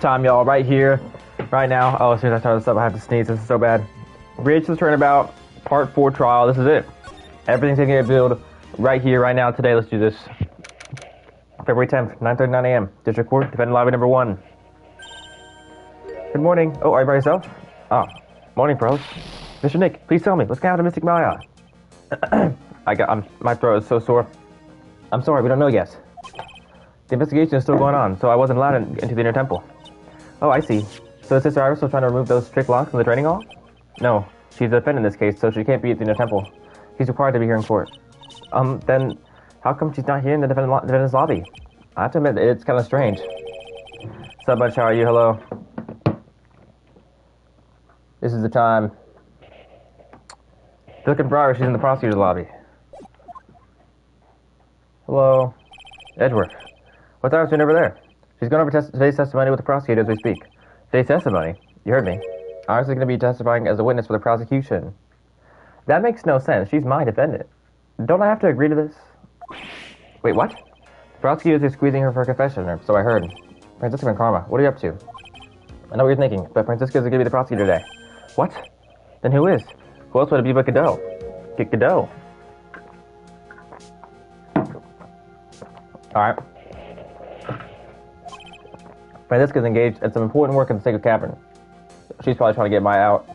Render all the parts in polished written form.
time, y'all. Right here, right now. Oh, as soon as I start this up, I have to sneeze. This is so bad. Tribulations Turnabout, Part 4 Trial. This is it. Everything's gonna get revealed right here, right now, today. Let's do this. February 10th, 9:39 a.m. District Court, Defendant Lobby number 1. Good morning. Oh, are you by yourself? Oh, morning, pros. Mr. Nick, please tell me, what's going on to Mystic Maya? My throat is so sore. I'm sorry, we don't know yet. The investigation is still going on, so I wasn't allowed into the inner temple. Oh, I see. So is Sister Iris still trying to remove those strict locks in the training hall? No, she's a defendant in this case, so she can't be at the inner temple. She's required to be here in court. Then how come she's not here in the defendant's lobby? I have to admit, it's kind of strange. What's up, Bunch? How are you? Hello. This is the time. Looking for Iris, she's in the prosecutor's lobby. Hello. Edward. What's Iris doing over there? She's going over today's testimony with the prosecutor as we speak. Today's testimony? You heard me. Iris is going to be testifying as a witness for the prosecution. That makes no sense. She's my defendant. Don't I have to agree to this? Wait, what? The prosecutors are squeezing her for a confession, so I heard. Francisca and Karma, what are you up to? I know what you're thinking, but Francisca's going to be the prosecutor today. What? Then who is? Who else would it be but Godot? Get Godot. Alright. Francisca's engaged in some important work in the Sacred Cavern. She's probably trying to get Maya out.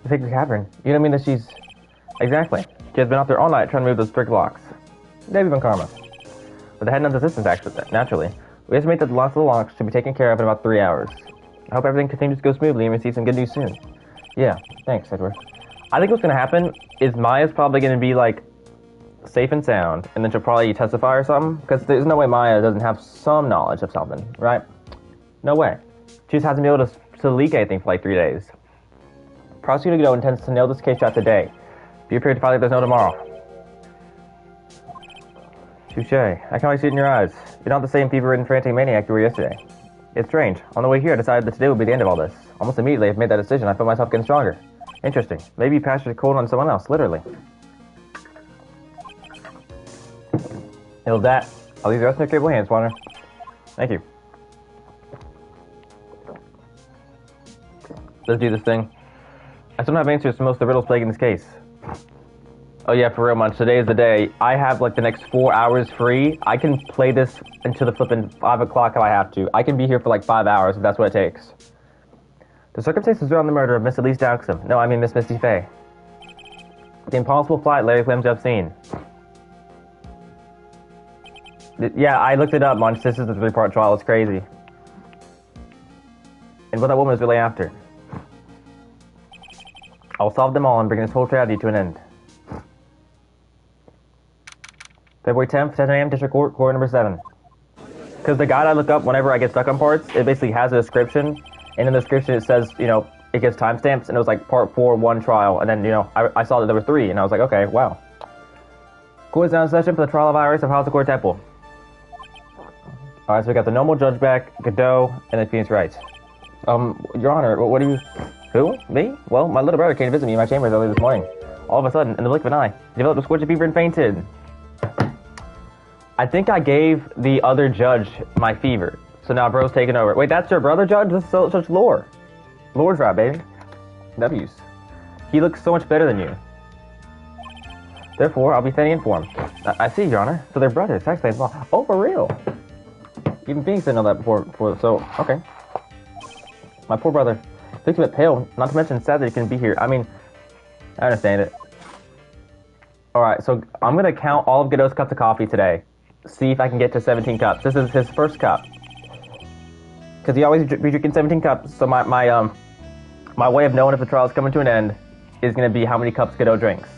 The Sacred Cavern? You don't mean that she's... Exactly. She has been out there all night trying to move those strict locks. Maybe even Karma. With the head nun's assistance, actually, naturally. We estimate that the loss of the locks should be taken care of in about 3 hours. I hope everything continues to go smoothly and we see some good news soon. Yeah, thanks, Edward. I think what's going to happen is Maya's probably going to be, like, safe and sound, and then she'll probably testify or something, because there's no way Maya doesn't have some knowledge of something, right? No way. She just hasn't been able to leak anything for, like, 3 days. Prosecutor Godot intends to nail this case out today. Be prepared to file if there's no tomorrow. Touche. I can always see it in your eyes. You're not the same fever-ridden frantic maniac you were yesterday. It's strange. On the way here, I decided that today would be the end of all this. Almost immediately, I've made that decision. I felt myself getting stronger. Interesting. Maybe you passed your cold on someone else, literally. With that, I'll leave the rest in your capable hands, Warner. Thank you. Let's do this thing. I still don't have answers to most of the riddles plaguing this case. Oh yeah, for real, Munch. Today is the day. I have, like, the next 4 hours free. I can play this until the flippin' 5 o'clock if I have to. I can be here for, like, 5 hours if that's what it takes. The circumstances around the murder of Miss Elise Dowxham. No, I mean Miss Misty Faye. The impossible flight Larry claims to have seen. Yeah, I looked it up, Munch. This is the 3-part trial. It's crazy. And what that woman is really after. I'll solve them all and bring this whole tragedy to an end. February 10th, 10 a.m., District Court, Court number 7. Because the guide I look up whenever I get stuck on parts, it basically has a description, and in the description it says, you know, it gives timestamps, and it was like Part 4, 1 trial, and then, you know, I saw that there were 3, and I was like, okay, wow. Court is now in session for the trial of Iris of House of Court Temple. Alright, so we got the normal judge back, Godot, and then Phoenix Wright. Your Honor, what do you... Who? Me? Well, my little brother came to visit me in my chambers early this morning. All of a sudden, in the blink of an eye, he developed a scorched fever and fainted. I think I gave the other judge my fever, so now bro's taking over. Wait, that's your brother, Judge? This is such lore. Lore's right, baby. W's. He looks so much better than you. Therefore, I'll be standing in for him. I see, Your Honor. So they're brothers. That explains law. Oh, for real? Even Phoenix didn't know that before, so, okay. My poor brother. Looks a bit pale, not to mention sad that he couldn't be here. I mean, I understand it. Alright, so I'm going to count all of Godot's cups of coffee today. See if I can get to 17 cups. This is his first cup. Because he always be drinking 17 cups, so my way of knowing if the trial is coming to an end is going to be how many cups Godot drinks.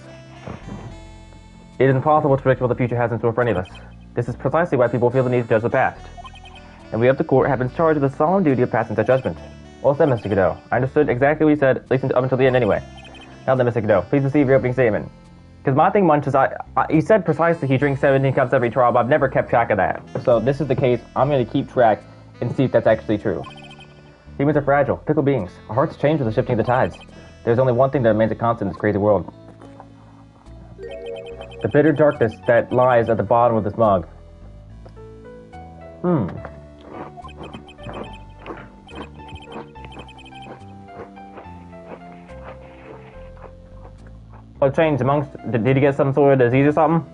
It is impossible to predict what the future has in store for any of us. This is precisely why people feel the need to judge the past. And we of the court have been charged with the solemn duty of passing such judgment. Well said, Mr. Godot. I understood exactly what you said, at least up until the end anyway. Now then, Mr. Godot, please receive your opening statement. Because my thing, Munch, is he said precisely he drinks 17 cups every trial, but I've never kept track of that. So this is the case. I'm going to keep track and see if that's actually true. Humans are fragile, fickle beings. Our hearts change with the shifting of the tides. There's only one thing that remains a constant in this crazy world. The bitter darkness that lies at the bottom of this mug. What changed amongst... Did you get some sort of disease or something?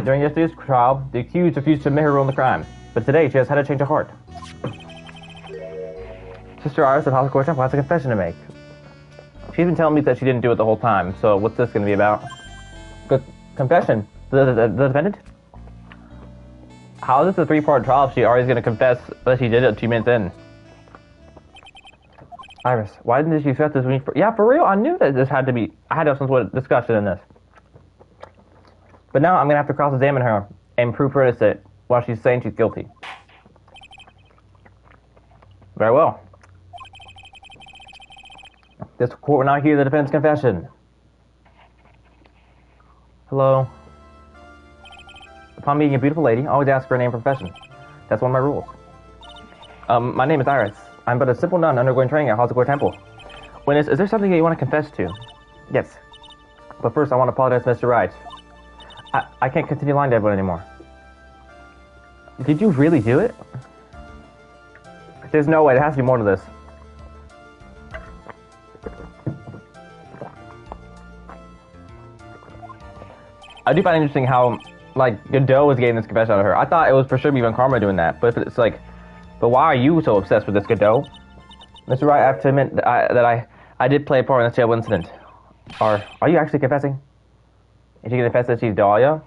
During yesterday's trial, the accused refused to admit her role in the crime, but today she has had a change of heart. Sister Iris of House of Court Temple has a confession to make. She's been telling me that she didn't do it the whole time, so what's this going to be about? Good confession. The defendant? How is this a three-part trial if she already going to confess that she did it 2 minutes in? Iris, why didn't you confess this when you... Yeah, for real, I knew that this had to be... I had to have some sort of discussion in this. But now I'm going to have to cross-examine her and prove her innocent while she's saying she's guilty. Very well. This court will now hear the defense confession. Hello. Upon meeting a beautiful lady, always ask for her name and profession. That's one of my rules. My name is Iris. I'm but a simple nun undergoing training at House of Court Temple. Witness, is there something that you want to confess to? Yes. But first, I want to apologize to Mr. Wright. I can't continue lying to everyone anymore. Did you really do it? There's no way. There has to be more to this. I do find it interesting how, like, Godot was getting this confession out of her. I thought it was for sure even Karma doing that, but it's like, but why are you so obsessed with this, Godot? Mr. Wright, I have to admit that I did play a part in this terrible incident. Are you actually confessing? Is she going to confess that she's Dahlia?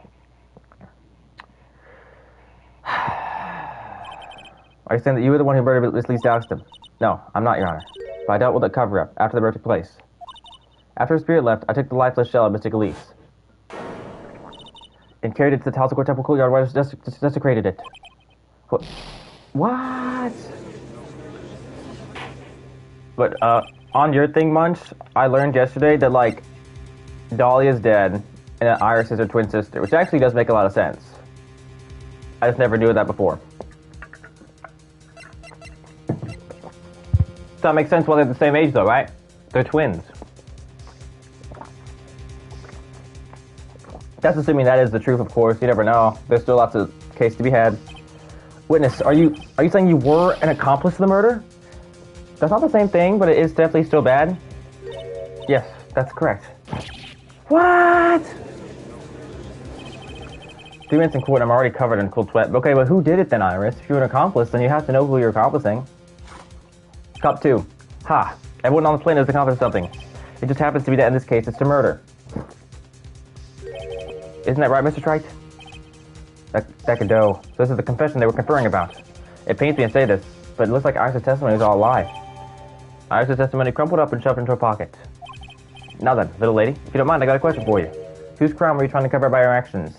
Are you saying that you were the one who murdered Miss Lee Stalkston? No, I'm not, Your Honor. But I dealt with the cover-up after the murder took place. After her spirit left, I took the lifeless shell of Mystic Elise and carried it to the House of Court Temple courtyard where I desecrated it. What? But, on your thing, Munch, I learned yesterday that, like, Dahlia's dead, and that Iris is her twin sister, which actually does make a lot of sense. I just never knew that before. So that makes sense while they're the same age, though, right? They're twins. That's assuming that is the truth, of course. You never know. There's still lots of case to be had. Witness, are you saying you were an accomplice to the murder? That's not the same thing, but it is definitely still bad. Yes, that's correct. What? 3 minutes in court, I'm already covered in cold sweat. Okay, but who did it then, Iris? If you're an accomplice, then you have to know who you're accomplishing. Cup 2. Ha! Everyone on the plane has accomplished something. It just happens to be that in this case, it's a murder. Isn't that right, Mr. Trite? That Godot. So this is the confession they were conferring about. It pains me to say this, but it looks like Iris' testimony is all a lie. Iris' testimony crumpled up and shoved into her pocket. Now then, little lady, if you don't mind, I got a question for you. Whose crime were you trying to cover by your actions?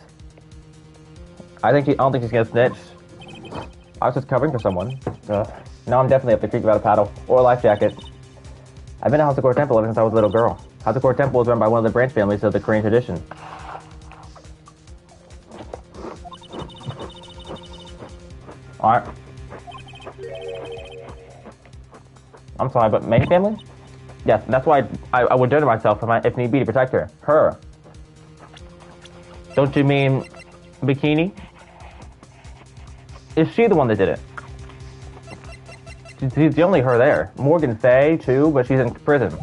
I don't think she's gonna snitch. I was just covering for someone. Now I'm definitely up the creek without a paddle or a life jacket. I've been at House of Court Temple ever since I was a little girl. House of Court Temple was run by one of the branch families of the Korean tradition. Alright. I'm sorry, but main family? Yes, that's why I would dirty myself if need be to protect her. Her. Don't you mean Bikini? Is she the one that did it? She's the only her there. Morgan Fay, too, but she's in prison.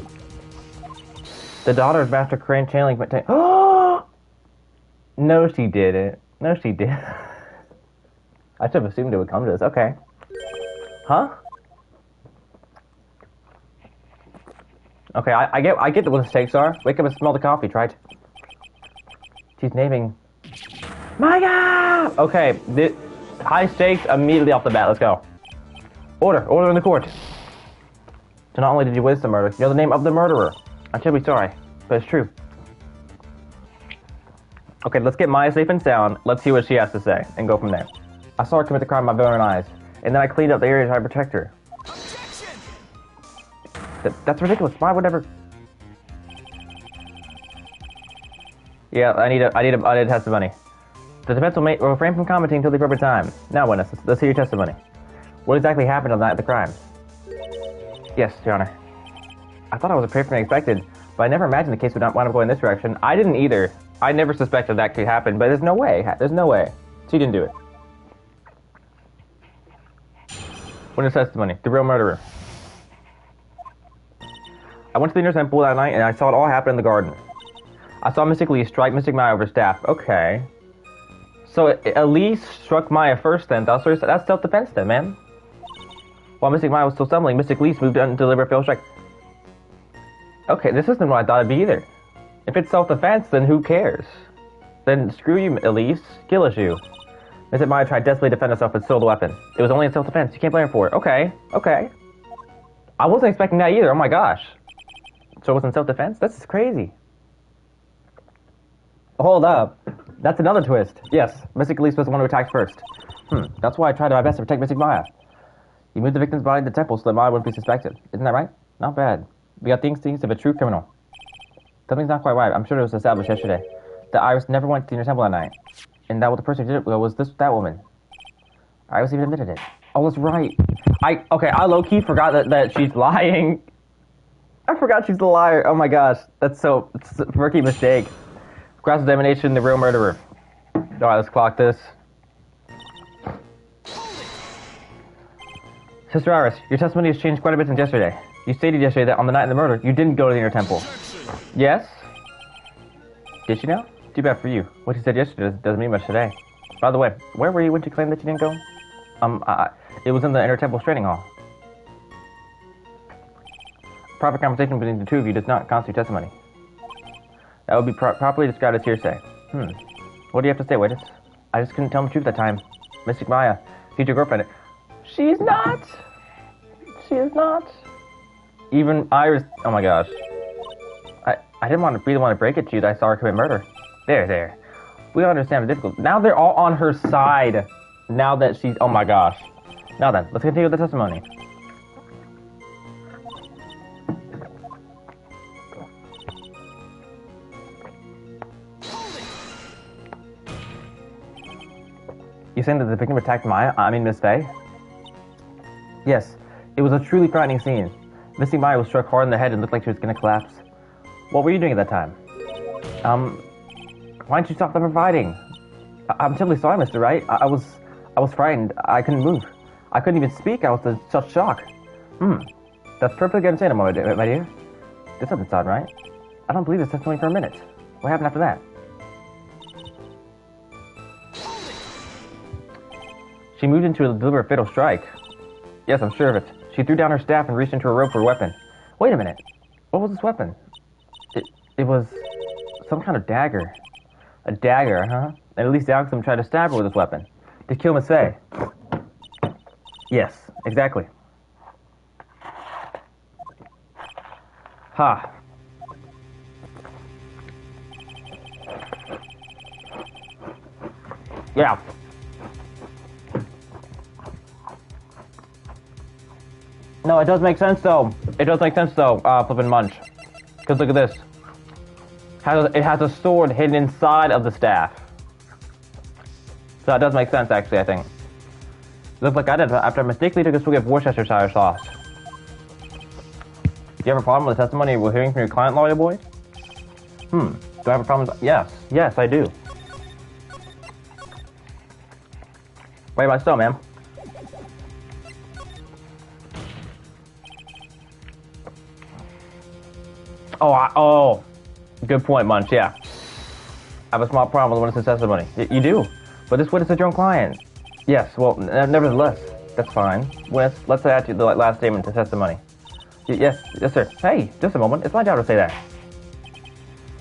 The daughter of Master Crane Channeling went to... Oh! No, she didn't. No, she did. I should have assumed it would come to this. Okay. Huh? Okay, I get what the stakes are. Wake up and smell the coffee, right? She's naming... My God! Okay, high stakes immediately off the bat. Let's go. Order in the court. So not only did you witness the murder, you know the name of the murderer. I'm terribly sorry, but it's true. Okay, let's get Maya safe and sound. Let's see what she has to say, and go from there. I saw her commit the crime with my very own eyes, and then I cleaned up the area to try to protect her. That's ridiculous. Why would ever... Yeah, I need a testimony. The defense will refrain from commenting until the appropriate time. Now, witness, let's hear your testimony. What exactly happened on the night of the crime? Yes, Your Honor. I thought I was prepared for the unexpected, but I never imagined the case would not wind up going this direction. I didn't either. I never suspected that could happen, but there's no way. There's no way. She didn't do it. Witness testimony. The real murderer. I went to the inner temple that night and I saw it all happen in the garden. I saw Mystic Lee strike Mystic Maya with her staff. Okay. So Elise struck Maya first then. That's self-defense then, man. While Mystic Maya was still stumbling, Mystic Lee moved in to deliver a fatal strike. Okay, this isn't what I thought it'd be either. If it's self-defense, then who cares? Then screw you, Elise. Skill issue. Mystic Maya tried desperately to defend herself but stole the weapon. It was only in self-defense. You can't blame her for it. Okay. I wasn't expecting that either. Oh my gosh. So it was in self-defense? That's crazy. Hold up. That's another twist. Yes, Mystic Elise was the one who attacked first. That's why I tried my best to protect Mystic Maya. You moved the victim's body to the temple so that Maya wouldn't be suspected. Isn't that right? Not bad. We got the instincts of a true criminal. Something's not quite right. I'm sure it was established yesterday. That Iris never went to the inner temple that night. And that the person who did it was that woman. Iris even admitted it. Oh, that's right. I low-key forgot that she's lying. I forgot she's the liar. Oh my gosh. It's a rookie mistake. Cross-examination, the real murderer. Alright, let's clock this. Sister Iris, your testimony has changed quite a bit since yesterday. You stated yesterday that on the night of the murder, you didn't go to the inner temple. Yes? Did she now? Too bad for you. What you said yesterday doesn't mean much today. By the way, where were you when you claimed that you didn't go? It was in the inner temple training hall. Private conversation between the two of you does not constitute testimony. That would be properly described as hearsay. What do you have to say, witness? I just couldn't tell the truth that time. Mystic Maya, future girlfriend. She's not! She is not. Even Iris... Oh my gosh. I didn't really want to break it to you that I saw her commit murder. There. We don't understand the difficulty. Now they're all on her side. Now that she's... Oh my gosh. Now then, let's continue with the testimony. You saying that the victim attacked Miss Faye? Yes, it was a truly frightening scene. Missing Maya was struck hard in the head and looked like she was going to collapse. What were you doing at that time? Why didn't you stop them from fighting? I'm terribly sorry, Mr. Wright. I was frightened. I couldn't move. I couldn't even speak. I was in such shock. That's perfectly understandable, my dear. This doesn't sound right. I don't believe this testimony for a minute. What happened after that? She moved into a deliberate fatal strike. Yes, I'm sure of it. She threw down her staff and reached into her robe for a weapon. Wait a minute. What was this weapon? It was some kind of dagger. A dagger, huh? And at least Alexum tried to stab her with this weapon. To kill Miss Faye. Yes, exactly. Ha. Yeah. No, it does make sense though. Flippin' Munch. Because look at this. It has a sword hidden inside of the staff. So that does make sense, actually, I think. Looks like I did after I mistakenly took a swig of Worcestershire sauce. Do you have a problem with the testimony we're hearing from your client, lawyer boy? Do I have a problem? Yes, I do. Wait, about so, ma'am? Oh, good point, Munch, yeah. I have a small problem with the witness's testimony. You do, but this witness is your own client. Yes, well, nevertheless, that's fine. Witness, let's add to the last statement to testimony. Yes, sir. Hey, just a moment. It's my job to say that.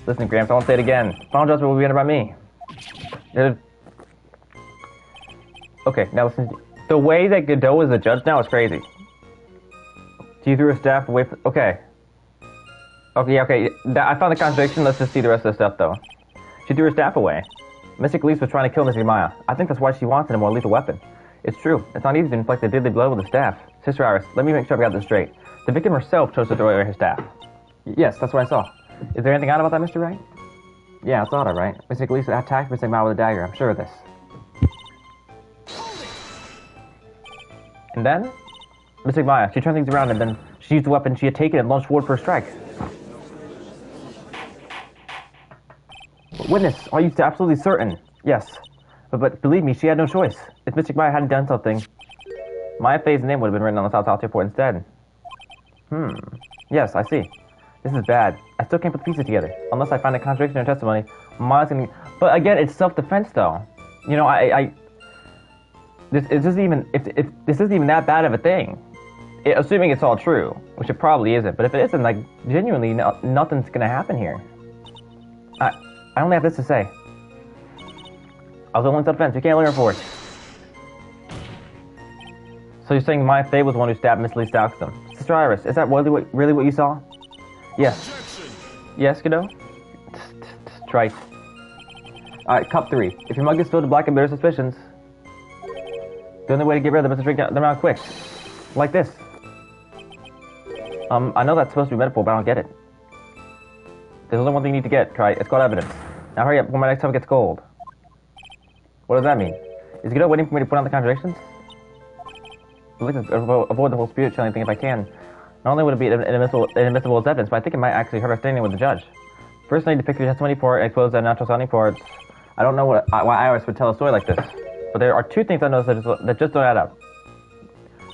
Listen, Gramps, I won't say it again. Final judgment will be entered by me. Okay, now listen. The way that Godot is the judge now is crazy. She threw her staff away from... Okay. I found the contradiction. Let's just see the rest of the stuff, though. She threw her staff away. Mystic Elise was trying to kill Mystic Maya. I think that's why she wanted a more lethal weapon. It's true. It's not easy to inflict a deadly blow with a staff. Sister Iris, let me make sure I got this straight. The victim herself chose to throw away her staff. Yes, that's what I saw. Is there anything odd about that, Mr. Wright? Yeah, it's odd, right? Mystic Elise attacked Mystic Maya with a dagger. I'm sure of this. And then? Mystic Maya, she turned things around and then she used the weapon she had taken and launched forward for a strike. Witness, are you absolutely certain? Yes. But believe me, she had no choice. If Mystic Maya hadn't done something... My Faye's name would have been written on the South report instead. Yes, I see. This is bad. I still can't put the pieces together. Unless I find a contradiction in her testimony, Maya's gonna... But again, it's self-defense, though. You know, this isn't even... If this isn't even that bad of a thing, assuming it's all true, which it probably isn't, but if it isn't, like, genuinely, nothing's gonna happen here. I only have this to say. I was only self-defense. You can't learn for it. So you're saying Maya Faye was the one who stabbed Miss Lee Stockton? Sister Iris, is that really what you saw? Yes. Yes, kiddo? Trite. Alright, cup 3. If your mug is filled with black and bitter suspicions, the only way to get rid of them is to drink them out quick. Like this. I know that's supposed to be metaphor, but I don't get it. There's only one thing you need to get, Trite. It's called evidence. Now hurry up before my next time gets cold. What does that mean? Is Godot waiting for me to put on the contradictions? I'd like to avoid the whole spirit chilling thing if I can. Not only would it be inadmissible as evidence, but I think it might actually hurt our standing with the judge. First, I need to pick your testimony for it and expose the unnatural sounding parts. I don't know why Iris would tell a story like this, but there are 2 things I noticed that just don't add up.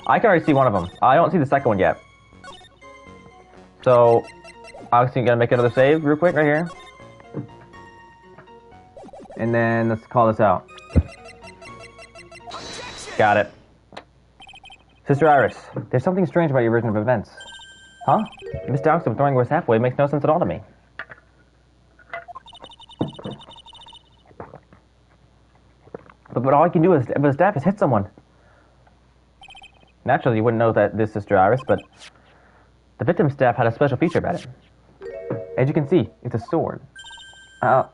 I can already see one of them. I don't see the second one yet. So, obviously, gonna make another save real quick right here. And then let's call this out. Got it. Sister Iris, there's something strange about your version of events. Huh? Miss Doxton throwing words halfway makes no sense at all to me. But all I can do with a staff is hit someone. Naturally, you wouldn't know that this Sister Iris, but the victim's staff had a special feature about it. As you can see, it's a sword. If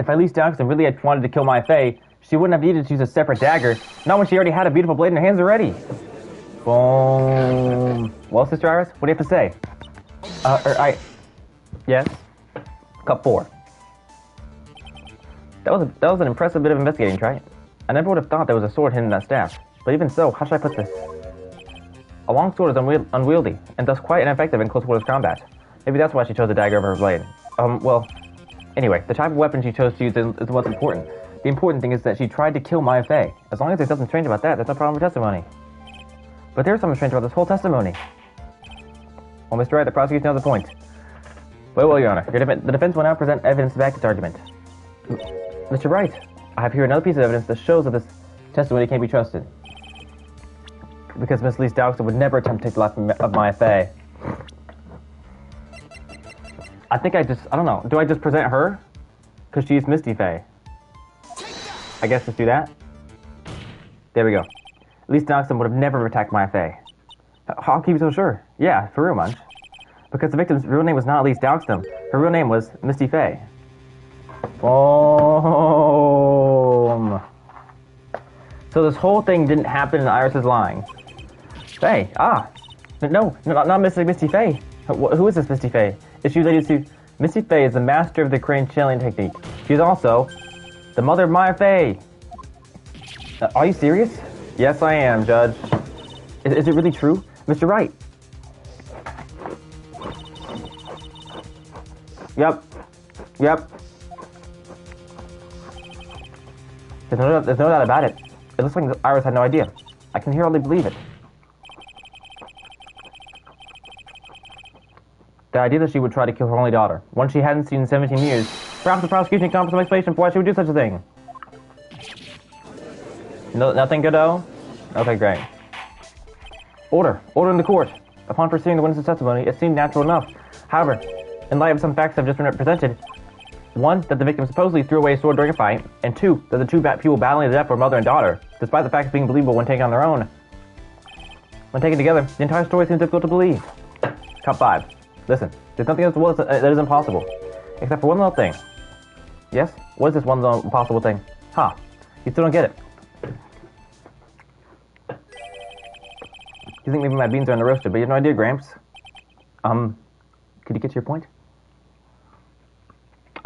Elise Doxton really had wanted to kill Maya Faye, she wouldn't have needed to use a separate dagger, not when she already had a beautiful blade in her hands already. Boom. Well, Sister Iris, what do you have to say? Yes? Cup 4. That was an impressive bit of investigating, right? I never would have thought there was a sword hidden in that staff. But even so, how should I put this? A long sword is unwieldy, and thus quite ineffective in close quarters combat. Maybe that's why she chose a dagger over her blade. Well, anyway, the type of weapon she chose to use is what's important. The important thing is that she tried to kill Maya Faye. As long as there's something strange about that, that's no problem with testimony. But there's something strange about this whole testimony. Well, Mr. Wright, the prosecution has a point. Well, Your Honor, the defense will now present evidence to back its argument. Mr. Wright, I have here another piece of evidence that shows that this testimony can't be trusted. Because Miss Lee Doxton would never attempt to take the life of Maya Faye. I don't know, do I just present her? Because she's Misty Faye. I guess let's do that. There we go. Elise Doxton would have never attacked Maya Faye. How can you be so sure? Yeah, for real, Munch. Because the victim's real name was not Elise Doxton. Her real name was Misty Faye. Boom. So this whole thing didn't happen and Iris is lying. Faye, no, not Misty Faye. Who is this Misty Faye? Is she related to... Misty Faye is the master of the crane channeling technique. She's also the mother of Maya Faye. Are you serious? Yes, I am, Judge. Is it really true? Mr. Wright. Yep. There's no doubt about it. It looks like Iris had no idea. I can hardly believe it. The idea that she would try to kill her only daughter, one she hadn't seen in 17 years. Perhaps the prosecution can come up with some explanation for why she would do such a thing. No, nothing, Godot? Okay, great. Order in the court. Upon pursuing the witness's testimony, it seemed natural enough. However, in light of some facts that have just been presented, 1, that the victim supposedly threw away a sword during a fight, and 2, that the two people battling to death were mother and daughter, despite the facts being believable when taken on their own. When taken together, the entire story seems difficult to believe. Cup 5. Listen, there's nothing else that is impossible. Except for one little thing. Yes? What is this one little impossible thing? You still don't get it. You think maybe my beans are in the roaster, but you have no idea, Gramps. Could you get to your point?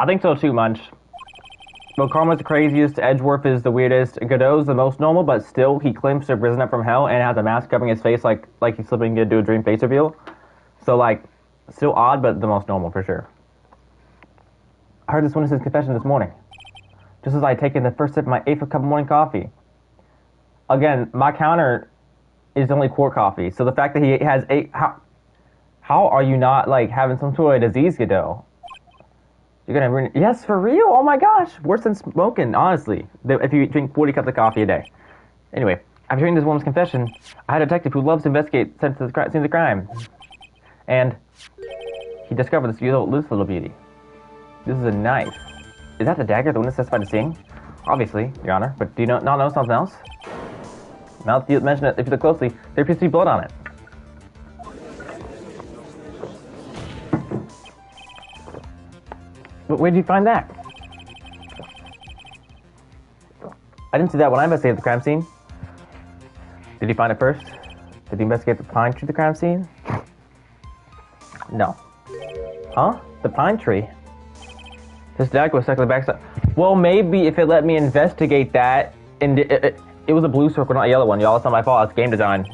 I think so too, Munch. Well, Karma's the craziest, Edgeworth is the weirdest, Godot's the most normal, but still, he claims to have risen up from hell and has a mask covering his face like he's slipping to do a dream face reveal. So, still odd, but the most normal for sure. I heard this witness's confession this morning, just as I had taken the first sip of my 8th cup of morning coffee. again, my counter is only court coffee. So the fact that he has 8, how are you not like having some sort of disease, Godot? You're gonna ruin. Yes, for real. Oh my gosh, worse than smoking, honestly. If you drink 40 cups of coffee a day. Anyway, after hearing this woman's confession, I had a detective who loves to investigate sent to the scene of the crime, and he discovered this little beauty. This is a knife. Is that the dagger the witness testified to seeing? Obviously, Your Honor. But do you not know something else? Now that you mention it, if you look closely, there appears to be blood on it. But where did you find that? I didn't see that when I investigated the crime scene. Did you find it first? Did you investigate the pine tree at the crime scene? No. Huh? The pine tree? This dagger was stuck to the backside. Well, maybe if it let me investigate that, and it was a blue circle, not a yellow one, y'all. It's not my fault. It's game design.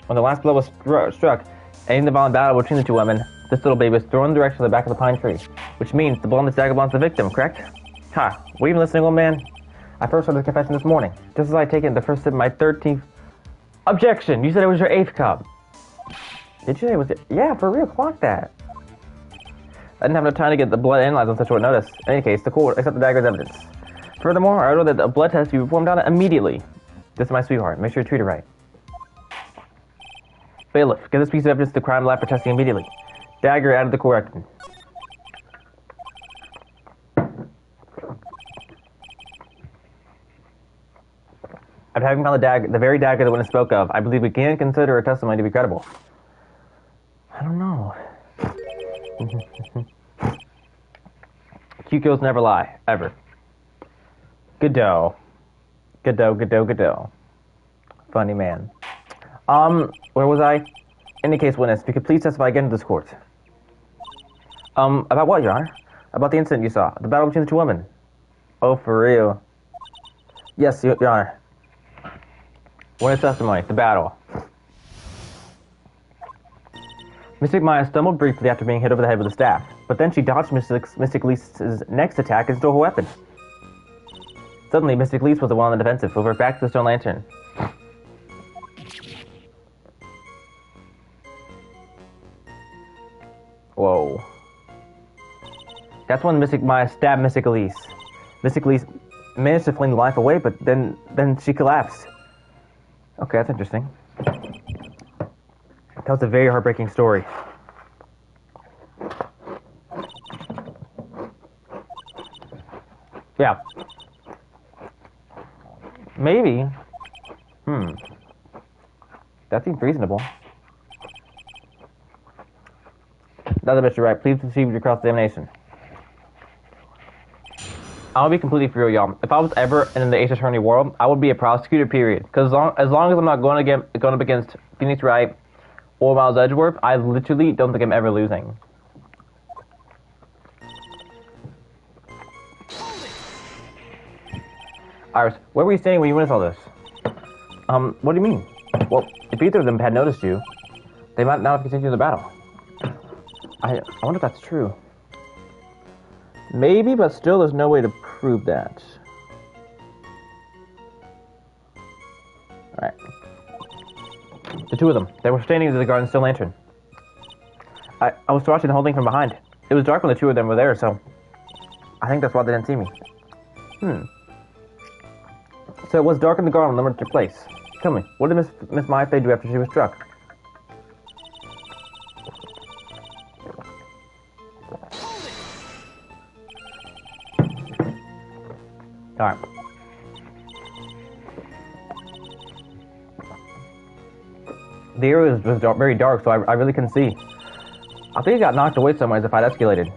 When the last blow was struck, ending the violent battle between the two women, this little baby was thrown in the direction of the back of the pine tree, which means the blow on this dagger belongs to the victim, correct? Ha! Were you even listening, old man? I first heard this confession this morning, just as I taken the first sip of my 13th. Objection! You said it was your 8th cup. Did you say it was? Yeah, for real. Clock that. I didn't have enough time to get the blood analyzed on such short notice. In any case, the court accept the dagger as evidence. Furthermore, I order that a blood test be performed on it immediately. This is my sweetheart. Make sure you treat her right. Bailiff, give this piece of evidence to the crime lab for testing immediately. Dagger out of the court. After having found the very dagger the witness spoke of, I believe we can consider her testimony to be credible. I don't know. Cute girls never lie, ever. Godot. Funny man. Where was I? In the case, witness, if you could please testify again to this court. About what, Your Honor? About the incident you saw, the battle between the two women. Oh, for real? Yes, Your Honor. Witness testimony, the battle. Mystic Maya stumbled briefly after being hit over the head with a staff, but then she dodged Mystic Lisa's next attack and stole her weapon. Suddenly, Mystic Lisa was the one on the defensive, with her back to the stone lantern. Whoa. That's when Mystic Maya stabbed Mystic Elise. Mystic Elise managed to fling the life away, but then she collapsed. Okay, that's interesting. That was a very heartbreaking story. Yeah. Maybe. That seems reasonable. That's the best, you're right. Please proceed with your cross-examination. I'll be completely for real, y'all. If I was ever in the Ace Attorney world, I would be a prosecutor, period. Because as long as I'm not going up against Phoenix Wright or Miles Edgeworth, I literally don't think I'm ever losing. Iris, where were you standing when you witnessed all this? What do you mean? Well, if either of them had noticed you, they might not have continued the battle. I wonder if that's true. Maybe, but still there's no way to prove that. Alright. The two of them. They were standing in the garden stone lantern. I was watching the whole thing from behind. It was dark when the two of them were there, so I think that's why they didn't see me. So it was dark in the garden when the murder took place. Tell me, what did Miss Maya Fey do after she was struck? Alright. The area was very dark, so I really couldn't see. I think it got knocked away somewhere if I'd escalated.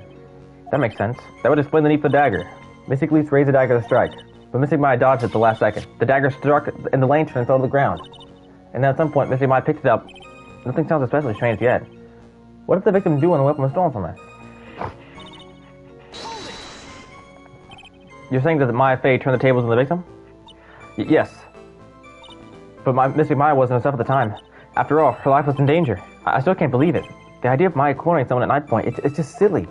That makes sense. That would explain the need for the dagger. Mystic Leaf raised the dagger to strike, but Mystic Maya dodged at the last second. The dagger struck in the lantern and fell to the ground. And then at some point, Mystic Maya picked it up. Nothing sounds especially strange yet. What did the victim do when the weapon was stolen from her? You're saying that Maya Fey turned the tables on the victim? Yes. But Mystic Maya wasn't herself at the time. After all, her life was in danger. I still can't believe it. The idea of Maya cornering someone at night point, it's just silly.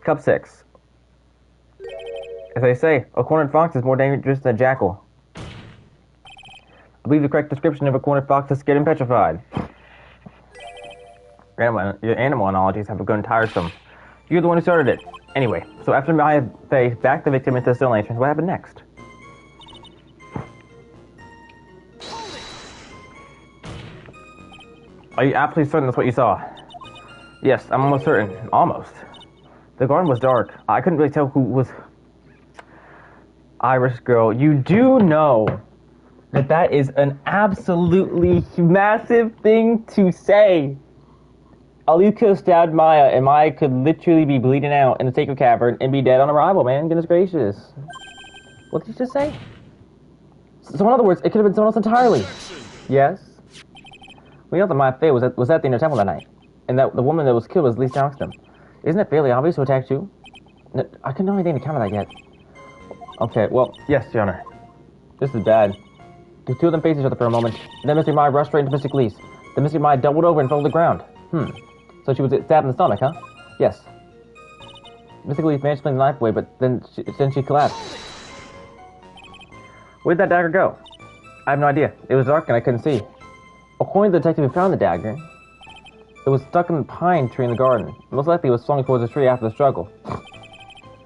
Cup 6. As they say, a cornered fox is more dangerous than a jackal. I believe the correct description of a cornered fox is scared and petrified. Your animal analogies have begun tiresome. You're the one who started it. Anyway, so after Maya Fey backed the victim into the stone lantern, what happened next? Are you absolutely certain that's what you saw? Yes, I'm almost certain. Almost. The garden was dark. I couldn't really tell who was... Irish girl, you do know that that is an absolutely massive thing to say. Aluko stabbed Maya, and Maya could literally be bleeding out in the sacred cavern and be dead on arrival, man. Goodness gracious. What did you just say? So in other words, it could have been someone else entirely. Yes? We know that Maya Fey was at the inner temple that night, and that the woman that was killed was Lisa Oxton. Isn't it fairly obvious who attacked you? I couldn't know anything to counter that yet. Okay, well, yes, Your Honor. This is bad. The two of them faced each other for a moment, and then Mr. Maya rushed straight into Mystic Lee's. Then Mr. Maya doubled over and fell to the ground. So she was stabbed in the stomach, huh? Yes. Mystic Lee managed to fling the knife away, but then she collapsed. Where'd that dagger go? I have no idea. It was dark and I couldn't see. According to the detective who found the dagger, it was stuck in the pine tree in the garden. Most likely it was flung towards the tree after the struggle.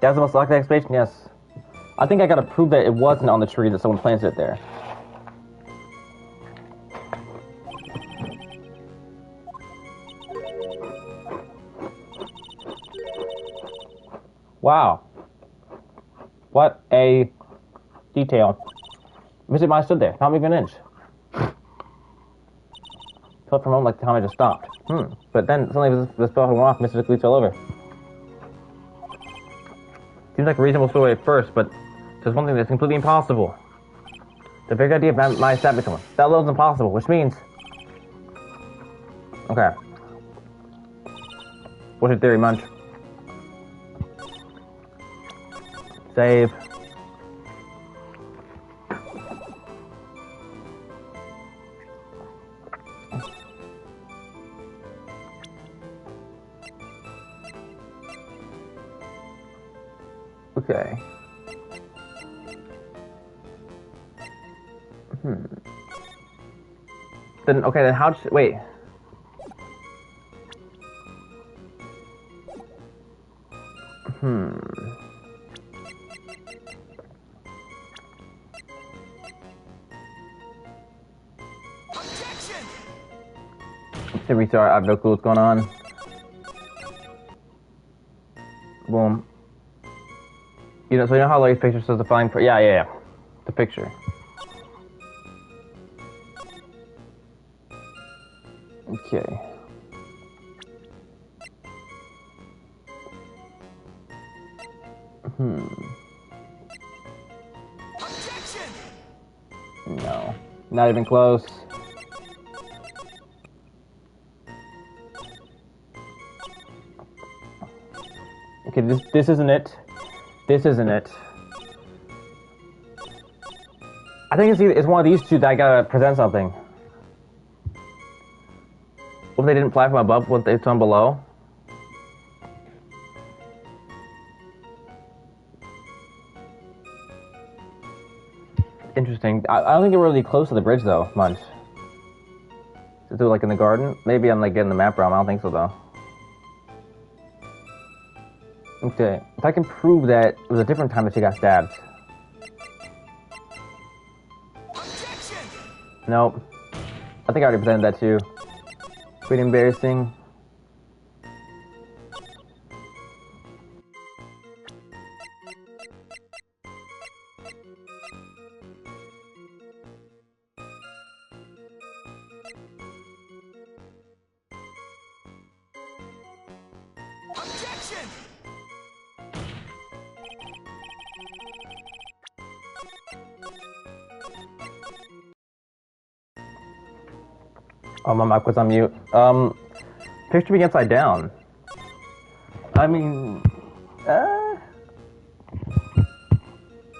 That's the most likely explanation, yes. I think I gotta prove that it wasn't on the tree, that someone planted it there. Wow. What a detail. Mr. Maya stood there, not moving an inch. Felt for a moment like the time had just stopped. But then suddenly the spell had worn off, Mr. Lee fell over. Seems like a reasonable story at first, but there's one thing that's completely impossible. The very idea of Maya stabbing someone. That alone is impossible, which means... Okay. What's your theory, Munch? Save. Okay. Then, okay, then how... Wait. To restart, I have no clue what's going on. Boom. You know, so you know how Larry's picture says the fine for... Yeah. The picture. Okay. No. Not even close. Okay, this isn't it. This isn't it. I think it's one of these two that I gotta present something. What if they didn't fly from above, what they've done below? Interesting. I don't think they were really close to the bridge though, much. To do like in the garden? Maybe I'm like getting the map wrong, I don't think so though. Okay, if I can prove that it was a different time that she got stabbed. Nope. I think I already presented that too. Pretty embarrassing. Oh, my mic was on mute. Picture being upside down. I mean,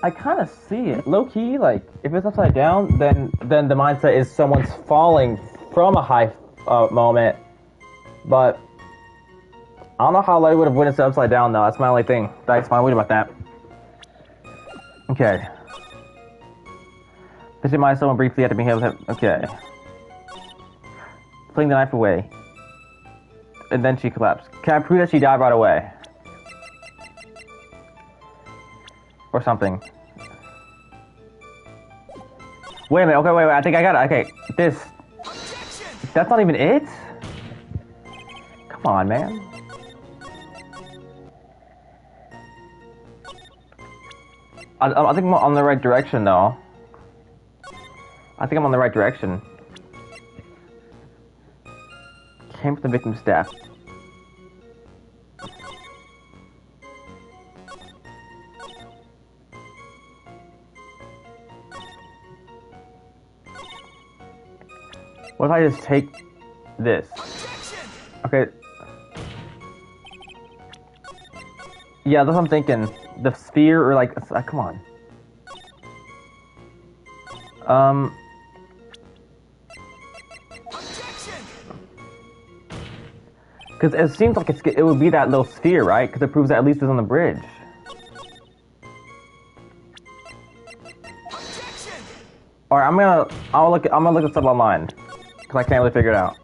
I kind of see it. Low key, like, if it's upside down, then the mindset is someone's falling from a high moment. But I don't know how Larry would have witnessed it upside down, though. That's my only thing. That's my weird about that. Okay. Touching my someone briefly after being able to... Okay. Fling the knife away. And then she collapsed. Can I prove that she died right away? Or something. Wait a minute. Okay, wait. I think I got it. Okay. This... That's not even it? Come on, man. I think I'm on the right direction, though. I think I'm on the right direction. Came from the victim's staff. What if I just take this? Okay. Yeah, that's what I'm thinking. The sphere, or like, come on. Because it seems like it would be that little sphere, right? Because it proves that at least it's on the bridge. All right, I'm gonna look this up online because I can't really figure it out.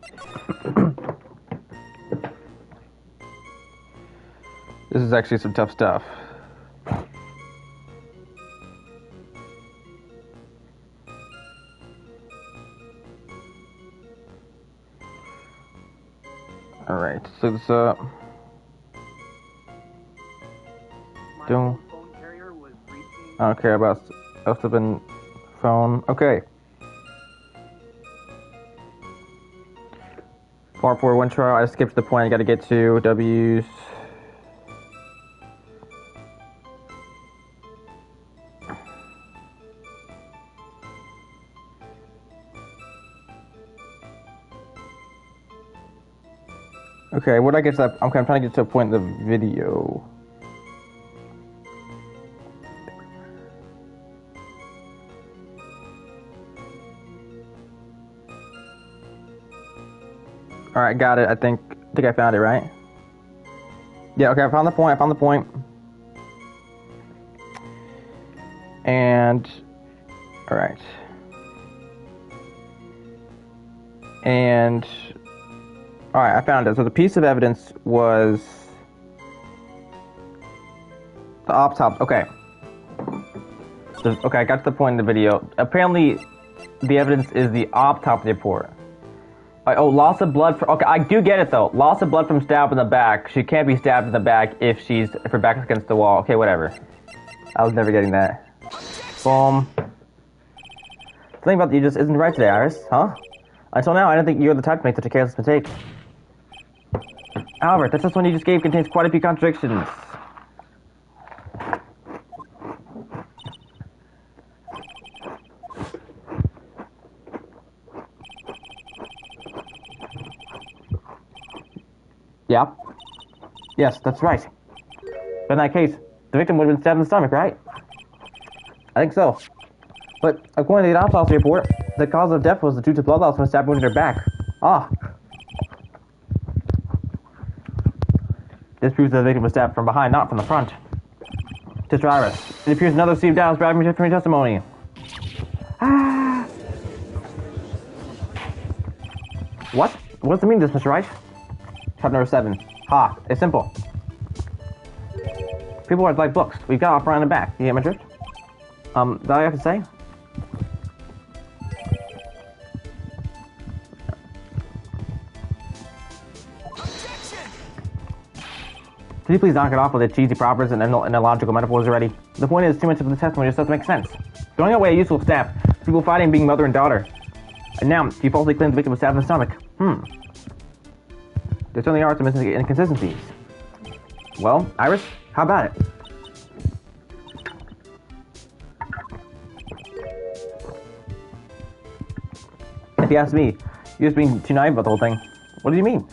This is actually some tough stuff. All right, so this don't I don't care about Elstephen phone. Okay. Part 4, one trial. I skipped the point I gotta get to. W's. Okay, what I get to that? I'm trying to get to a point in the video. Alright, got it. I think I found it, right? Yeah, okay, I found the point. And... Alright. And... Alright, I found it. So the piece of evidence was... the autopsy. Okay. Okay, I got to the point in the video. Apparently, the evidence is the autopsy report. Oh, loss of blood. Okay, I do get it though. Loss of blood from stab in the back. She can't be stabbed in the back if her back is against the wall. Okay, whatever. I was never getting that. Boom. Something about you just isn't right today, Iris. Huh? Until now, I don't think you're the type to make such a careless mistake. However, the testimony you just gave contains quite a few contradictions. Yeah. Yes, that's right. But in that case, the victim would have been stabbed in the stomach, right? I think so. But according to the autopsy report, the cause of death was due to blood loss from a stab wound in her back. Ah. This proves that the victim was stabbed from behind, not from the front. Sister Iris, it appears another Steve Dow's driving me from your testimony. Ah. What? What does it mean, this, Mr. Wright? Chapter number 7. Ha, it's simple. People are like books. We've got off front and back. You get my drift? Is that all you have to say? Could you please knock it off with the cheesy proverbs and illogical metaphors already? The point is, too much of the testimony just doesn't make sense. Throwing away a useful staff, people fighting and being mother and daughter. And now, you falsely claim the victim was stabbed in the stomach. There certainly are some inconsistencies. Well, Iris, how about it? If you ask me, you're just being too naive about the whole thing. What do you mean?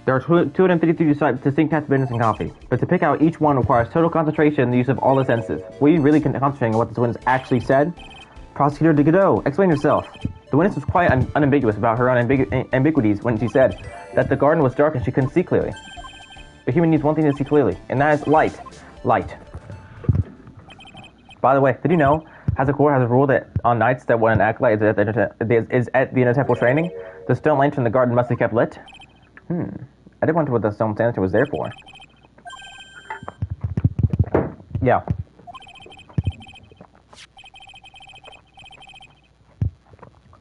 There are 253 distinct types of bitterness in coffee, but to pick out each one requires total concentration and the use of all the senses. Were you really concentrating on what this witness actually said? Prosecutor de Godot, explain yourself. The witness was quite unambiguous about her own ambiguities when she said that the garden was dark and she couldn't see clearly. A human needs one thing to see clearly, and that is light. Light. By the way, did you know Hazakor has a rule that on nights that when an acolyte is at the inner temple training, the stone lantern in the garden must be kept lit? I did wonder what the stone lantern was there for. Yeah.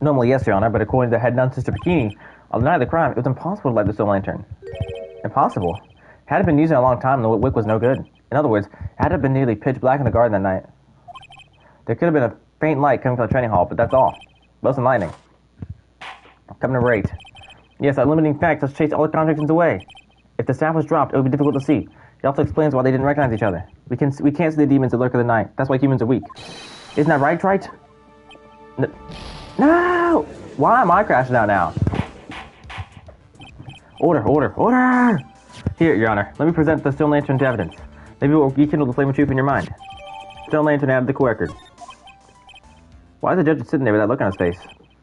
Normally, yes, Your Honor, but according to the head nun, Sister Bikini, on the night of the crime, it was impossible to light the stone lantern. Impossible. Had it been used in a long time, the wick was no good. In other words, had it been nearly pitch black in the garden that night. There could have been a faint light coming from the training hall, but that's all. Most lightning. Coming number 8. Yes, that limiting fact has chased all the contradictions away. If the staff was dropped, it would be difficult to see. It also explains why they didn't recognize each other. We can't see the demons that lurk in the night. That's why humans are weak. Isn't that right, Trite? No! Why am I crashing out now? Order! Here, Your Honor, let me present the stone lantern to evidence. Maybe it will rekindle the flame of truth in your mind. Stone lantern added the court record. Why is the judge sitting there with that look on his face?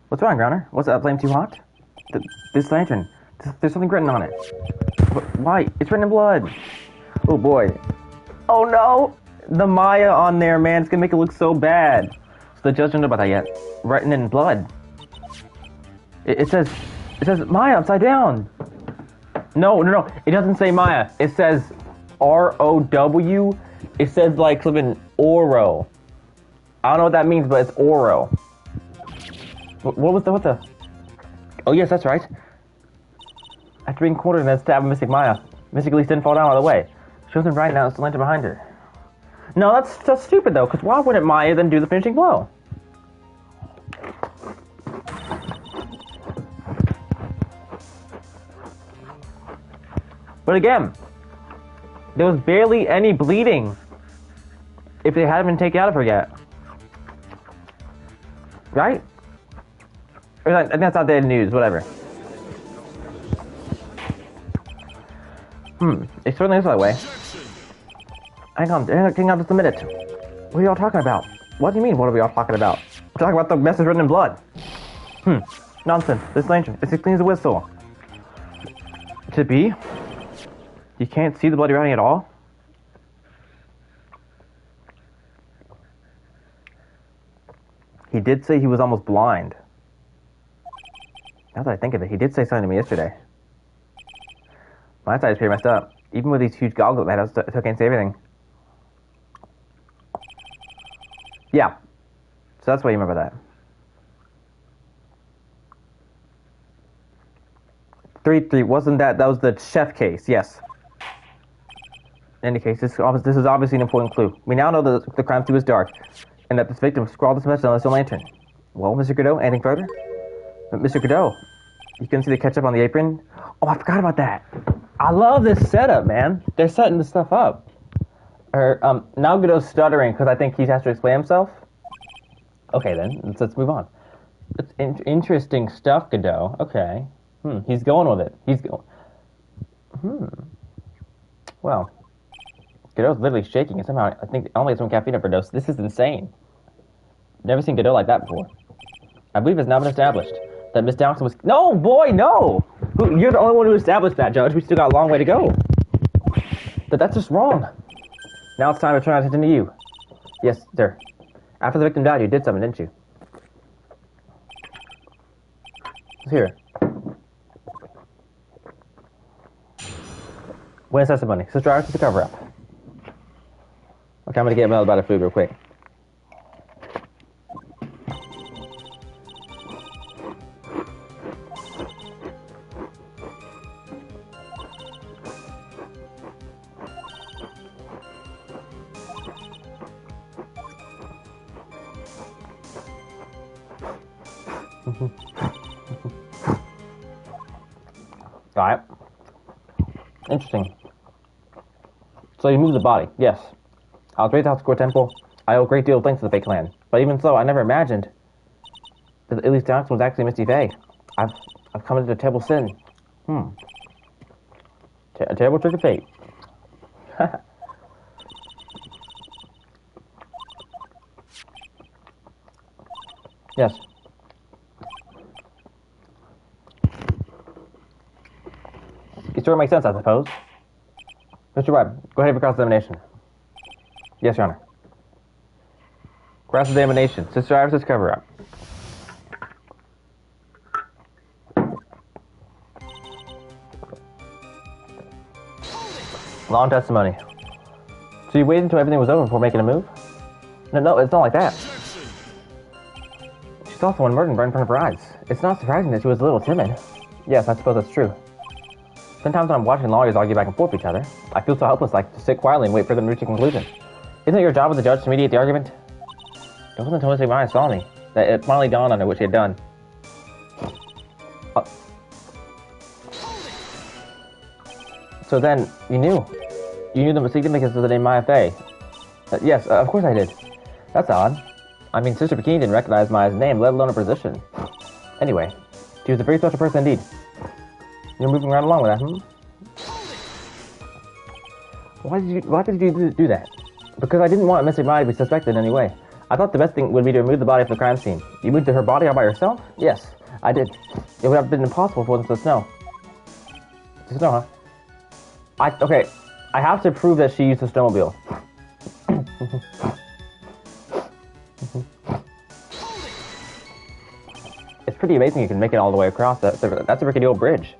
What's wrong, Your Honor? Was that flame too hot? This lantern. There's something written on it. Why? It's written in blood. Oh boy. Oh no! The Maya on there, man. It's gonna make it look so bad. So the judge doesn't know about that yet. Written in blood. It says Maya upside down. No. It doesn't say Maya. It says R-O-W. It says like flipping Oro. I don't know what that means, but it's Oro. What the? Oh yes, that's right. After being cornered and then stabbed by Mystic Maya, Mystic Elise didn't fall down out of the way. She wasn't right now, it's the lantern behind her. No, that's stupid though, because why wouldn't Maya then do the finishing blow? But again, there was barely any bleeding if they hadn't been taken out of her yet. Right? I think that's not the news, whatever. It certainly is that way. Hang on just a minute. What are y'all talking about? What do you mean, what are we all talking about? We're talking about the message written in blood. Nonsense. This lantern, it's as clean as a whistle. To be? You can't see the bloody writing at all? He did say he was almost blind. Now that I think of it, he did say something to me yesterday. My side is pretty messed up. Even with these huge goggles I had, I still can't see everything. Yeah. So that's why you remember that. 3-3, wasn't that was the chef case, yes. In any case, this is obviously an important clue. We now know that the crime scene was dark, and that this victim scrawled this message on the lantern. Well, Mr. Godot, anything further? Mr. Godot, you can see the ketchup on the apron? Oh, I forgot about that. I love this setup, man. They're setting this stuff up. Now Godot's stuttering because I think he has to explain himself. Okay, then. Let's move on. It's interesting stuff, Godot. Okay. He's going with it. He's going... Well, Godot's literally shaking, and somehow I think only has one caffeine overdose. This is insane. Never seen Godot like that before. I believe it's now been established that Miss Downson was... No, boy, no! You're the only one who established that, Judge. We still got a long way to go. But that's just wrong. Now it's time to turn our attention to you. Yes, sir. After the victim died, you did something, didn't you? Here. Witness testimony. Sister Iris is the cover-up. Okay, I'm gonna get another bite of food real quick. Alright. Interesting. So you moved the body, yes. I was raised at the Square Temple. I owe a great deal of thanks to the Fey Clan. But even so, I never imagined that Elise Downson was actually Misty Fey. I've committed a terrible sin. A terrible trick of fate. Yes. Your story makes sense, I suppose. Mr. Webb, go ahead with cross-examination. Yes, Your Honor. Cross-examination. Sister Iris' cover-up. Long testimony. So you waited until everything was over before making a move? No, it's not like that. She saw someone murdered right in front of her eyes. It's not surprising that she was a little timid. Yes, I suppose that's true. Sometimes when I'm watching lawyers argue back and forth with each other, I feel so helpless, like to sit quietly and wait for them to reach a conclusion. Isn't it your job as a judge to mediate the argument? It wasn't until Mr. Maya saw me that it finally dawned on her what she had done. So then, you knew. You knew the significance of the name Maya Fey. Yes, of course I did. That's odd. I mean, Sister Bikini didn't recognize Maya's name, let alone her position. Anyway, she was a very special person indeed. You're moving right along with that, Why did you do that? Because I didn't want Mr. Maya to be suspected in any way. I thought the best thing would be to remove the body from the crime scene. You moved her body all by yourself? Yes, I did. It would have been impossible for them to snow. To snow, huh? Okay, I have to prove that she used a snowmobile. It's pretty amazing you can make it all the way across. That's a rickety old bridge.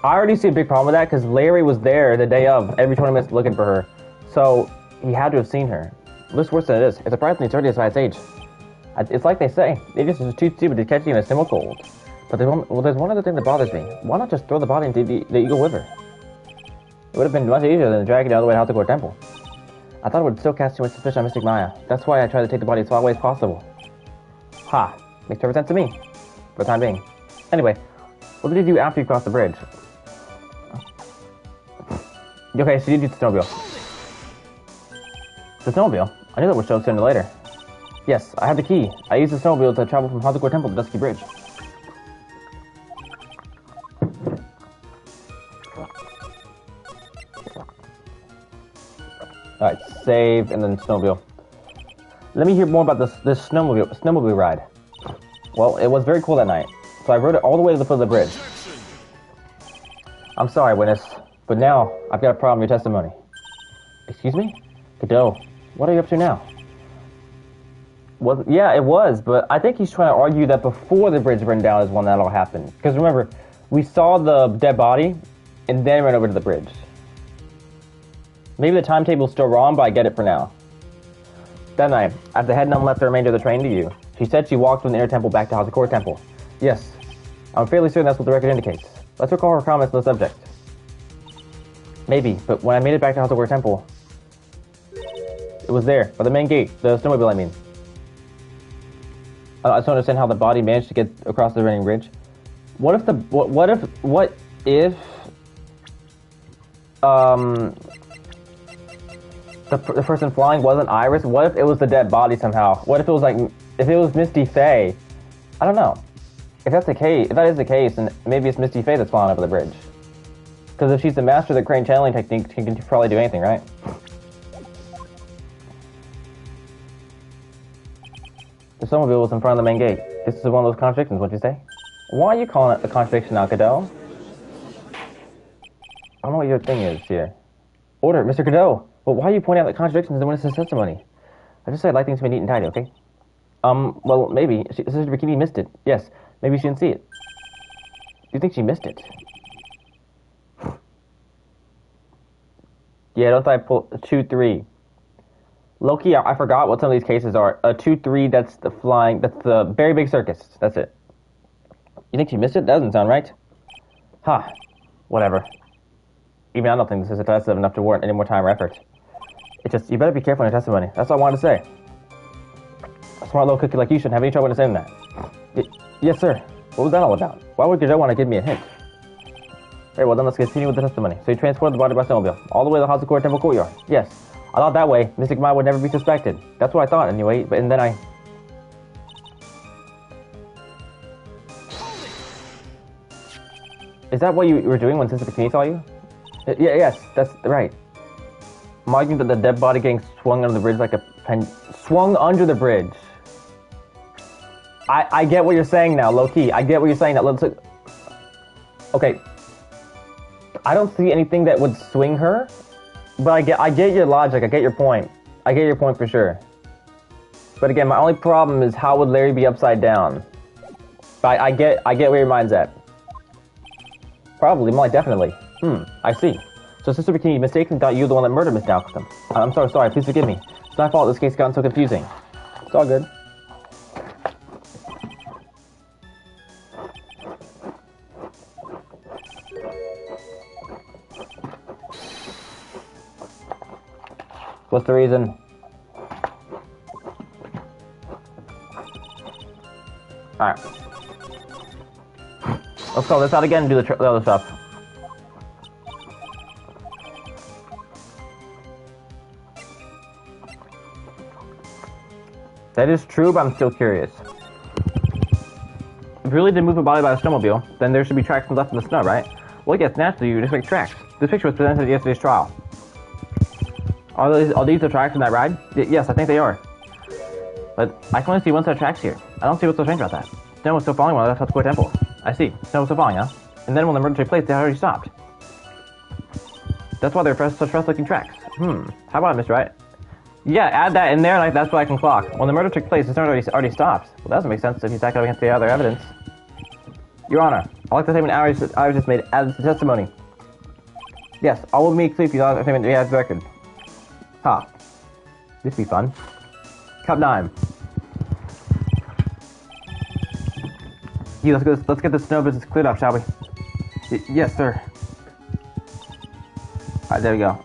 I already see a big problem with that because Larry was there the day of, every 20 minutes looking for her. So, he had to have seen her. It looks worse than it is. It's surprisingly sturdy by its age. It's like they say, they just are too stupid to catch you in a simple cold. But there's one other thing that bothers me. Why not just throw the body into the Eagle River? It would have been much easier than dragging it all the way to Hathagor Temple. I thought it would still cast too much suspicion on Mystic Maya. That's why I tried to take the body as far away as possible. Ha! Makes perfect sense to me. For the time being. Anyway, what did you do after you crossed the bridge? Okay, so you did the snowmobile. The snowmobile? I knew that would show up sooner or later. Yes, I have the key. I used the snowmobile to travel from Hathagor Temple to Dusky Bridge. Alright, save and then snowmobile. Let me hear more about this snowmobile ride. Well, it was very cool that night, so I rode it all the way to the foot of the bridge. I'm sorry, witness, but now I've got a problem with your testimony. Excuse me? Godot, what are you up to now? Well, yeah, it was, but I think he's trying to argue that before the bridge burned down is when that all happened. Because remember, we saw the dead body, and then ran over to the bridge. Maybe the timetable's still wrong, but I get it for now. That night, after Headnum left the remainder of the train to you, she said she walked from the inner temple back to Hathagor Temple. Yes, I'm fairly certain that's what the record indicates. Let's recall her comments on the subject. Maybe, but when I made it back to Hathagor Temple, it was there, by the main gate, the snowmobile I mean. I just don't understand how the body managed to get across the running bridge. What if the person flying wasn't Iris? What if it was the dead body somehow? What if it was if it was Misty Faye? I don't know. If that is the case, then maybe it's Misty Faye that's flying over the bridge. Because if she's the master of the crane channeling technique, she can probably do anything, right? The snowmobile was in front of the main gate. This is one of those contradictions, what'd you say? Why are you calling it a contradiction now, Godot? I don't know what your thing is here. Order, Mr. Godot! Well, why are you pointing out the contradictions in the witness's testimony? I just said I'd like things to be neat and tidy, okay? Well, maybe. Sister Bikini missed it. Yes, maybe she didn't see it. You think she missed it? Yeah, don't I pull 2-3. Loki, I forgot what some of these cases are. 2-3, that's the very big circus. That's it. You think she missed it? That doesn't sound right. Huh. Whatever. Even I don't think this is decisive enough to warrant any more time or effort. It's just, you better be careful in your testimony. That's all I wanted to say. A smart little cookie like you shouldn't have any trouble in saying that. Yes, sir. What was that all about? Why would Godot want to give me a hint? Very well, then let's continue with the testimony. So you transported the body by snowmobile, all the way to the Hathagor Temple courtyard. Yes. I thought that way, Mystic Maya would never be suspected. That's what I thought anyway, and then I... Is that what you were doing when Sister Bikini saw you? Yes, that's right. I'm arguing that the dead body getting swung under the bridge like a pen... Swung under the bridge. I get what you're saying now, low-key. I get what you're saying now. Let's... Okay. I don't see anything that would swing her, but I get your logic. I get your point. I get your point for sure. But again, my only problem is how would Larry be upside down? But I get where your mind's at. Probably, more like definitely. I see. So Sister Bikini mistakenly thought you were the one that murdered Miss Dalcombe. I'm so sorry, please forgive me. It's my fault this case got so confusing. It's all good. What's the reason? Alright. Let's call this out again and do the other stuff. That is true, but I'm still curious. If you really did move a body by a snowmobile, then there should be tracks left in the snow, right? Well, yes, naturally, you would expect tracks. This picture was presented at yesterday's trial. Are these the tracks in that ride? Yes, I think they are. But I can only see one set of tracks here. I don't see what's so strange about that. Snow was still falling when I left Square Temple. I see. Snow was still falling, huh? And then when the murder took place, they already stopped. That's why they're such fresh-looking tracks. How about it, Mr. Wright? Yeah, add that in there, like that's what I can clock. When the murder took place, the snow already stopped. Well, that doesn't make sense if you stack it up against the other evidence. Your Honor, I'd like the statement I just made as testimony. Yes, all of me clear the statement we have record. Ha. This be fun. Cup 9. Yeah, let's get the snow business cleared up, shall we? Yes, sir. Alright, there we go.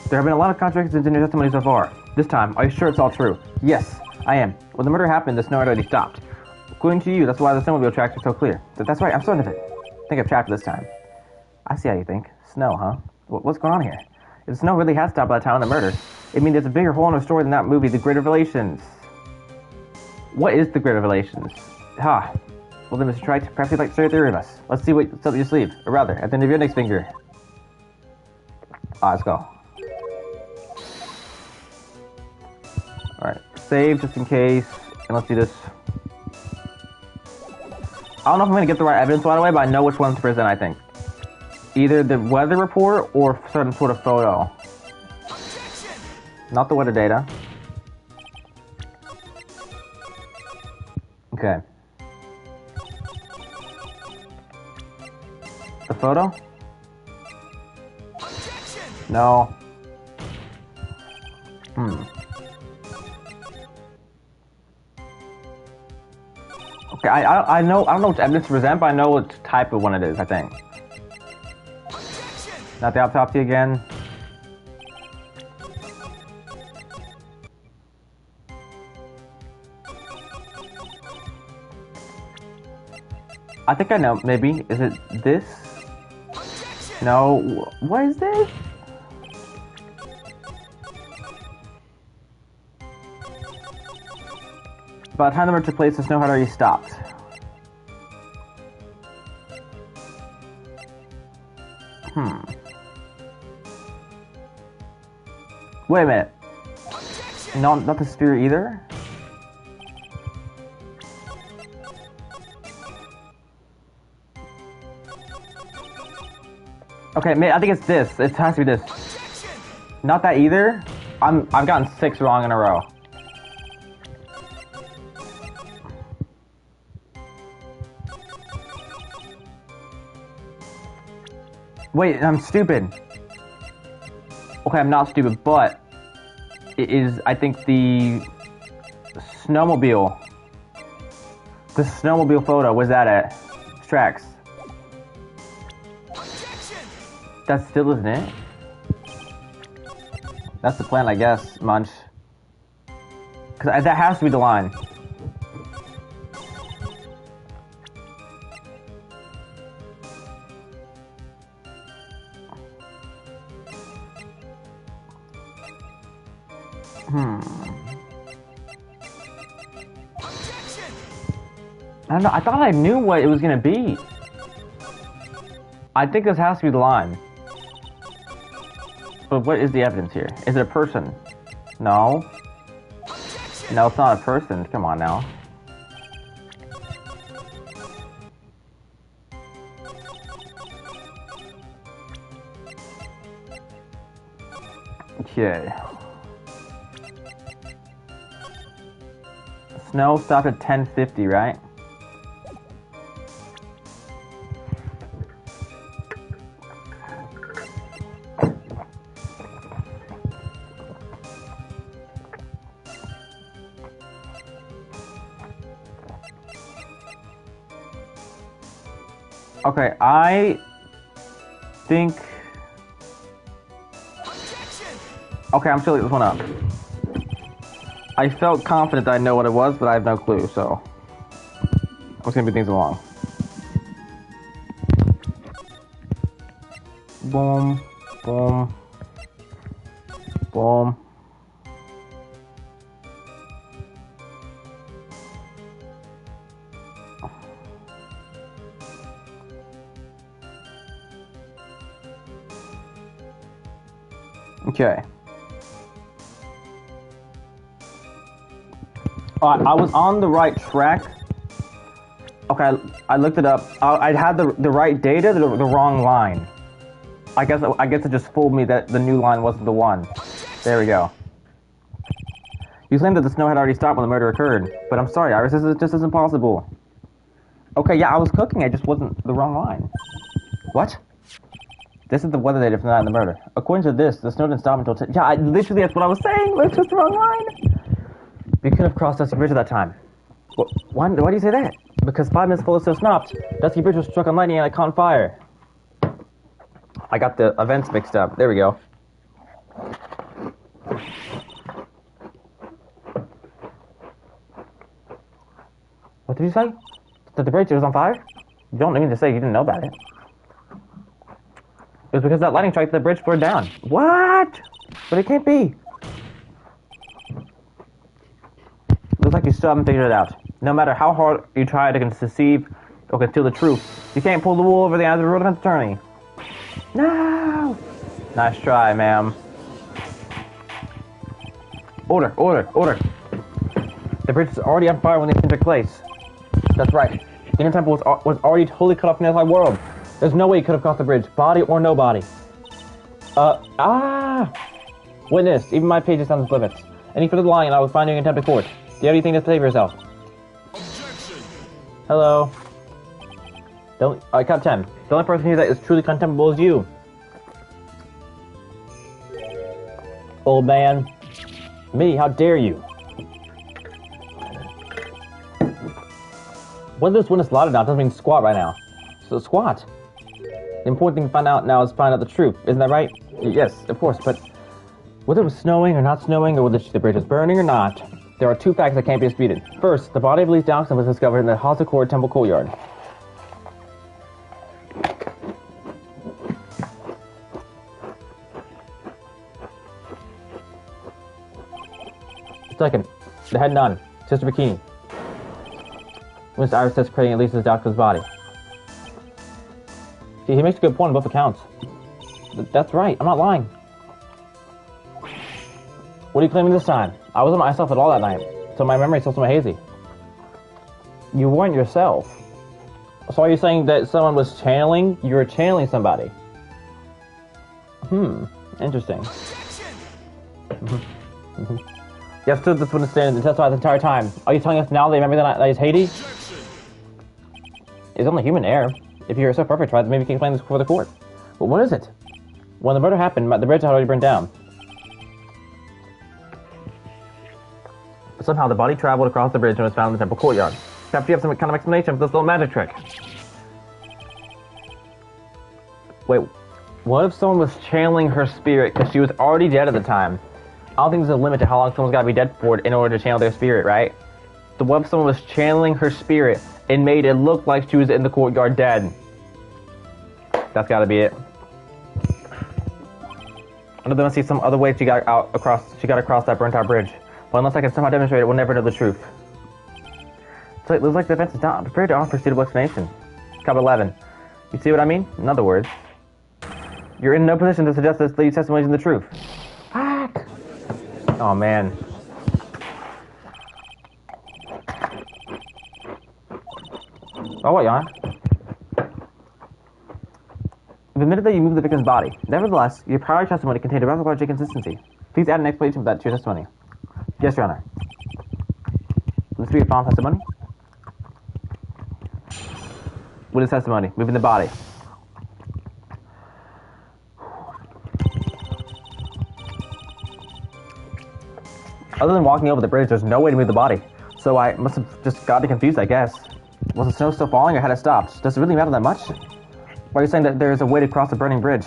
There have been a lot of contradictions in your testimony so far. This time, are you sure it's all true? Yes, I am. When the murder happened, the snow had already stopped. According to you, that's why the snowmobile tracks are so clear. That's right, I'm certain of it. I think I've trapped this time. I see how you think. Snow, huh? What's going on here? If the snow really has stopped by the time of the murder, it means there's a bigger hole in the story than that movie, The Great Revelations. What is The Great Revelations? Well then, Mr. Trite, perhaps you'd like to share a theory of us. Let's see what's up your sleeve. Or rather, at the end of your next finger. Let's go. Alright, save just in case. And let's do this. I don't know if I'm going to get the right evidence right away, but I know which one to present, I think. Either the weather report or some sort of photo. Not the weather data. Okay. The photo? No. Okay, I don't know which evidence to present, but I know what type of one it is, I think. Not the autopsy again. I think I know, maybe. Is it this? No. What is this? By the time the murder took place, the snow had already stopped. Wait a minute. No, not the spear either? Okay, I think it's this. It has to be this. Not that either? I've gotten 6 wrong in a row. Wait, I'm stupid. Okay, I'm not stupid, but it is, I think, the snowmobile. The snowmobile photo was that at tracks. That still isn't it? That's the plan, I guess, Munch. Because that has to be the line. I don't know, I thought I knew what it was gonna be. I think this has to be the line. But what is the evidence here? Is it a person? No. No, it's not a person. Come on now. Okay. snow stopped at 10:50, right? Okay, I think... Okay, I'm still this one up. I felt confident that I know what it was, but I have no clue, so... I'm just gonna move things along. Boom, boom, boom. Okay. I was on the right track. Okay, I looked it up. I had the right data, the wrong line. I guess it just fooled me that the new line wasn't the one. There we go. You claimed that the snow had already stopped when the murder occurred, but I'm sorry, Iris, this just isn't possible. Okay, yeah, I was cooking, it just wasn't the wrong line. What? This is the weather data from the night of the murder. According to this, the snow didn't stop until 10... Yeah, literally that's what I was saying, but it's just the wrong line. We could have crossed Dusky Bridge at that time. Why do you say that? Because 5 minutes before the snow stopped, Dusky Bridge was struck on lightning and it caught on fire. I got the events mixed up. There we go. What did you say? That the bridge was on fire? You don't mean to say you didn't know about it. It was because that lightning strike the bridge burned down. What? But it can't be. Looks like you still haven't figured it out. No matter how hard you try to deceive or conceal the truth, you can't pull the wool over the eyes of a real defense attorney. No! Nice try, ma'am. Order, order, order. The bridge is already on fire when the incident took place. That's right. The inner temple was already totally cut off from the outside world. There's no way he could have crossed the bridge, body or no body. Witness, even my page is on its limits. Any further lying and I will find you in contempt of court. Do you have anything to say for yourself? Objection! Hello. Count 10. The only person here that is truly contemptible is you. Old man. Me, how dare you? Whether this witness lied or not doesn't mean squat right now. So squat. The important thing to find out now is find out the truth. Isn't that right? Yes, of course, but whether it was snowing or not snowing, or whether the bridge was burning or not, there are two facts that can't be disputed. First, the body of Elise Dawson was discovered in the Hazucord Temple courtyard. Second, the head nun, Sister Bikini. Mr. Iris says creating Elise Dawson's body. See, he makes a good point on both accounts. That's right, I'm not lying. What are you claiming this time? I wasn't myself at all that night, so my memory is still somewhat hazy. You weren't yourself. So are you saying that someone was channeling? You were channeling somebody. Interesting. You have stood this witness stand and testified the entire time. Are you telling us now they remember that night is Hades? It's only human error. If you're so perfect, right, then maybe you can explain this before the court. But what is it? When the murder happened, the bridge had already burned down. But somehow the body traveled across the bridge and was found in the temple courtyard. Perhaps you have some kind of explanation for this little magic trick. Wait, what if someone was channeling her spirit because she was already dead at the time? I don't think there's a limit to how long someone's got to be dead for in order to channel their spirit, right? So what if someone was channeling her spirit and made it look like she was in the courtyard dead? That's got to be it. I know there must be some other way she got across that burnt out bridge. But unless I can somehow demonstrate it, we'll never know the truth. So it looks like the defense is not prepared to offer a suitable explanation. Cup 11. You see what I mean? In other words, you're in no position to suggest that these testimonies are the truth. Fuck! Oh man. Oh, what, Jan? You've admitted that you moved the victim's body. Nevertheless, your prior testimony contained a rather large inconsistency. Please add an explanation for that to your testimony. Yes, Your Honor. The Must be a final testimony. What is testimony? Moving the body. Other than walking over the bridge, there's no way to move the body. So I must have just gotten confused, I guess. Was the snow still falling or had it stopped? Does it really matter that much? Why are you saying that there's a way to cross the burning bridge?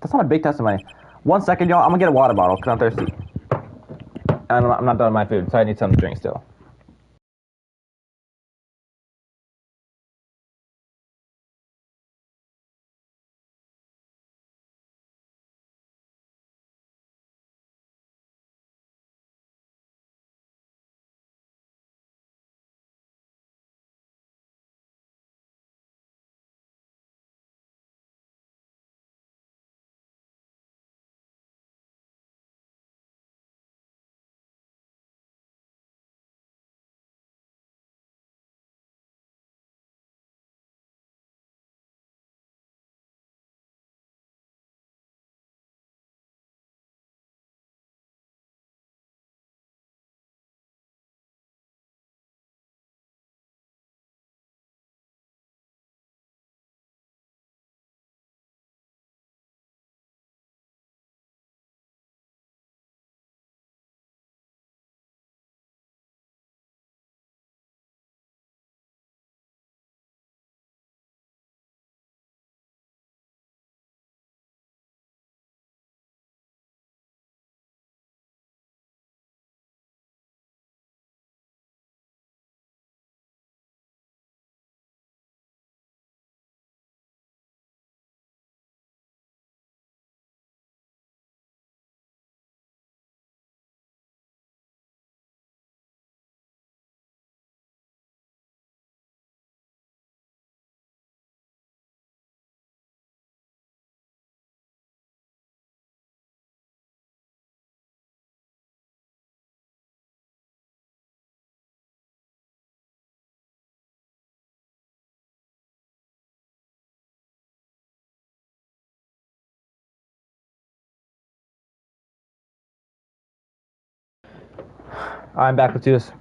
That's not a big testimony. 1 second, y'all. I'm gonna get a water bottle because I'm thirsty. And I'm not done with my food, so I need something to drink still. I'm back with this.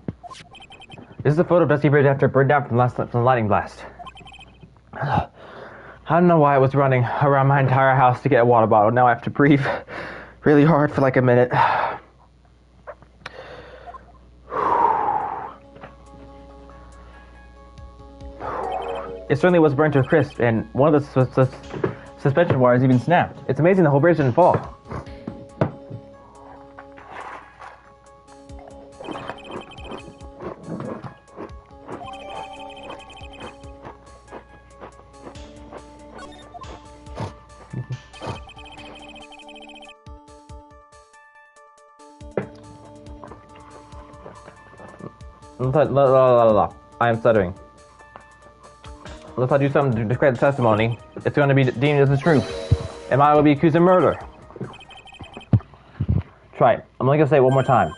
This is a photo of Dusty Bridge after it burned down from the lightning blast. I don't know why I was running around my entire house to get a water bottle. Now I have to breathe really hard for like a minute. It certainly was burnt to a crisp, and one of the suspension wires even snapped. It's amazing the whole bridge didn't fall. I am stuttering. Unless I do something to discredit the testimony, it's going to be deemed as the truth, and I will be accused of murder. Try it. I'm only going to say it one more time.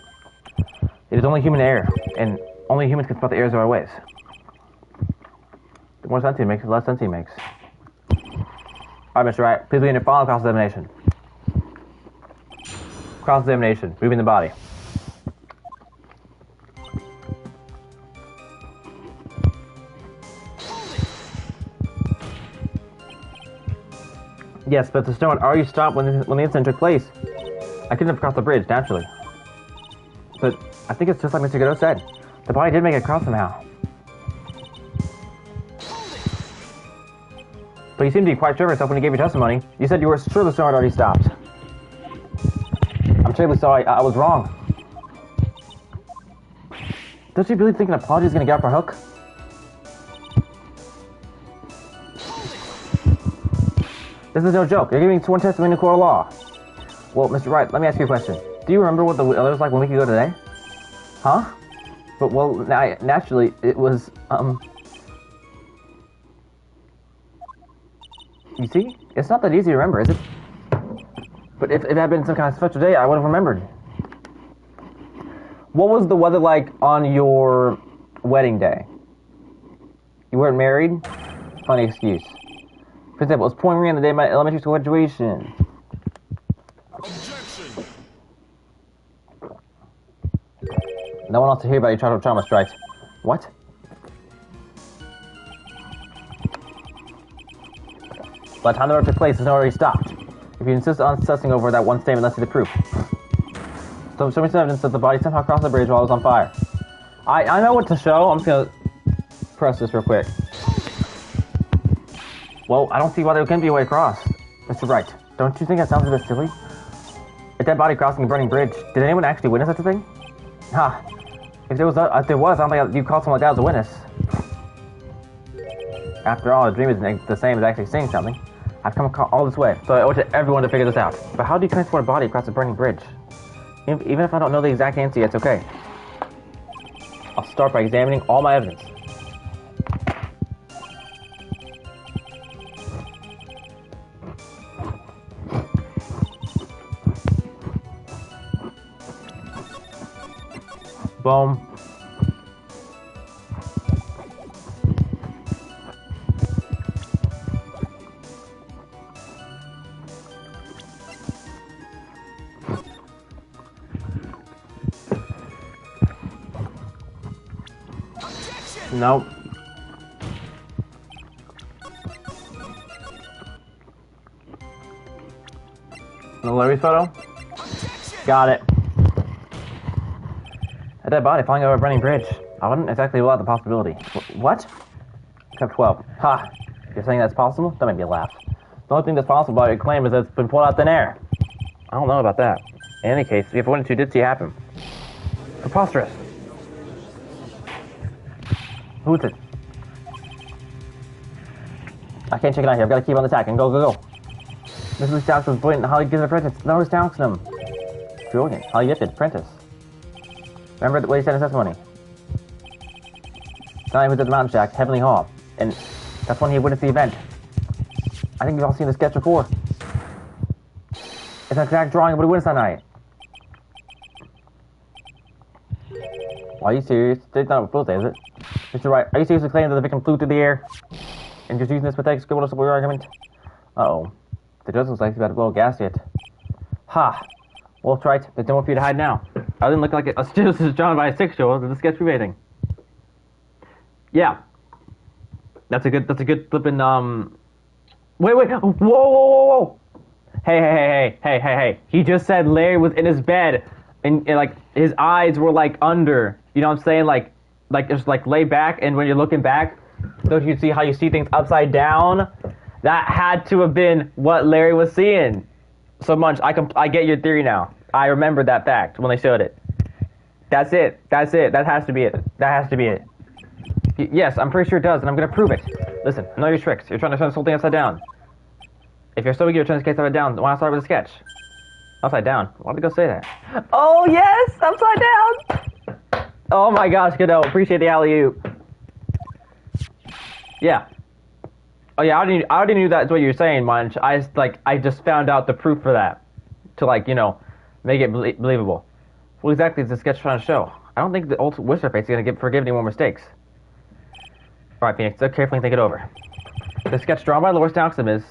It is only human error, and only humans can spot the errors of our ways. The more sense he makes, the less sense he makes. Alright, Mr. Wright, please begin your final cross-examination. Cross-examination, moving the body. Yes, but the snow had already stopped when the incident took place. I couldn't have crossed the bridge, naturally. But I think it's just like Mr. Godot said. The body did make it across somehow. But you seemed to be quite sure of yourself when you gave your testimony. You said you were sure the snow had already stopped. I'm terribly sorry. I was wrong. Don't you really think an apology is going to get off our hook? This is no joke. You're giving sworn testimony in a court of law. Well, Mr. Wright, let me ask you a question. Do you remember what the weather was like 1 week ago today? Huh? But, well, naturally, it was, You see? It's not that easy to remember, is it? But if it had been some kind of special day, I would have remembered. What was the weather like on your wedding day? You weren't married? Funny excuse. For example, it was pouring rain the day of my elementary school graduation. Objection! No one wants to hear about your childhood trauma, Strike. What? By the time the murder took place, it's already stopped. If you insist on sussing over that one statement, let's see the proof. So show me some evidence that the body somehow crossed the bridge while it was on fire. I know what to show. I'm just gonna press this real quick. Well, I don't see why there couldn't be a way across. Mr. Wright, don't you think that sounds a bit silly? A dead body crossing a burning bridge. Did anyone actually witness such a thing? Ha! If there was, I don't think you'd call someone like that as a witness. After all, a dream isn't the same as actually seeing something. I've come all this way, so I owe it to everyone to figure this out. But how do you transport a body across a burning bridge? Even if I don't know the exact answer, it's okay. I'll start by examining all my evidence. Boom. Nope. No Larry's photo? Got it. A dead body falling over a burning bridge. I wouldn't exactly rule out the possibility. What? Except 12. Ha! You're saying that's possible? Don't make me laugh. The only thing that's possible about your claim is that it's been pulled out of thin air. I don't know about that. In any case, if one or two did see it happen. Preposterous. Who is it? I can't check it out here. I've got to keep on the attack and go. Mrs. Jackson's brilliant. Holly gives a apprentice. No, it's Jackson. Brilliant. Holly gifted. Apprentice. Remember what he said in his testimony? Tonight he was at the Mountain Shack, Heavenly Hall. And that's when he witnessed the event. I think we've all seen the sketch before. It's an exact drawing of what he witnessed that night. Well, are you serious? It's not what Phil says, is it? Mr. Wright, are you seriously claiming that the victim flew through the air? And just using this pathetic scribble to support your argument? Uh-oh. The judge looks like he's about to blow a gasket. Ha! Well, that's right. There's no more for you to hide now. I didn't look like a this is drawn by a 6-year-old. It's a sketch remaining. Yeah. That's a good flippin', Wait. Whoa. Hey. He just said Larry was in his bed. And like, his eyes were, like, under. You know what I'm saying? Like, just, like, lay back. And when you're looking back, don't you see how you see things upside down? That had to have been what Larry was seeing. So much. I get your theory now. I remember that fact when they showed it. That's it. That has to be it. Yes, I'm pretty sure it does, and I'm going to prove it. Listen, I know your tricks. You're trying to turn this whole thing upside down. If you're so eager to turn this case upside down, why not start with a sketch? Upside down? Why did I go say that? Oh, yes! Upside down! Oh my gosh, Godot. Appreciate the alley-oop. Yeah. Oh yeah, I already knew that's what you were saying, Munch. I just found out the proof for that. To, like, you know, make it believable. What exactly is the sketch trying to show? I don't think the old Whisperface is going to forgive any more mistakes. Alright, Phoenix, so carefully think it over. The sketch drawn by Loris Doxham is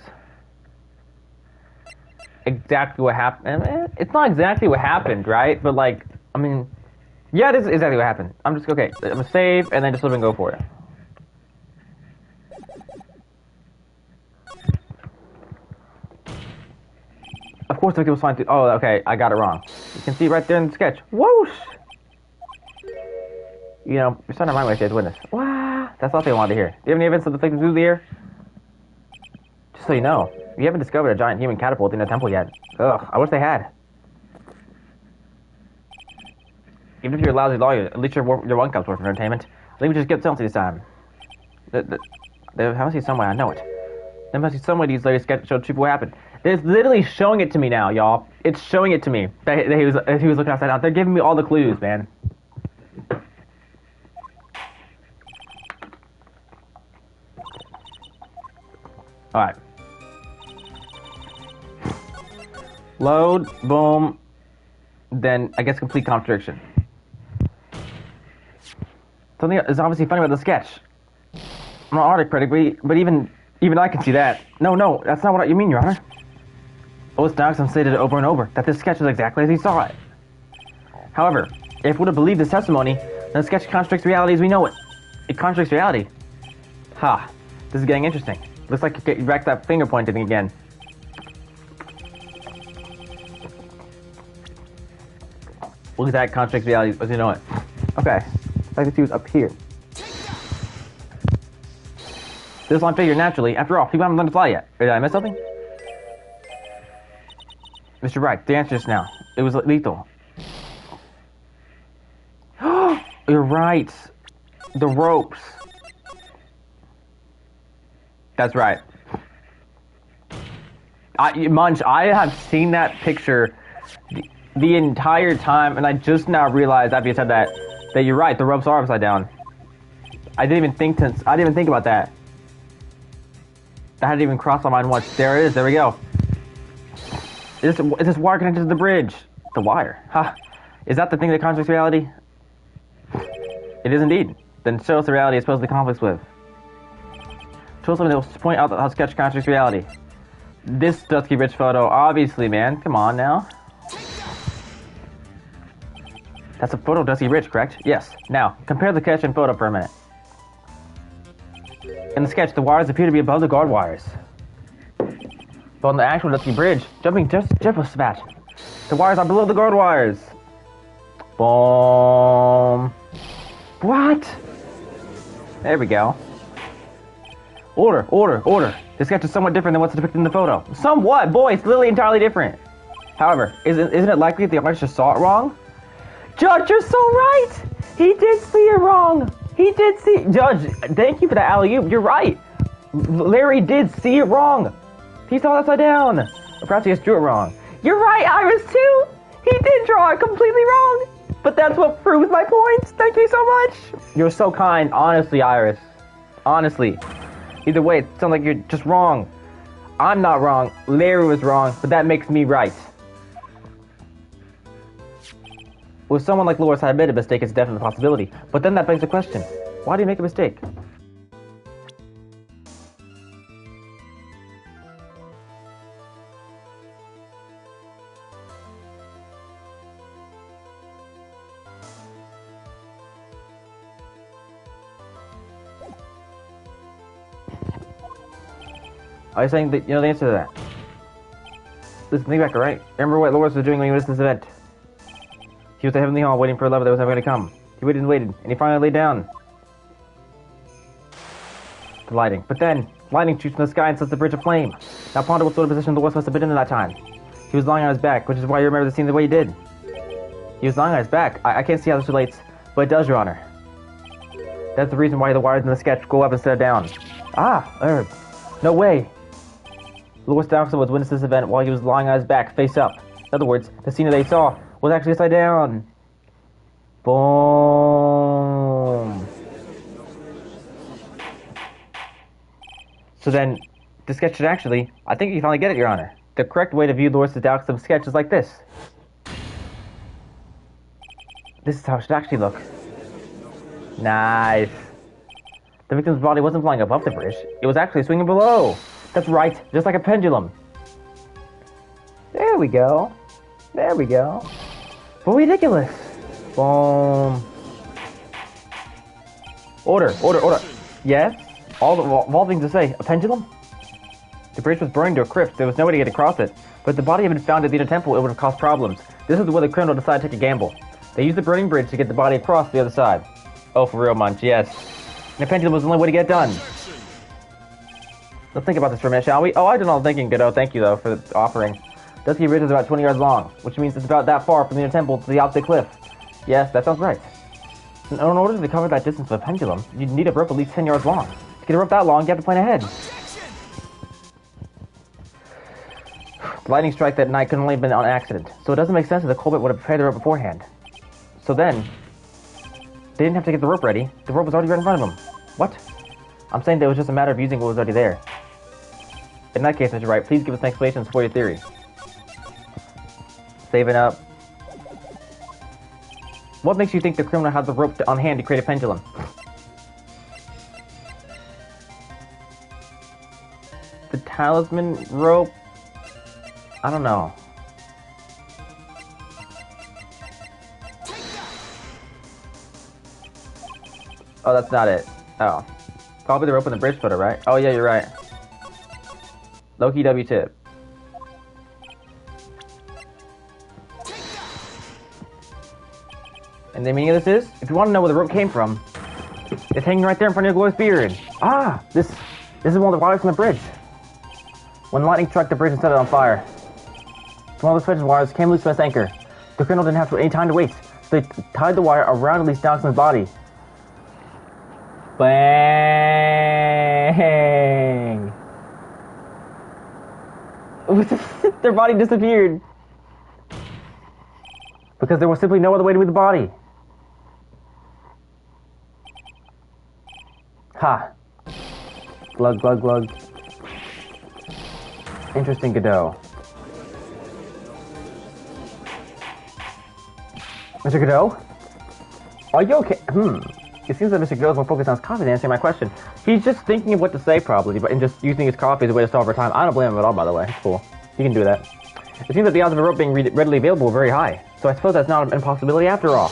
exactly what happened. It's not exactly what happened, right? But, like, I mean, yeah, it is exactly what happened. I'm just, okay, I'm going to save and then just live and go for it. Of course the victim was fine too. Oh, okay, I got it wrong. You can see right there in the sketch. Whoosh! You know, you're starting to remind me of witness. Wow, that's all they wanted to hear. Do you have any evidence of the victim through the air? Just so you know, you haven't discovered a giant human catapult in the temple yet. Ugh, I wish they had. Even if you're a lousy lawyer, at least your one cup's worth of entertainment. Let me just get something this time. There must be some way, I know it. There must be some way these ladies show people what happened. It's literally showing it to me now, y'all. It's showing it to me that he was looking outside down. They're giving me all the clues, man. Alright. Load, boom, then I guess complete contradiction. Something is obviously funny about the sketch. I'm not an art critic, but even I can see that. No, that's not what you mean, Your Honor. Otis Doxham stated over and over that this sketch was exactly as he saw it. However, If we would have believed this testimony, then the sketch contradicts reality as we know it. It contradicts reality. Ha. This is getting interesting. Looks like you back that finger pointing again. Look at that, contradicts reality as we know it. Okay. I can see what's up here. This long figure, naturally. After all, people haven't learned to fly yet. Did I miss something? Mr. Bright, the answer is now. It was lethal. You're right. The ropes. That's right. Munch, I have seen that picture the entire time, and I just now realized after you said that you're right. The ropes are upside down. I didn't even think about that. That hadn't even crossed my mind once. There it is. There we go. Is this wire connected to the bridge? The wire? Huh. Is that the thing that contradicts reality? It is indeed. Then show us the reality it's supposed to conflicts with. Show us something that will point out how sketch contradicts reality. This Dusky Rich photo, obviously, man. Come on now. That's a photo of Dusky Rich, correct? Yes. Now, compare the sketch and photo for a minute. In the sketch, the wires appear to be above the guard wires. But on the actual Dusky Bridge, jumping just a spat, the wires are below the guard wires. Boom. What? There we go. Order. This sketch is somewhat different than what's depicted in the photo. Somewhat? Boy, it's literally entirely different. However, isn't it likely that the artist just saw it wrong? Judge, you're so right! He did see it wrong! He did see... Judge, thank you for that alley-oop. You're right. Larry did see it wrong. He saw it upside down. Or perhaps he just drew it wrong. You're right, Iris, too. He did draw it completely wrong. But that's what proves my point. Thank you so much. You're so kind. Honestly, Iris. Honestly. Either way, it sounds like you're just wrong. I'm not wrong. Larry was wrong, but that makes me right. With someone like Loris, I admit a mistake is definitely a possibility. But then that begs the question, why do you make a mistake? Are you saying that you know the answer to that? Listen, think back, alright? Remember what Loris was doing when he was at this event? He was at Heavenly Hall waiting for a lover that was never going to come. He waited, and he finally laid down. The lighting. But then, lightning shoots from the sky and sets the bridge aflame. Now ponder what sort of position Loris must have been in at that time. He was lying on his back, which is why you remember the scene the way he did. He was lying on his back. I can't see how this relates, but it does, Your Honor. That's the reason why the wires in the sketch go up instead of down. Ah, no way. Loris Dawson was witness this event while he was lying on his back, face up. In other words, the scene that they saw was actually upside down. Boom. So then, the sketch should actually, I think you finally get it, Your Honor. The correct way to view Loris Dawson's sketch is like this. This is how it should actually look. Nice. The victim's body wasn't flying above the bridge. It was actually swinging below. That's right, just like a pendulum. There we go. There we go. But ridiculous. Boom. Order. Yes? All things to say. A pendulum? The bridge was burned to a crypt. There was no way to get across it. But if the body had been found at the inner temple, it would have caused problems. This is where the criminal decided to take a gamble. They used the burning bridge to get the body across the other side. Oh, for real, Munch, yes. And a pendulum was the only way to get it done. Let's think about this for a minute, shall we? Oh, I did all the thinking, Godot. Thank you, though, for the offering. Dusky Ridge is about 20 yards long, which means it's about that far from the inner temple to the opposite cliff. Yes, that sounds right. In order to cover that distance with a pendulum, you'd need a rope at least 10 yards long. To get a rope that long, you have to plan ahead. The lightning strike that night could only have been on accident, so it doesn't make sense that the culprit would have prepared the rope beforehand. So then, they didn't have to get the rope ready. The rope was already right in front of them. What? I'm saying that it was just a matter of using what was already there. In that case, Mr. Wright, please give us an explanation for your theory. Saving up. What makes you think the criminal had the rope on hand to create a pendulum? The talisman rope? I don't know. Oh, that's not it. Oh. Copy the rope in the bridge footer, right? Oh, yeah, you're right. Low-key W-tip. And the meaning of this is, if you want to know where the rope came from, it's hanging right there in front of your glorious beard. Ah, this is one of the wires from the bridge. When lightning struck the bridge and set it on fire, one of the switch's wires came loose from its anchor. The criminal didn't have any time to waste, so they tied the wire around Elise Dawson's body. Bang! Their body disappeared. Because there was simply no other way to move the body. Ha. Glug, glug, glug. Interesting, Godot. Mr. Godot? Are you okay? It seems that Mr. Godot is more focused on his coffee than answering my question. He's just thinking of what to say, probably, and just using his coffee as a way to solve our time. I don't blame him at all, by the way. It's cool. He can do that. It seems that the odds of a rope being readily available are very high, so I suppose that's not an impossibility after all.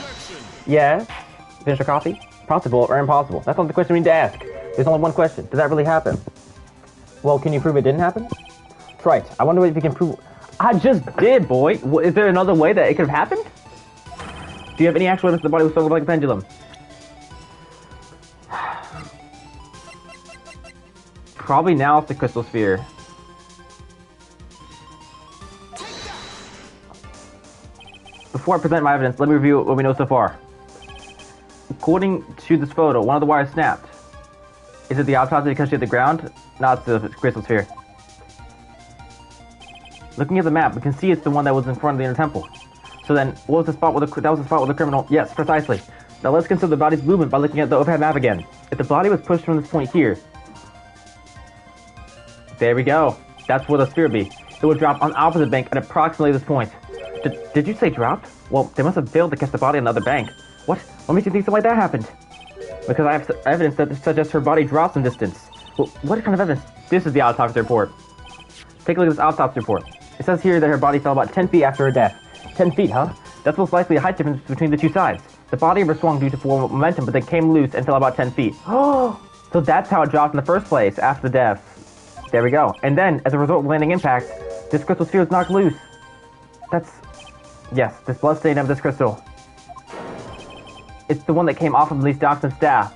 Yes? Finish your coffee? Possible or impossible? That's not the question we need to ask. There's only one question. Did that really happen? Well, can you prove it didn't happen? That's right. I wonder if you can prove... I just did, boy! Is there another way that it could have happened? Do you have any actual evidence the body was swung like a pendulum? Probably now it's the crystal sphere. Before I present my evidence, let me review what we know so far. According to this photo, one of the wires snapped. Is it the autopsy because she hit the ground? No, it's the crystal sphere. Looking at the map, we can see it's the one that was in front of the inner temple. So then, what was the spot where that was the spot where the criminal... Yes, precisely. Now let's consider the body's movement by looking at the overhead map again. If the body was pushed from this point here... There we go. That's where the sphere would be. It would drop on the opposite bank at approximately this point. Did you say dropped? Well, they must have failed to catch the body on the other bank. What? What makes you think something like that happened? Because I have evidence that suggests her body dropped some distance. Well, what kind of evidence? This is the autopsy report. Take a look at this autopsy report. It says here that her body fell about 10 feet after her death. 10 feet, huh? That's most likely a height difference between the two sides. The body ever swung due to forward momentum, but then came loose and fell about 10 feet. Oh! So that's how it dropped in the first place, after the death. There we go. And then, as a result of landing impact, this crystal sphere was knocked loose. That's... Yes, this bloodstain of this crystal. It's the one that came off of Elise Dawson's staff.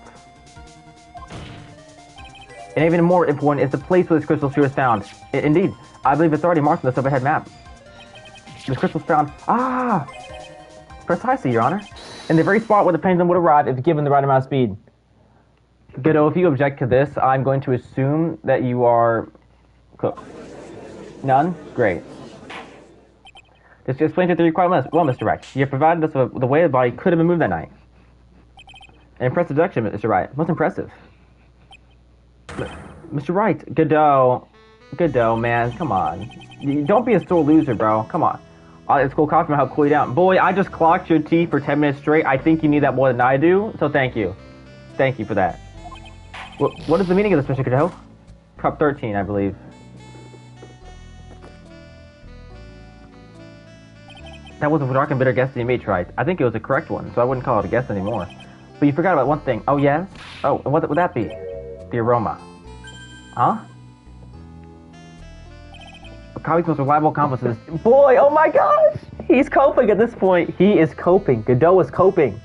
And even more important is the place where this crystal sphere was found. Indeed, I believe it's already marked on this overhead map. This crystal was found... Ah! Precisely, Your Honor. In the very spot where the pendulum would arrive if given the right amount of speed. Godot, if you object to this, I'm going to assume that you are... cooked. None? Great. Just explain your theory quite well, Mr. Wright. You have provided us with the way the body could have been moved that night. An impressive deduction, Mr. Wright. Most impressive. Mr. Wright, Godot, man, come on. Don't be a sore loser, bro. Come on. It's cool coffee might help cool you down. Boy, I just clocked your tea for 10 minutes straight. I think you need that more than I do, so thank you. Thank you for that. What is the meaning of this, Mr. Godot? Prop 13, I believe. That was a dark and bitter guess that you made, right? I think it was a correct one, so I wouldn't call it a guess anymore. But you forgot about one thing. Oh, yes? Oh, and what would that be? The aroma. Huh? Kami's most reliable accomplice is... Boy, oh my gosh! He's coping at this point. He is coping. Godot is coping.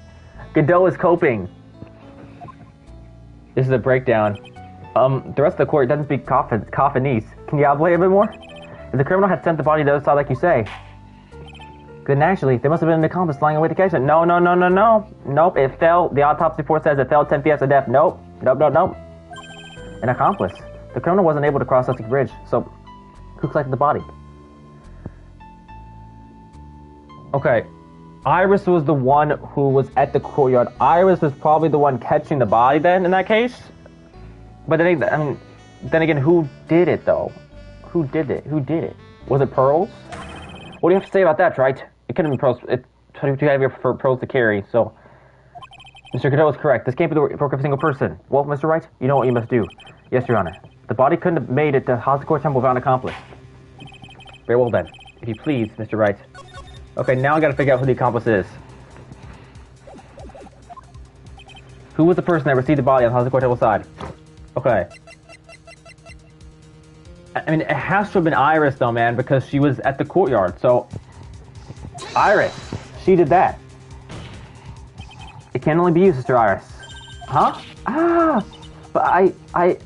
Godot is coping. This is a breakdown. The rest of the court doesn't speak Coffinese. Can you elaborate a bit more? If the criminal had sent the body to the other side like you say, then naturally, there must have been an accomplice lying away to catch it. No. Nope, it fell. The autopsy report says it fell 10 feet after death. Nope. An accomplice. The criminal wasn't able to cross Sussex Bridge, so who collected the body? Okay. Iris was the one who was at the courtyard. Iris was probably the one catching the body then, in that case. But then, then again, who did it, though? Who did it? Was it Pearls? What do you have to say about that, right? It couldn't have been Pearls. It's too heavy for Pearls to carry, so... Mr. Godot is correct. This can't be the work of a single person. Well, Mr. Wright, you know what you must do. Yes, Your Honor. The body couldn't have made it to Hazacore Temple without an accomplice. Very well, then. If you please, Mr. Wright. Okay, now I gotta figure out who the accomplice is. Who was the person that received the body on the House of Temple side? Okay. I mean, it has to have been Iris, though, man, because she was at the courtyard. So, Iris, she did that. It can only be you, Sister Iris. Huh? Ah! But I...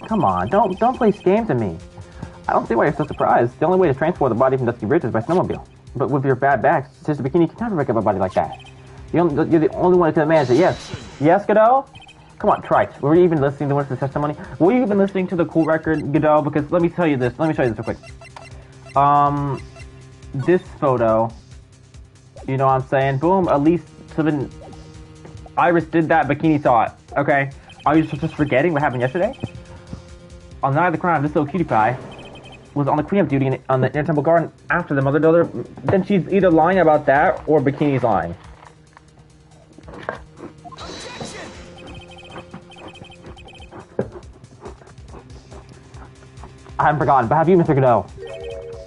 Come on, don't play scams at me. I don't see why you're so surprised. The only way to transport the body from Dusky Bridge is by snowmobile. But with your bad back, Sister Bikini can never pick up a body like that. You're the only one who can manage it. Yes. Yes, Godot? Come on, Trite. Were you even listening to what's the testimony? Were you even listening to the cool record, Godot? Because let me tell you this. Let me show you this real quick. This photo, you know what I'm saying? Boom, at least something... Iris did that, Bikini saw it. Okay? Are you just forgetting what happened yesterday? On the night of the crime, this little cutie pie was on the cleanup duty on the Inner Temple Garden after the mother daughter. Then she's either lying about that or Bikini's lying. I haven't forgotten, but have you, Mr. Godot?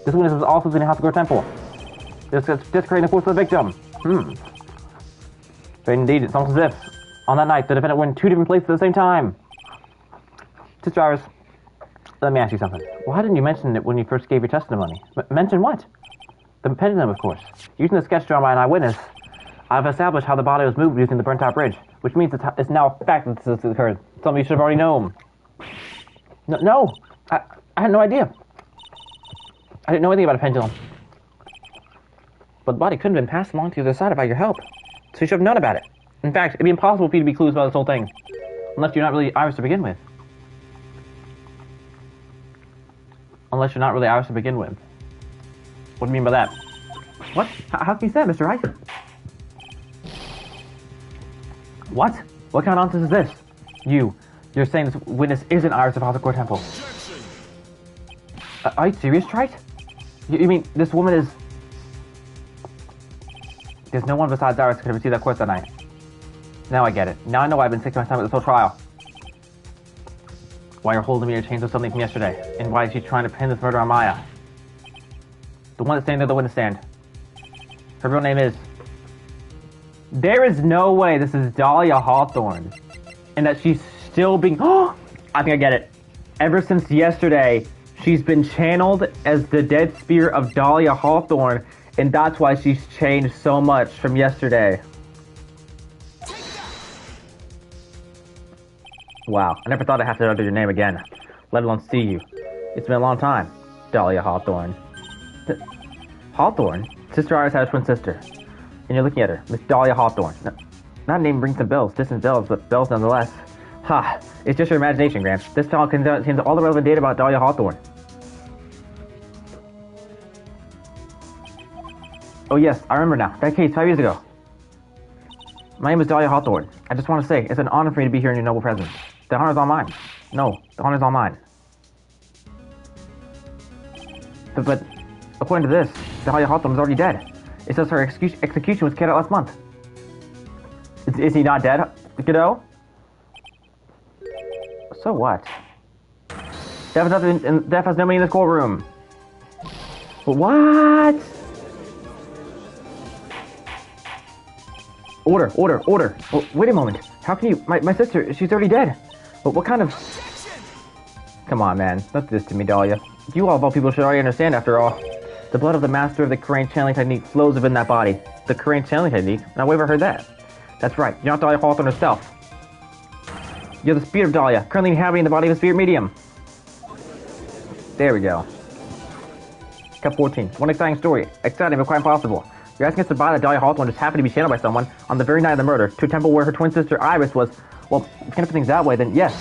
This witness was also in the House of Temple. Just creating the force of the victim. But indeed, it's almost as if, on that night, the defendant went in 2 different places at the same time. Sister Iris, let me ask you something. Why didn't you mention it when you first gave your testimony? Mention what? The pendulum, of course. Using the sketch drawn by an eyewitness, I've established how the body was moved using the burnt-out bridge, which means it's now a fact that this occurred. Something you should have already known. No, I had no idea. I didn't know anything about a pendulum. But the body couldn't have been passed along to the other side without your help. So you should have known about it. In fact, it'd be impossible for you to be clueless about this whole thing. Unless you're not really Iris to begin with. Unless you're not really Iris to begin with. What do you mean by that? What? How can you say that, Mr. Wright? What? What kind of nonsense is this? You're saying this witness isn't Iris of House Temple. Are you serious, Trite? You mean this woman is... There's no one besides Iris who could have received that corpse that night. Now I get it. Now I know why I've been taking my time with this whole trial. Why you're holding me to change something from yesterday, and why she's trying to pin this murder on Maya. The one that's standing there, the witness stand. Her real name is... There is no way this is Dahlia Hawthorne, and that she's still being... Oh! I think I get it. Ever since yesterday, she's been channeled as the dead spirit of Dahlia Hawthorne, and that's why she's changed so much from yesterday. Wow, I never thought I'd have to utter your name again, let alone see you. It's been a long time, Dahlia Hawthorne. Hawthorne? Sister Iris had a twin sister. And you're looking at her, Miss Dahlia Hawthorne. That name rings some bells, distant bells, but bells nonetheless. Ha, it's just your imagination, Gramps. This file contains all the relevant data about Dahlia Hawthorne. Oh yes, I remember now. That case 5 years ago. My name is Dahlia Hawthorne. I just want to say, it's an honor for me to be here in your noble presence. The honor's all mine. No, the honor's all mine. But according to this, Dahlia Hawthorne was already dead. It says her execution was carried out last month. Is he not dead, Godot? So what? Death has no meaning in this courtroom. But what? Order. Oh, wait a moment. How can you... My sister, she's already dead. But what kind of... Come on, man. Don't do this to me, Dahlia. You all of all people should already understand, after all. The blood of the master of the Korean channeling technique flows within that body. The Korean channeling technique? Now, where have I heard that? That's right. You're not Dahlia Hawthorne herself. You're the spirit of Dahlia, currently inhabiting the body of a spirit medium. There we go. Cup 14. One exciting story. Exciting, but quite impossible. You're asking us to buy that Dahlia Hawthorne just happened to be channeled by someone on the very night of the murder to a temple where her twin sister Iris was... Well, if you're gonna put things that way, then yes.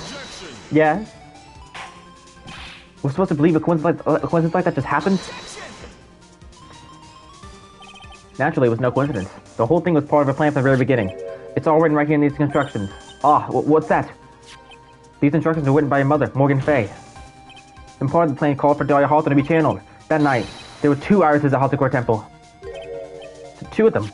Yes? We're supposed to believe a coincidence like that just happened? Naturally, it was no coincidence. The whole thing was part of a plan from the very beginning. It's all written right here in these instructions. Ah, what's that? These instructions were written by your mother, Morgan Fay. And part of the plan called for Dahlia Hawthorne to be channeled. That night, there were 2 Irises at Haltikor Temple. 2 of them.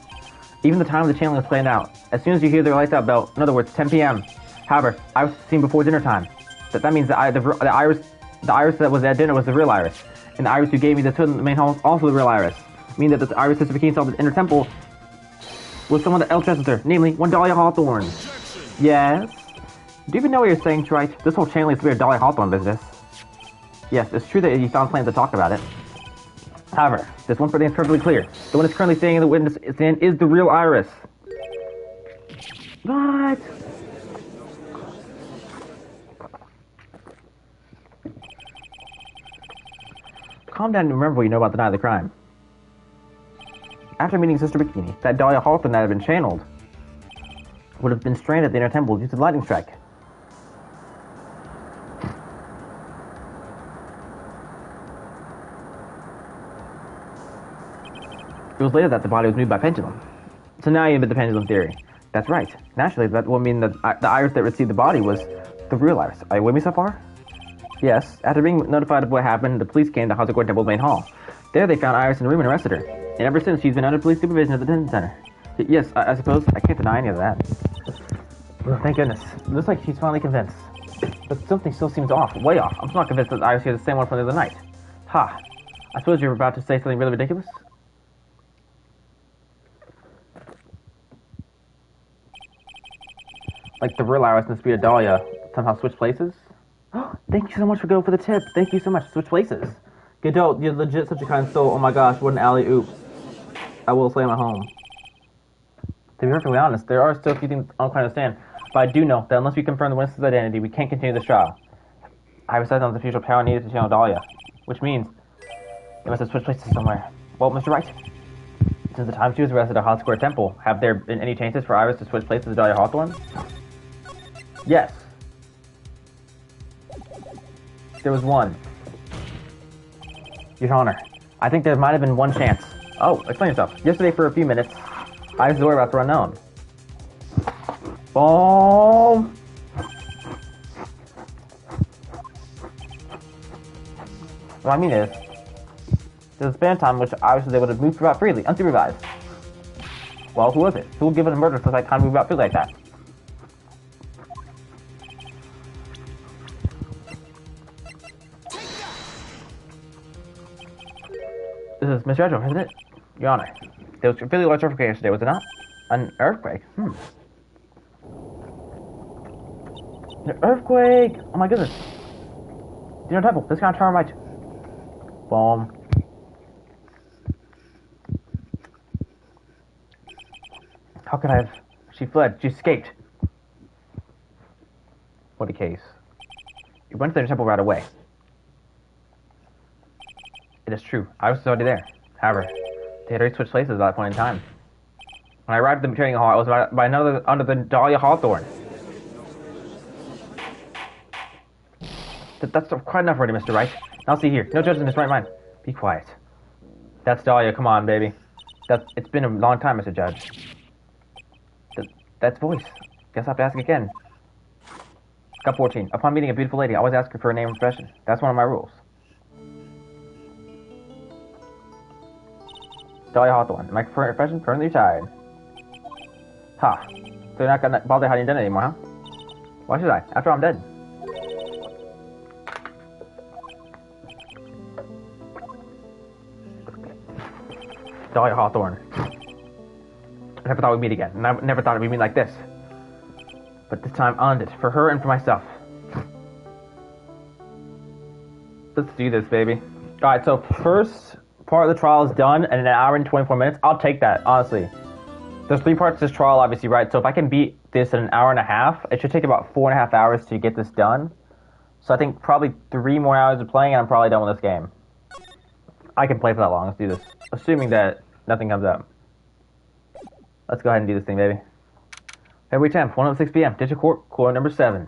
Even the time of the channeling was planned out. As soon as you hear the lights out bell, in other words, 10 p.m. However, Iris was seen before dinner time. That means the Iris that was at dinner was the real Iris. And the Iris who gave me the tour in the main hall was also the real Iris. Meaning that the Iris sister Bikini saw the inner temple was someone that outdresses her, namely one Dahlia Hawthorne. Yes? Do you even know what you're saying, Trite? This whole chain leads to a Dolly Hawthorne business. Yes, it's true that you found plans to talk about it. However, this one thing is perfectly clear. The one that's currently standing in the witness stand is the real Iris. What? Calm down and remember what you know about the night of the crime. After meeting Sister Bikini, that Dahlia Hawthorne that had been channeled would have been stranded at the inner temple due to the lightning strike. It was later that the body was moved by pendulum. So now you admit the pendulum theory. That's right. Naturally, that will mean that the Iris that received the body was the real Iris. Are you with me so far? Yes. After being notified of what happened, the police came to Hazard Temple's main hall. There they found Iris in a room and arrested her. And ever since, she's been under police supervision at the detention center. Yes, I suppose. I can't deny any of that. Well, thank goodness. It looks like she's finally convinced. But something still seems off. Way off. I'm still not convinced that Iris here is the same one from the other night. Ha. I suppose you were about to say something really ridiculous? Like the real Iris and the Spirit Dahlia somehow switch places? Thank you so much for going for the tip. Thank you so much. Switch places. Godot, you're legit such a kind soul. Oh my gosh, what an alley-oop. I will slam at home. To be perfectly honest, there are still a few things I don't quite understand, but I do know that unless we confirm the witness's identity, we can't continue this trial. Iris has the future power needed to channel Dahlia, which means they must have switched places somewhere. Well, Mr. Wright, since the time she was arrested at Hot Square Temple, have there been any chances for Iris to switch places with Dahlia Hawthorne? Yes. There was one. Your Honor, I think there might have been one chance. Oh, explain yourself. Yesterday, for a few minutes, Iris' whereabouts were unknown. Boom! What I mean is, there's a span of time in which Iris was able to move about freely, unsupervised. Well, who was it? Who would give it a murder such time to move about freely like that? This is Miss Retro, isn't it? Your Honor, there was a fairly large earthquake yesterday, was it not? An earthquake? An earthquake! Oh my goodness. Dinner Temple, this kind of turn right. Boom. How could I have... She fled. She escaped. What a case. You went to the temple right away. It is true. I was already there. However, they had already switched places at that point in time. When I arrived at the training hall, I was by another under the Dahlia Hawthorne. That's quite enough already, Mr. Wright. Now see here. No judge in his right mind. Be quiet. That's Dahlia. Come on, baby. It's been a long time, Mr. Judge. That's voice. Guess I have to ask again. Cup 14. Upon meeting a beautiful lady, I always ask her for her name and profession. That's one of my rules. Dahlia Hawthorne. My profession, currently retired. Ha. So you're not gonna bother hiding identity anymore, huh? Why should I? After all, I'm dead. Dahlia Hawthorne. I never thought we'd meet again, and I never thought we'd meet like this. But this time, I earned it, for her and for myself. Let's do this, baby. Alright, so first part of the trial is done, and in an hour and 24 minutes. I'll take that, honestly. There's 3 parts to this trial, obviously, right? So if I can beat this in an hour and a half, it should take about 4.5 hours to get this done. So I think probably 3 more hours of playing, and I'm probably done with this game. I can play for that long. Let's do this. Assuming that nothing comes up. Let's go ahead and do this thing, baby. February 10th, 1:06 p.m. District Court, Court number 7.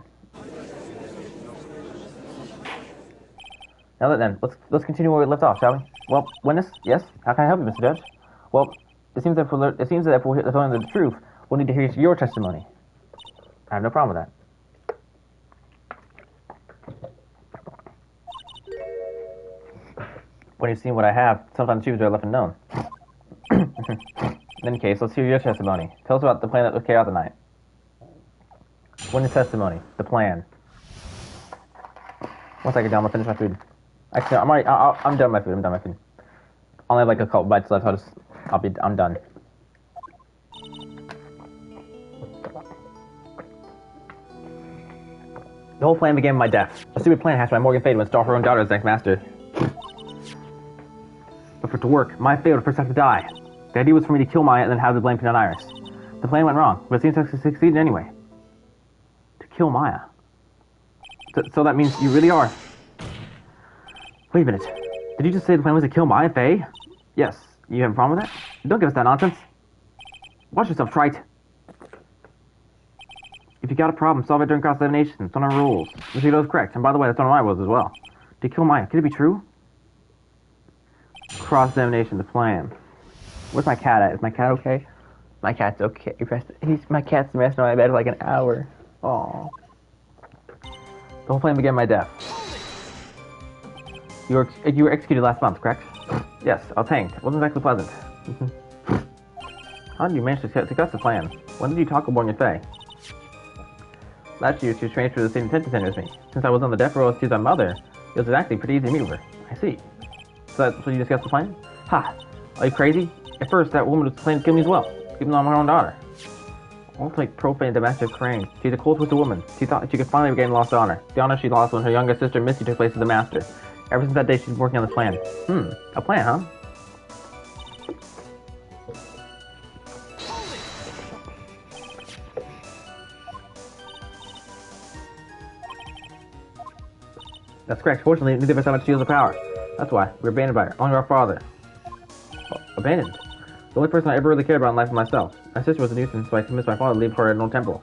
Now then, let's continue where we left off, shall we? Well, witness, yes. How can I help you, Mr. Judge? Well, it seems that if we're telling the truth, we'll need to hear your testimony. I have no problem with that. When you've seen what I have, sometimes truths are left unknown. In any case, let's hear your testimony. Tell us about the plan that was carried out tonight. Witness testimony. The plan. One second, John. I'm gonna finish my food. Actually, I'm done with my food. I'm done with my food. I only have like a couple bites left. I'm done. The whole plan began with my death. A stupid plan hatched by Morgan Fay to install her own daughter as next master. But for it to work, Maya Fay would first have to die. The idea was for me to kill Maya and then have the blame pin on Iris. The plan went wrong, but it seems to have succeeded anyway. To kill Maya. So that means you really are... Wait a minute. Did you just say the plan was to kill Maya Fay? Yes. You have a problem with that? Don't give us that nonsense. Watch yourself, trite. If you got a problem, solve it during cross-examination. It's on our rules. Which you know is correct. And by the way, that's one of my rules as well. To kill Maya. Could it be true? Cross-examination, the plan. Where's my cat at? Is my cat okay? My cat's okay. My cat's messing on my bed for like an hour. Aww. The whole plan began my death. You were executed last month, correct? Yes, I was hanged. It wasn't exactly pleasant. How did you manage to discuss the plan? When did you talk with Morgan Fay? Last year, she was transferred to the same detention center as me. Since I was on the death row as my mother, it was actually pretty easy to meet with her. I see. So that's what you discussed the plan? Ha! Are you crazy? At first, that woman was planning to kill me as well, even though I'm her own daughter. Ultimate profane domestic crane. She's a cold-twisted woman. She thought she could finally regain lost honor. The honor she lost when her younger sister Misty took place as the master. Ever since that day, she's been working on this plan. A plan, huh? That's correct. Fortunately, neither of us have much shields of power. That's why. We were abandoned by her. Only our father. Oh, abandoned? The only person I ever really cared about in life was myself. My sister was a nuisance, so I convinced my father to leave her at an old temple.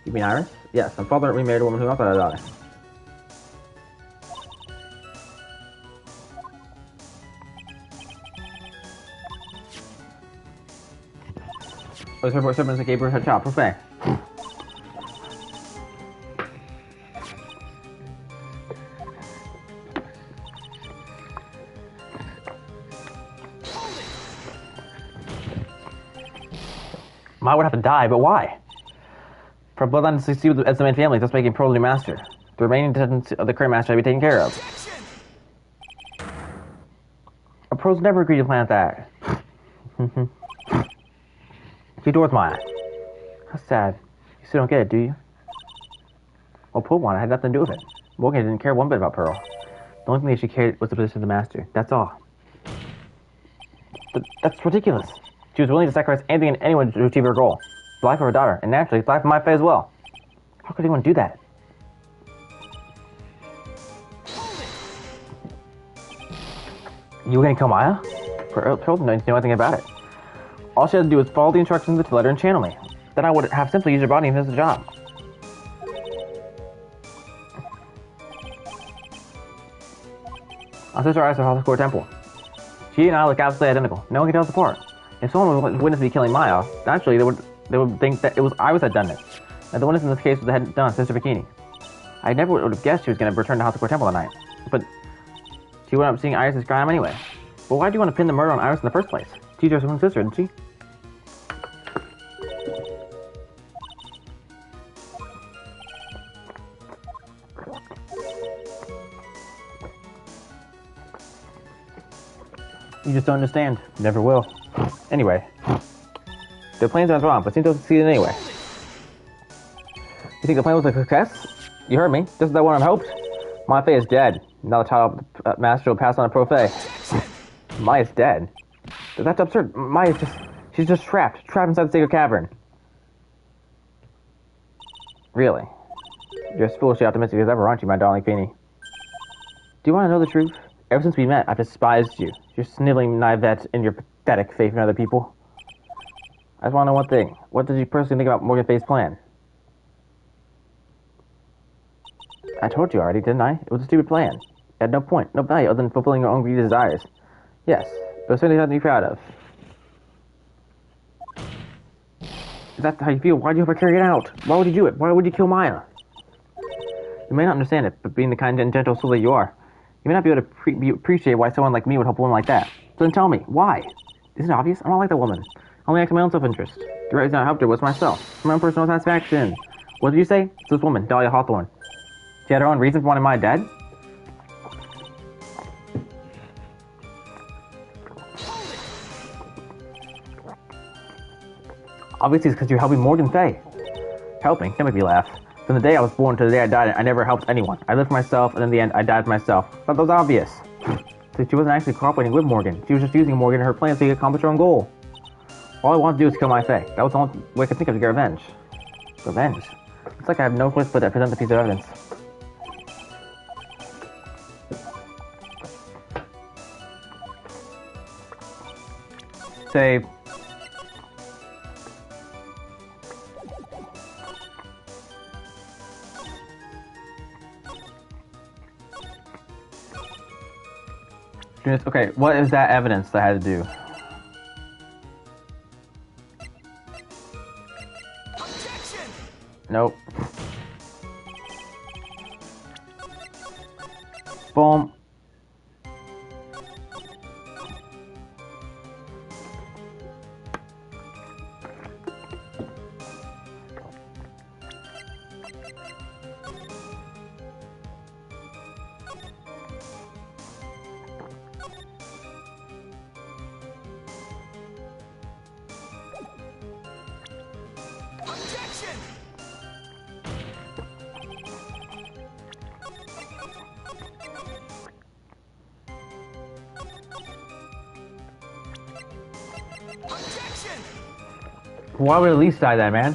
You mean Iris? Yes, my father remarried a woman who also had a daughter. I was her for servants and gave her child, profane. Maya would have to die, but why? For a bloodline to succeed as the main family, thus making Pearl the new master. The remaining descendants of the current master should be taken care of. Pearl's never agreed to plant that. She adores Maya. How sad. You still don't get it, do you? Well, Pearl wanted had nothing to do with it. Morgan didn't care one bit about Pearl. The only thing that she cared was the position of the master. That's all. But that's ridiculous. She was willing to sacrifice anything and anyone to achieve her goal. The life of her daughter, and naturally, the life of Maya Fay as well. How could anyone do that? You were gonna kill Maya? Pearl didn't know anything about it. All she had to do was follow the instructions to the letter and channel me. Then I would have simply used her body and finished the job. Our sister Iris of House Core Temple. She and I look absolutely identical. No one can tell us apart. If someone would witness me killing Maya, naturally they would think that it was Iris that had done it. And the witness in this case was the head done, Sister Bikini. I never would have guessed she was going to return to House Core Temple that night. But she went up seeing Iris' crime anyway. But why do you want to pin the murder on Iris in the first place? She's your twin sister, isn't she? You just don't understand. Never will. Anyway. The plan sounds wrong, but seems to have succeeded anyway. You think the plan was a success? You heard me. Just as that one I hoped. Maya Fay is dead. Now the child of the master will pass on to Pro Fay. Maya's dead. That's absurd. She's just trapped inside the sacred cavern. Really? You're as foolishly optimistic as ever, aren't you, my darling Feeny? Do you want to know the truth? Ever since we met, I've despised you. Your sniveling naivete and your pathetic faith in other people. I just want to know one thing. What did you personally think about Morgan Fay's plan? I told you already, didn't I? It was a stupid plan. It had no point, no value other than fulfilling your own greedy desires. Yes, but certainly nothing to be proud of. Is that how you feel? Why do you ever carry it out? Why would you do it? Why would you kill Maya? You may not understand it, but being the kind and gentle soul that you are, you may not be able to appreciate why someone like me would help a woman like that. So then tell me, why? Isn't it obvious? I don't like that woman. I only act in my own self-interest. The reason I helped her was myself, for my own personal satisfaction. What did you say? It's this woman, Dahlia Hawthorne. She had her own reason for wanting Maya dead? Obviously, it's because you're helping Morgan Fay. Helping? Don't make me laugh. From the day I was born to the day I died, I never helped anyone. I lived for myself, and in the end, I died for myself. That was obvious. So she wasn't actually cooperating with Morgan. She was just using Morgan and her plan so she could accomplish her own goal. All I wanted to do was kill my Fae. That was the only way I could think of to get revenge. Revenge? It's like I have no choice but to present the piece of evidence. Save. Okay, what is that evidence that I had to do? Objection! Nope. Boom. Objection! Objection! Why would Elise die then, man?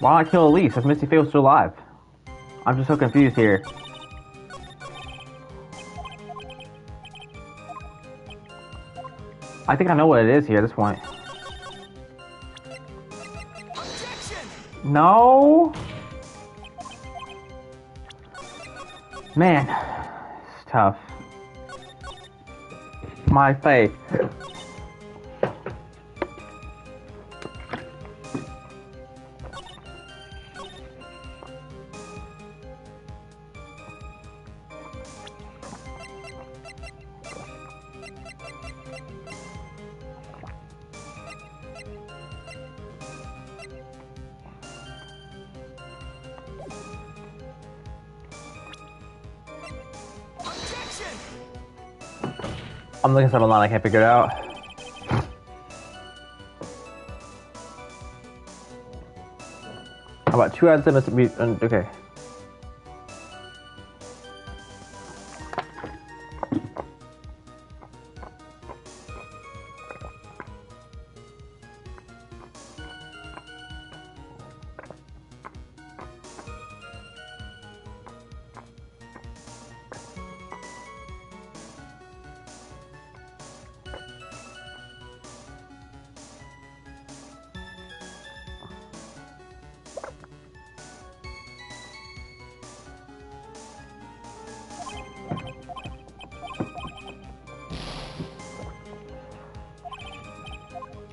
Why not kill Elise if Misty Fae still alive? I'm just so confused here. I think I know what it is here at this point. Objection! No? Man, it's tough. My faith. Objection! I'm looking at something online, I can't figure it out. How about 2 out of 7 must be okay.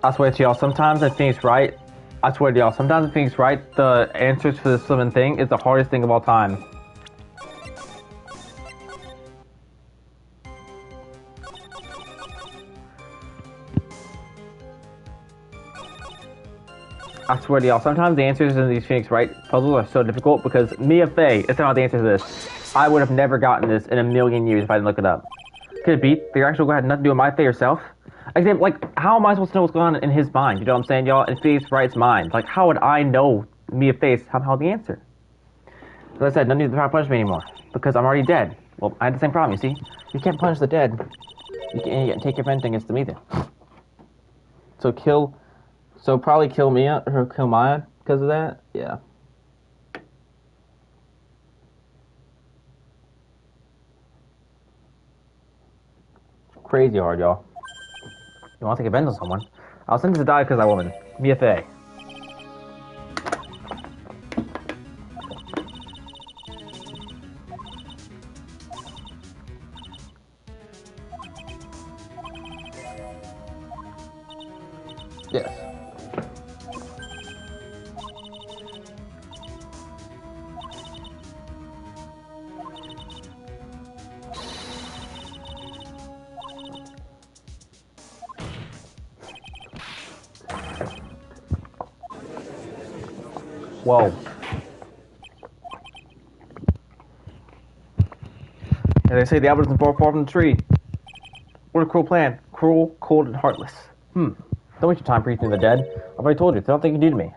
I swear to y'all, sometimes I think it's right. I swear to y'all, sometimes I think it's right. The answers for this living thing is the hardest thing of all time. I swear to y'all, sometimes the answers in these Phoenix Wright puzzles are so difficult because Mia Fae is not the answer to this. I would have never gotten this in a million years if I didn't look it up. Could it be the actual guy had nothing to do with my Fae herself? Like, how am I supposed to know what's going on in his mind? You know what I'm saying, y'all? In Phoenix Wright's mind. Like, how would I know Mia Fae's somehow the answer? As I said, none of you try to punish me anymore because I'm already dead. Well, I had the same problem, you see? You can't punish the dead. You can't take your vengeance against them either. So probably kill Mia or kill Maya because of that? Yeah. Crazy hard, y'all. You want to take a vengeance on someone? I'll send you to die because of that woman. Mia Fae. Yes. Whoa. And they say the apple doesn't fall far from the tree. What a cruel plan. Cruel, cold, and heartless. Don't waste your time preaching to the dead. I've already told you, it's nothing you can do to me.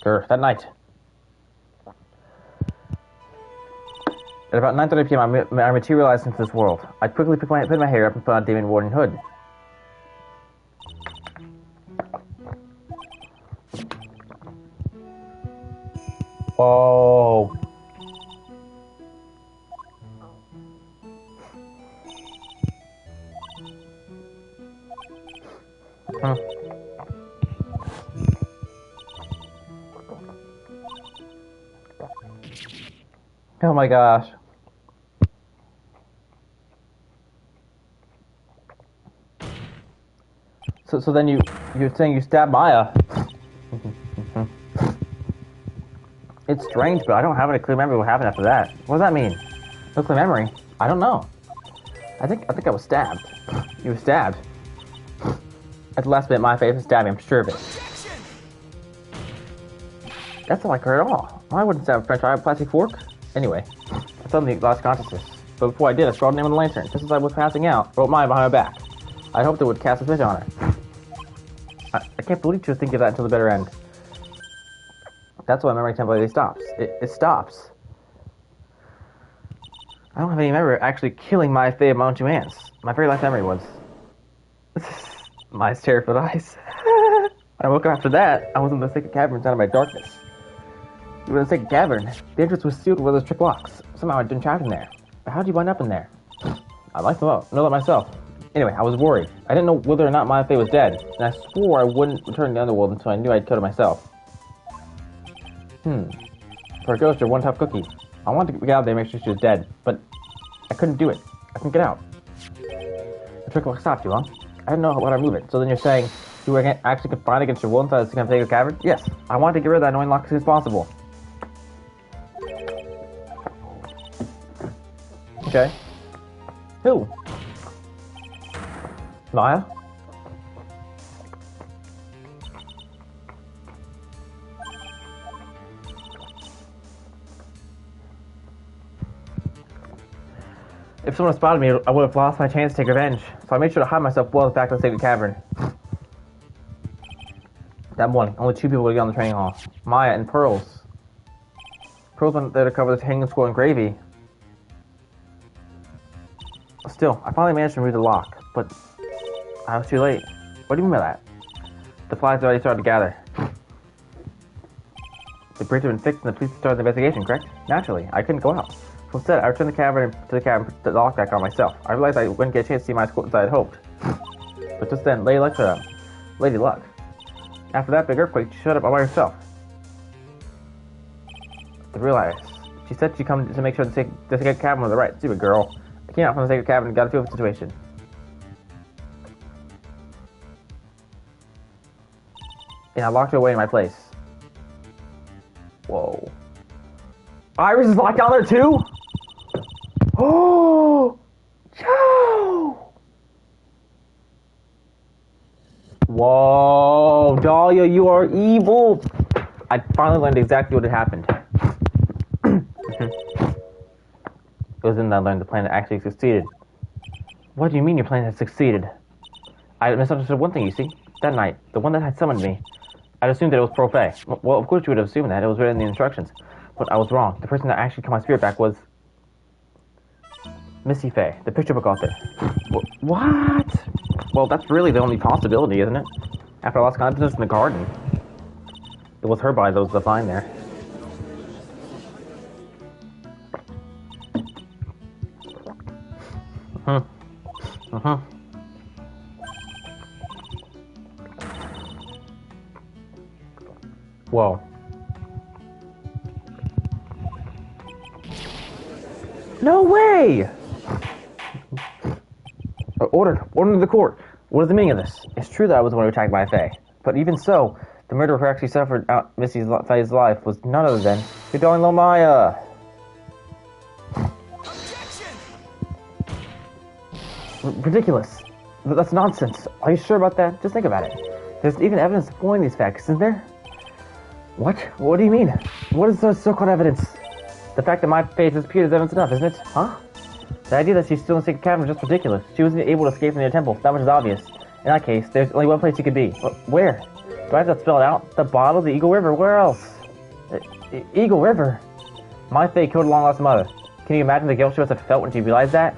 Grr, that night. At about 9:30 p.m., I materialized into this world. I quickly put my hair up and put on Demon Warden hood. Oh. Oh my gosh. So then you're saying you stabbed Maya. It's strange, but I don't have any clear memory of what happened after that. What does that mean? No clear memory? I don't know. I think I was stabbed. You were stabbed. At the last minute, my face was stabbed me, I'm sure of it. That's not like her at all. I wouldn't stab a French eye with a plastic fork. Anyway, I suddenly lost consciousness. But before I did, I scrawled her name on the lantern. Just as I was passing out, wrote mine behind my back. I hoped it would cast a switch on her. I can't believe she was thinking of that until the bitter end. That's why memory temporarily stops. It stops. I don't have any memory of actually killing my Faye of my own two hands. My very last memory was... Maya's terrified eyes. When I woke up after that, I was in the sacred cavern surrounded by darkness. We were in the sacred cavern. The entrance was sealed with those trick locks. Somehow I'd been trapped in there. But how did you wind up in there? I'd like to know that myself. Anyway, I was worried. I didn't know whether or not my Faye was dead, and I swore I wouldn't return to the underworld until I knew I'd killed her myself. For a ghost, you're one tough cookie. I wanted to get out there and make sure she was dead, but I couldn't do it. I couldn't get out. The trick lock stopped you, huh? I didn't know how to move it. So then you're saying you were actually confined against your will inside the sacred cavern? Yes. I wanted to get rid of that annoying lock as soon as possible. Okay. Who? Maya? If someone had spotted me, I would have lost my chance to take revenge. So I made sure to hide myself well back in the sacred cavern. That morning, only two people would get on the training hall. Maya and Pearls. Pearls went there to cover this hanging squirrel and gravy. Still, I finally managed to remove the lock, but I was too late. What do you mean by that? The flies had already started to gather. The bridge had been fixed and the police started the investigation, correct? Naturally, I couldn't go out. So instead, I returned to the cavern and put the lock back on myself. I realized I wouldn't get a chance to see my school as I had hoped. But just then, Lady Luck showed up. Lady Luck. After that big earthquake, she showed up all by herself. I realized. She said she'd come to make sure the sacred cavern was right. Stupid girl. I came out from the sacred cavern and got a feel for the situation. And I locked her away in my place. Whoa. Iris is locked down there too? Oh! Joe! Whoa, Dahlia, you are evil! I finally learned exactly what had happened. It was then that I learned the plan had actually succeeded. What do you mean your plan had succeeded? I misunderstood one thing, you see. That night, the one that had summoned me, I'd assumed that it was Pro Faye. Well, of course you would have assumed that. It was written in the instructions. But I was wrong. The person that actually got my spirit back was... Missy Faye, the picture book author. What? Well, that's really the only possibility, isn't it? After I lost consciousness in the garden, it was her body that was defined there. Whoa. No way! Order to the court. What is the meaning of this? It's true that I was the one who attacked by Faye, but even so, the murderer who actually suffered out Missy Faye's life was none other than your darling little Maya. Ridiculous. That's nonsense. Are you sure about that? Just think about it. There's even evidence supporting these facts, isn't there? What? What do you mean? What is the so-called evidence? The fact that my face disappeared is evidence enough, isn't it? Huh? The idea that she's still in the sacred cavern is just ridiculous. She wasn't able to escape from the temple. That much is obvious. In that case, there's only one place she could be. Where? Do I have to spell it out? The bottle, the Eagle River. Where else? Eagle River? My Faye killed her long-lost mother. Can you imagine the guilt she must have felt when she realized that?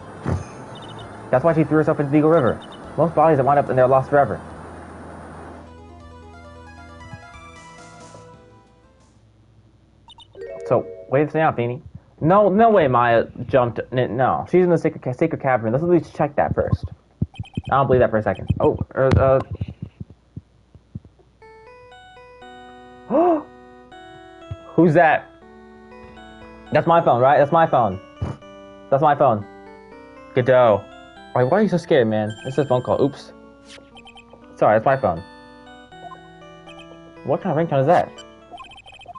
That's why she threw herself into the Eagle River. Most bodies that wind up in there are lost forever. So, wait this thing out, Beanie. No way Maya jumped. No, she's in the sacred cavern. Let's at least check that first. I don't believe that for a second. Oh, who's that? That's my phone, right? That's my phone. That's my phone. Godot. Why are you so scared, man? It's just a phone call. Oops. Sorry, that's my phone. What kind of ringtone is that?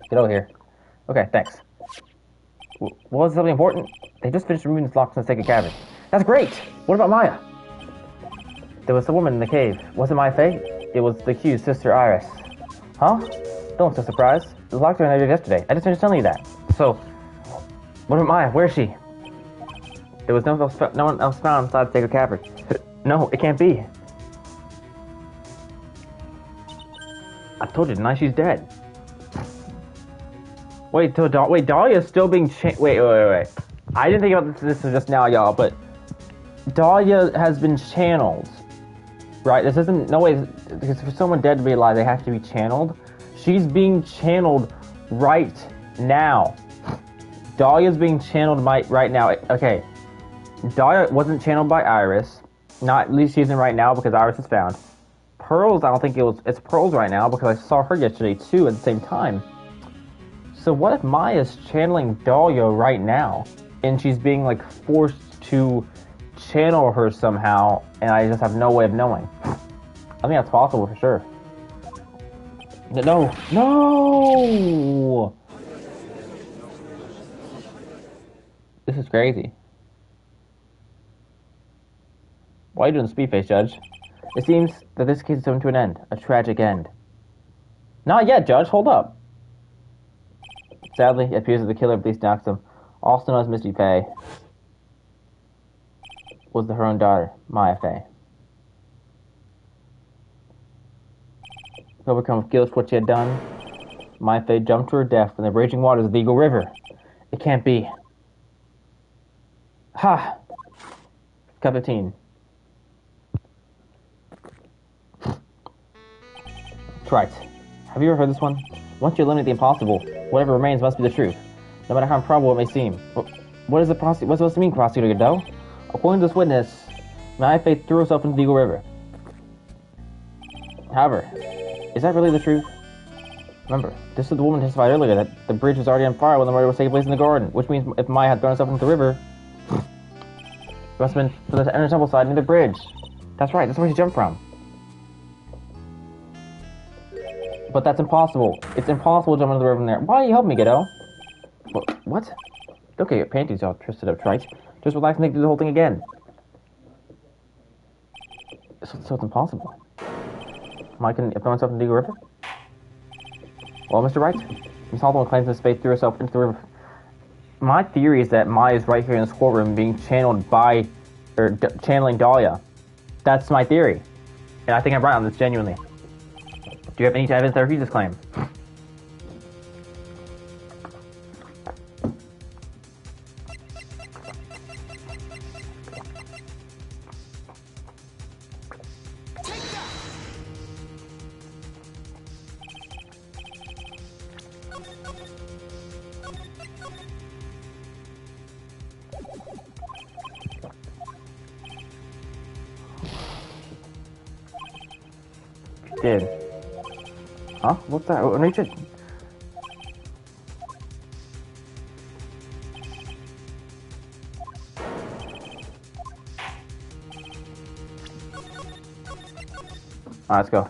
Get over here. Okay, thanks. Was something important? They just finished removing the locks in the sacred cavern. That's great! What about Maya? There was a woman in the cave. Was it Maya Fey? It was the accused sister Iris. Huh? Don't look so surprised. The locks were in there yesterday. I just finished telling you that. So, what about Maya? Where is she? There was no one else found inside the sacred cavern. No, it can't be. I told you tonight she's dead. Wait, Dahlia's still being wait. I didn't think about this just now, y'all, but Dahlia has been channeled. Right? This isn't, no way, because for someone dead to be alive, they have to be channeled. She's being channeled right now. Dahlia's being channeled right now. Okay. Dahlia wasn't channeled by Iris. Not at least she isn't right now because Iris is found. Pearls, I don't think it's Pearls right now because I saw her yesterday too at the same time. So what if Maya's channeling Dahlia right now and she's being like forced to channel her somehow and I just have no way of knowing? I think that's possible for sure. No! This is crazy. Why are you doing the speed face, Judge? It seems that this case is coming to an end. A tragic end. Not yet, Judge. Hold up. Sadly, it appears that the killer of Beast Noxum, also known as Misty Fey, was her own daughter, Maya Fey. Overcome with guilt for what she had done, Maya Fey jumped to her death in the raging waters of the Eagle River. It can't be. Ha! Cup 15. Right. Have you ever heard this one? Once you eliminate the impossible, whatever remains must be the truth, no matter how improbable it may seem. What's supposed to mean, Prosecutor Godot? According to this witness, Maya Fey threw herself into the Eagle River. However, is that really the truth? Remember, this is the woman testified earlier that the bridge was already on fire when the murder was taking place in the garden, which means if Maya had thrown herself into the river, it must have been for the inner temple side near the bridge. That's right, that's where she jumped from. But that's impossible. It's impossible to jump into the river from there. Why are you helping me, Godot? What? Don't get your panties all twisted up, trite. Just relax and think through the whole thing again. So it's impossible. Maya can throw himself into the river? Well, Mr. Wright, Miss Hawthorne claims Miss Faith threw herself into the river. My theory is that Maya is right here in this courtroom being channeled by, channeling Dahlia. That's my theory. And I think I'm right on this, genuinely. Do you have any evidence that refutes this claim? Did. Huh? What's that? Oh, nature? Alright, let's go.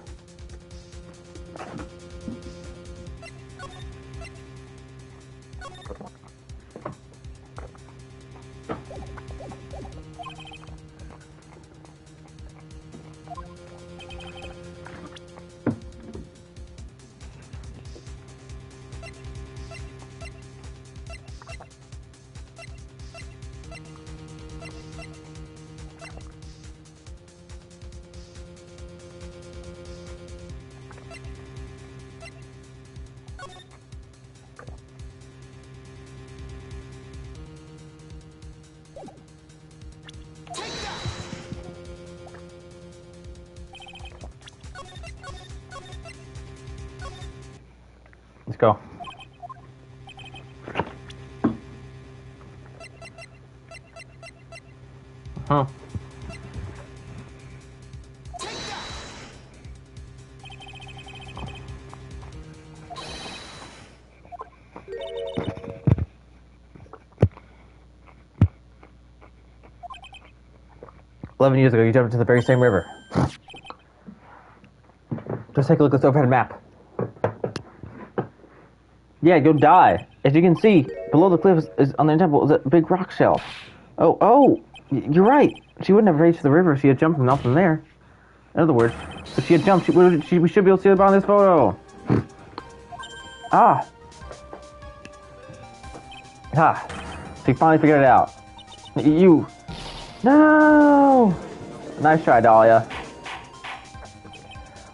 go. Huh. "11 years ago, you jumped into the very same river. Just take a look at this overhead map. Yeah, you'll die. As you can see, below the cliff is on the temple is a big rock shelf. You're right. She wouldn't have reached the river if she had jumped from nothing there. In other words, if she had jumped, we should be able to see the bottom of this photo. Ah. So you finally figured it out. You. No! Nice try, Dahlia.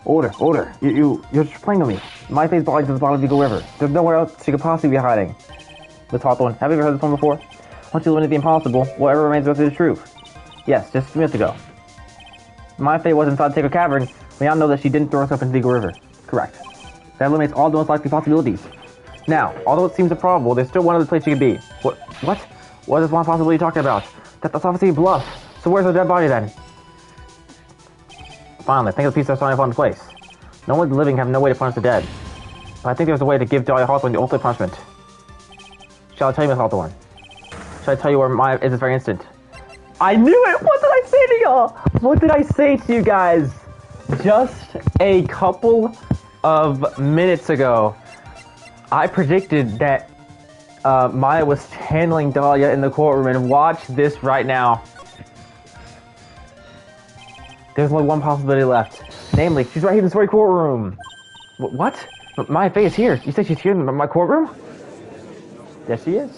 Order. You're just playing with me. My face belongs to the bottom of the Eagle River. There's nowhere else she could possibly be hiding. Miss Hawthorne, have you ever heard this one before? Once you eliminate the impossible, whatever remains of it is true. Yes, just a few minutes ago. My fate was inside the Sacred Cavern. We all know that she didn't throw herself into the Eagle River. Correct. That eliminates all the most likely possibilities. Now, although it seems improbable, there's still one other place she could be. What? What is one possibility you're talking about? That's obviously a bluff. So where's the dead body then? Finally, I think the pieces are starting to fall into place. No one living have no way to punish the dead. But I think there's a way to give Dahlia Hawthorne the ultimate punishment. Shall I tell you, Miss Hawthorne? Shall I tell you where Maya is this very instant? I knew it! What did I say to y'all? What did I say to you guys? Just a couple of minutes ago, I predicted that Maya was channeling Dahlia in the courtroom, and watch this right now. There's only one possibility left. Namely, she's right here in this very courtroom. What? Maya Fey is here. You say she's here in my courtroom? Yes, she is.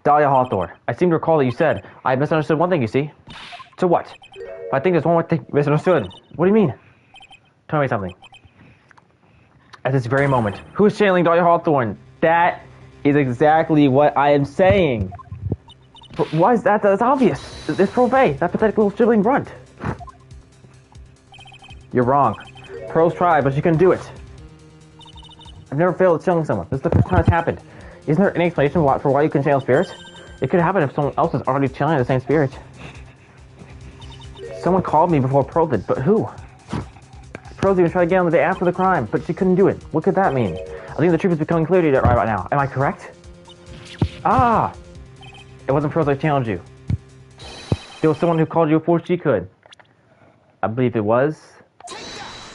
Dahlia Hawthorne, I seem to recall that you said I misunderstood one thing, you see. So what? But I think there's one more thing misunderstood. What do you mean? Tell me something. At this very moment, who is channeling Dahlia Hawthorne? That is exactly what I am saying. But why is that? That's obvious. It's Profay, that pathetic little sibling runt. You're wrong. Pearl's tried, but she couldn't do it. I've never failed at channeling someone. This is the first time it's happened. Isn't there any explanation for why you can channel spirits? It could happen if someone else is already channeling the same spirit. Someone called me before Pearl did, but who? Pearl's even tried again on the day after the crime, but she couldn't do it. What could that mean? I think the truth is becoming clear to you right now. Am I correct? Ah! It wasn't Pearl that challenged you. It was someone who called you before she could. I believe it was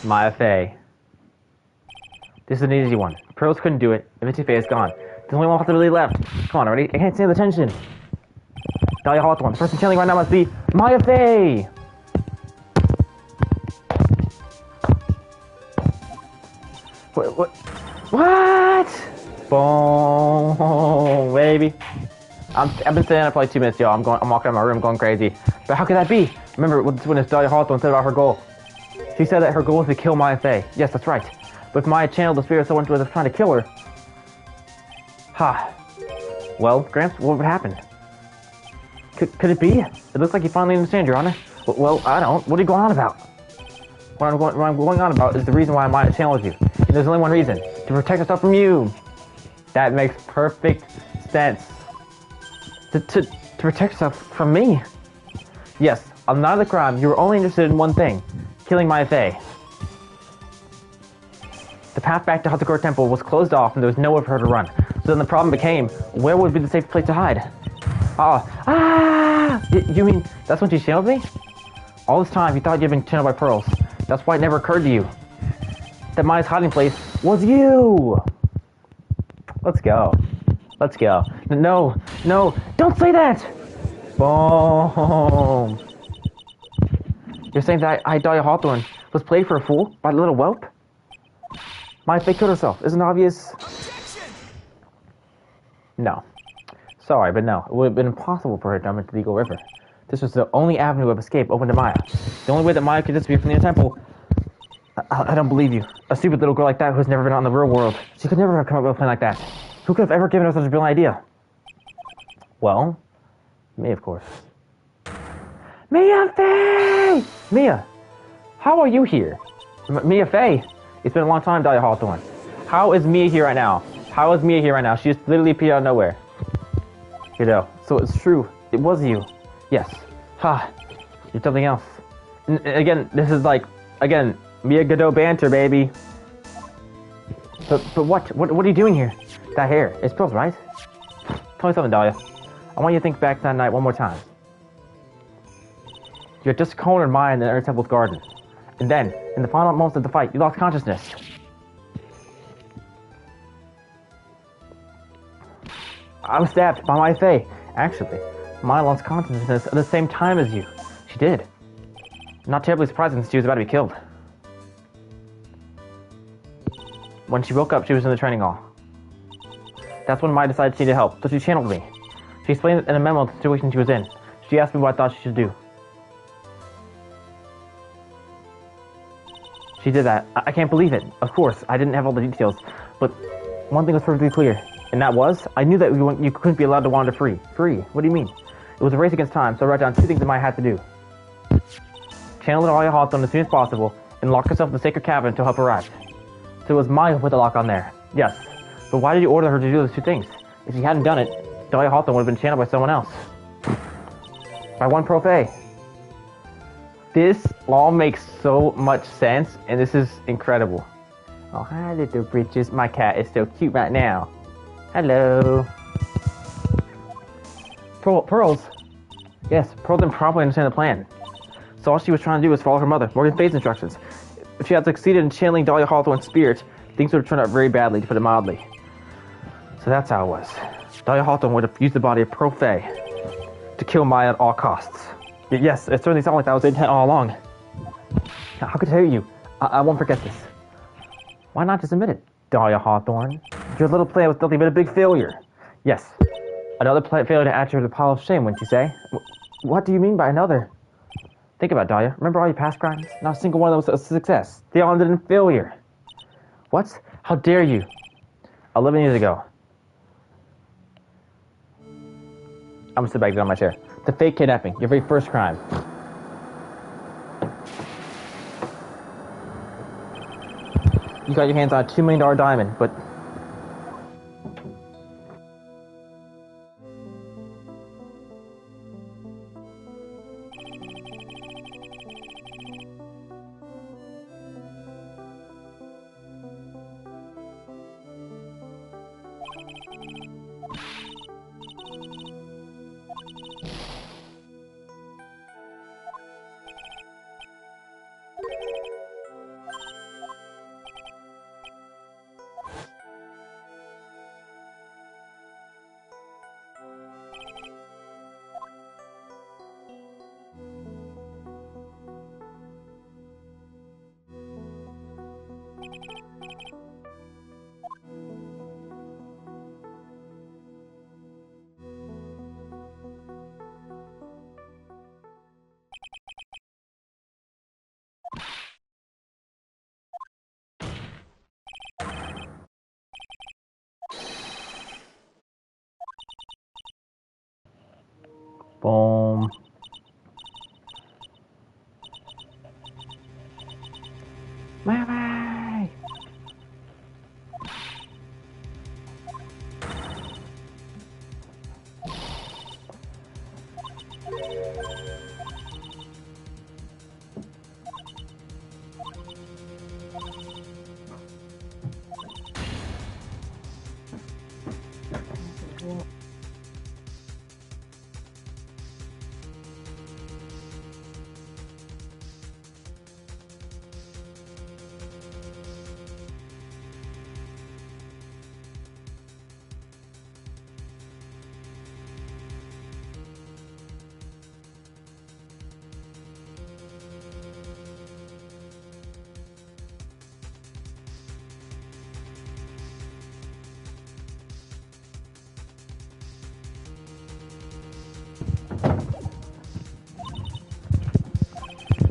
Maya Fey. This is an easy one. Pearls couldn't do it. If Fey is gone. There's only one possibility left. Come on, already. I can't stand the tension. Dahlia Hawthorne. The person channeling right now must be Maya Fey. What? Boom, baby. I've been standing there for like 2 minutes, y'all. I'm walking out of my room going crazy. But how could that be? Remember when Dahlia Hawthorne said about her goal? She said that her goal was to kill Maya Fey. Yes, that's right. But if Maya channeled the spirit of someone who was trying to kill her... Well, Gramps, what would happen? Could it be? It looks like you finally understand, Your Honor. Well, I don't. What are you going on about? What I'm going on about is the reason why Maya challenged you. And there's only one reason. To protect herself from you. That makes perfect sense. To protect herself from me? Yes, on the night of the crime, you were only interested in one thing. Killing Maya Fey. The path back to Hazakura Temple was closed off and there was nowhere for her to run. So then the problem became, where would be the safe place to hide? You mean, that's when she channeled me? All this time, you thought you'd been channeled by Pearls. That's why it never occurred to you that Maya's hiding place was you! Let's go. Let's go. No, don't say that! Boom! You're saying that Dahlia Hawthorne was played for a fool by the little whelp? Maya Fey killed herself. Isn't it obvious? Objection! No. Sorry, but no. It would have been impossible for her to jump into the Eagle River. This was the only avenue of escape open to Maya. The only way that Maya could disappear from the temple... I don't believe you. A stupid little girl like that who's never been out in the real world. She could never have come up with a plan like that. Who could have ever given her such a brilliant idea? Well, me, of course. Mia Fey! Mia, how are you here? Mia Fey? It's been a long time, Dahlia Hawthorne. How is Mia here right now? How is Mia here right now? She just literally appeared out of nowhere. You know, so it's true. It was you. Yes. Ha. You're something else. And again, this is like, again, Mia Godot banter, baby. But what? What are you doing here? That hair. It's Pearl's, right? Tell me something, Dahlia. I want you to think back to that night one more time. You had just cornered Maya in the Inner Temple's garden. And then, in the final moments of the fight, you lost consciousness. I was stabbed by my Fae. Actually, Maya lost consciousness at the same time as you. She did. Not terribly surprising since she was about to be killed. When she woke up, she was in the training hall. That's when Maya decided she needed help, so she channeled me. She explained in a memo the situation she was in. She asked me what I thought she should do. She did that. I can't believe it. Of course, I didn't have all the details, but one thing was perfectly clear, and that was, I knew that you couldn't be allowed to wander free. Free? What do you mean? It was a race against time, so I wrote down 2 things that Maya had to do. Channel Dahlia Hawthorne as soon as possible, and lock herself in the sacred cabin until help arrived. So it was Maya who put the lock on there. Yes. But why did you order her to do those 2 things? If she hadn't done it, Dahlia Hawthorne would have been channeled by someone else. By one Pro-Fae. This all makes so much sense, and this is incredible. Oh, hi, little britches. My cat is so cute right now. Hello. Pearls? Yes, Pearl didn't properly understand the plan. So all she was trying to do was follow her mother, Morgan Faye's instructions. If she had succeeded in channeling Dahlia Hawthorne's spirit, things would have turned out very badly, to put it mildly. So that's how it was. Dahlia Hawthorne would have used the body of Pro-Fae to kill Maya at all costs. Yes, it certainly sounded like that was the intent all along. How could I tell you? I won't forget this. Why not just admit it, Dahlia Hawthorne? Your little plan was nothing but a big failure. Yes, another failure to add to the pile of shame, wouldn't you say? What do you mean by another? Think about it, Dahlia. Remember all your past crimes? Not a single one of them was a success. They all ended in failure. What? How dare you? 11 years ago. I'm gonna sit back down on my chair. The fake kidnapping, your very first crime. You got your hands on a $2 million diamond, but... Boom. Mommy!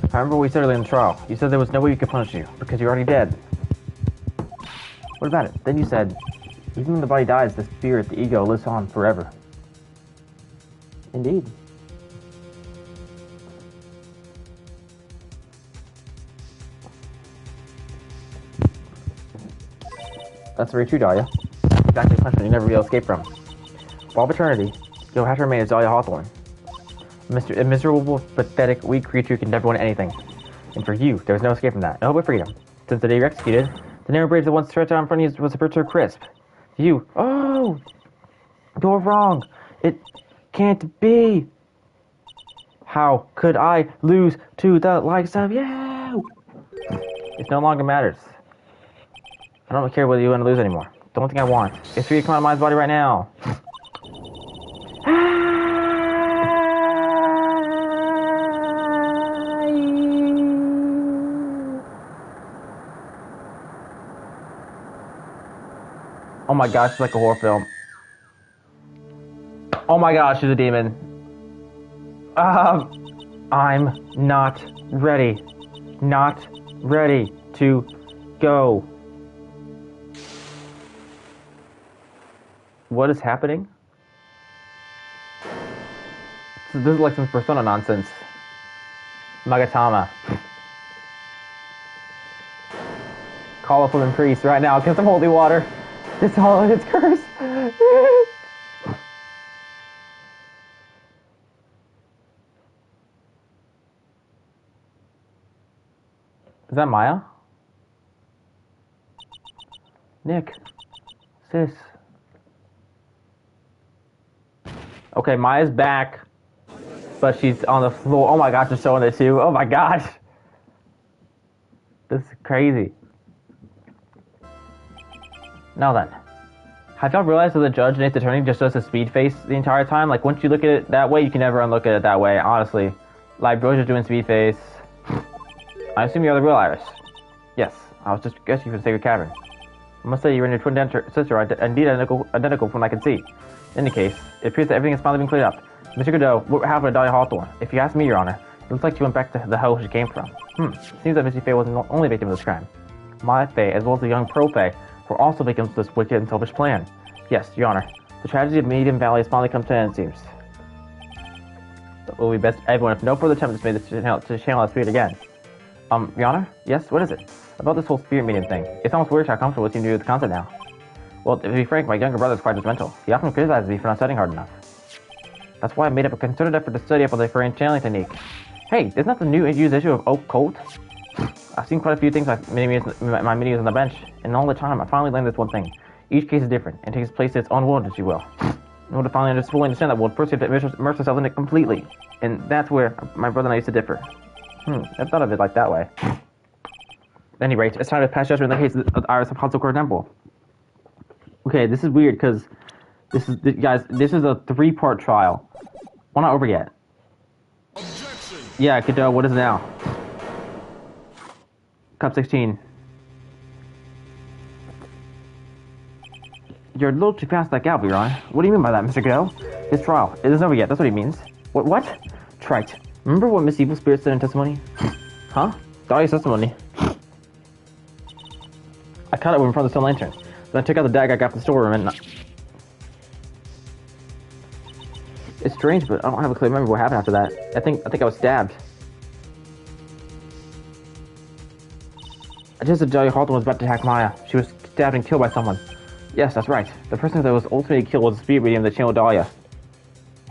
I remember what we said earlier in the trial. You said there was no way we could punish you, because you're already dead. What about it? Then you said, even when the body dies, the spirit, the ego, lives on forever. Indeed. That's very true, Dahlia. Exactly a punishment you never be able to escape from. For all eternity, you'll have to remain as Dahlia Hawthorne. A miserable, pathetic, weak creature who can never win anything. And for you, there's no escape from that. No hope of freedom. Since the day you were executed, the narrow bridge that once stretched out in front of you was a bitter crisp. You, oh! You're wrong! It can't be! How could I lose to the likes of you? It no longer matters. I don't care whether you want to lose anymore. The only thing I want is for you to come out of my body right now. Oh my gosh, it's like a horror film. Oh my gosh, she's a demon. I'm not ready. Not ready to go. What is happening? This is like some Persona nonsense. Magatama. Call up women priest right now. Get some holy water. It's all its curse. Is that Maya? Nick. Sis. Okay, Maya's back. But she's on the floor. Oh my gosh, they're showing it too. Oh my gosh. This is crazy. Now then. Have y'all realized that the judge and its attorney just does a speed face the entire time? Like, once you look at it that way, you can never unlook at it that way, honestly. Like, bro's just doing speed face. I assume you're the real Iris. Yes, I was just guessing for the sacred cavern. I must say you and your twin sister are indeed identical from what I can see. In any case, it appears that everything has finally been cleared up. Mr. Godot, what happened to Dahlia Hawthorne? If you ask me, Your Honor, it looks like she went back to the hell she came from. Seems that Missy Faye wasn't the only victim of this crime. My Faye, as well as the young Pro Faye, were also victims of this wicked and selfish plan. Yes, Your Honor, the tragedy of Medium Valley has finally come to an end, it seems. It will be best everyone if no further attempt is made to channel that spirit again. Your Honor? Yes, what is it? About this whole spirit medium thing. It's almost weird how comfortable it seems to be with the concept now. Well, to be frank, my younger brother is quite judgmental. He often criticizes me for not studying hard enough. That's why I made up a concerted effort to study up on the Korean channeling technique. Hey, isn't that the new used issue of Occult? I've seen quite a few things like my videos on the bench, and all the time I finally learned this one thing. Each case is different, and takes place in its own world, if you will. In order to finally fully understand that world, first you have to immerse yourself in it completely. And that's where my brother and I used to differ. I thought of it like that way. At any rate, it's time to pass judgment in the case of the Iris of Hatsuko Temple. Okay, this is weird, because this is a 3-part trial. Well, not over yet. Objection. Yeah, Godot, what is it now? Cup 16. You're a little too fast like Gal, Your Honor. What do you mean by that, Mr. Godot? This trial, it isn't over yet, that's what he means. What? Trite. Remember what Miss Evil Spirit said in testimony? Huh? Dahlia's testimony. I caught it in front of the stone lantern. Then I took out the dagger I got from the storeroom and... It's strange, but I don't have a clear memory of what happened after that. I think I was stabbed. I just said Dahlia Hawthorne was about to attack Maya. She was stabbed and killed by someone. Yes, that's right. The person that was ultimately killed was the spirit medium that channeled Dahlia.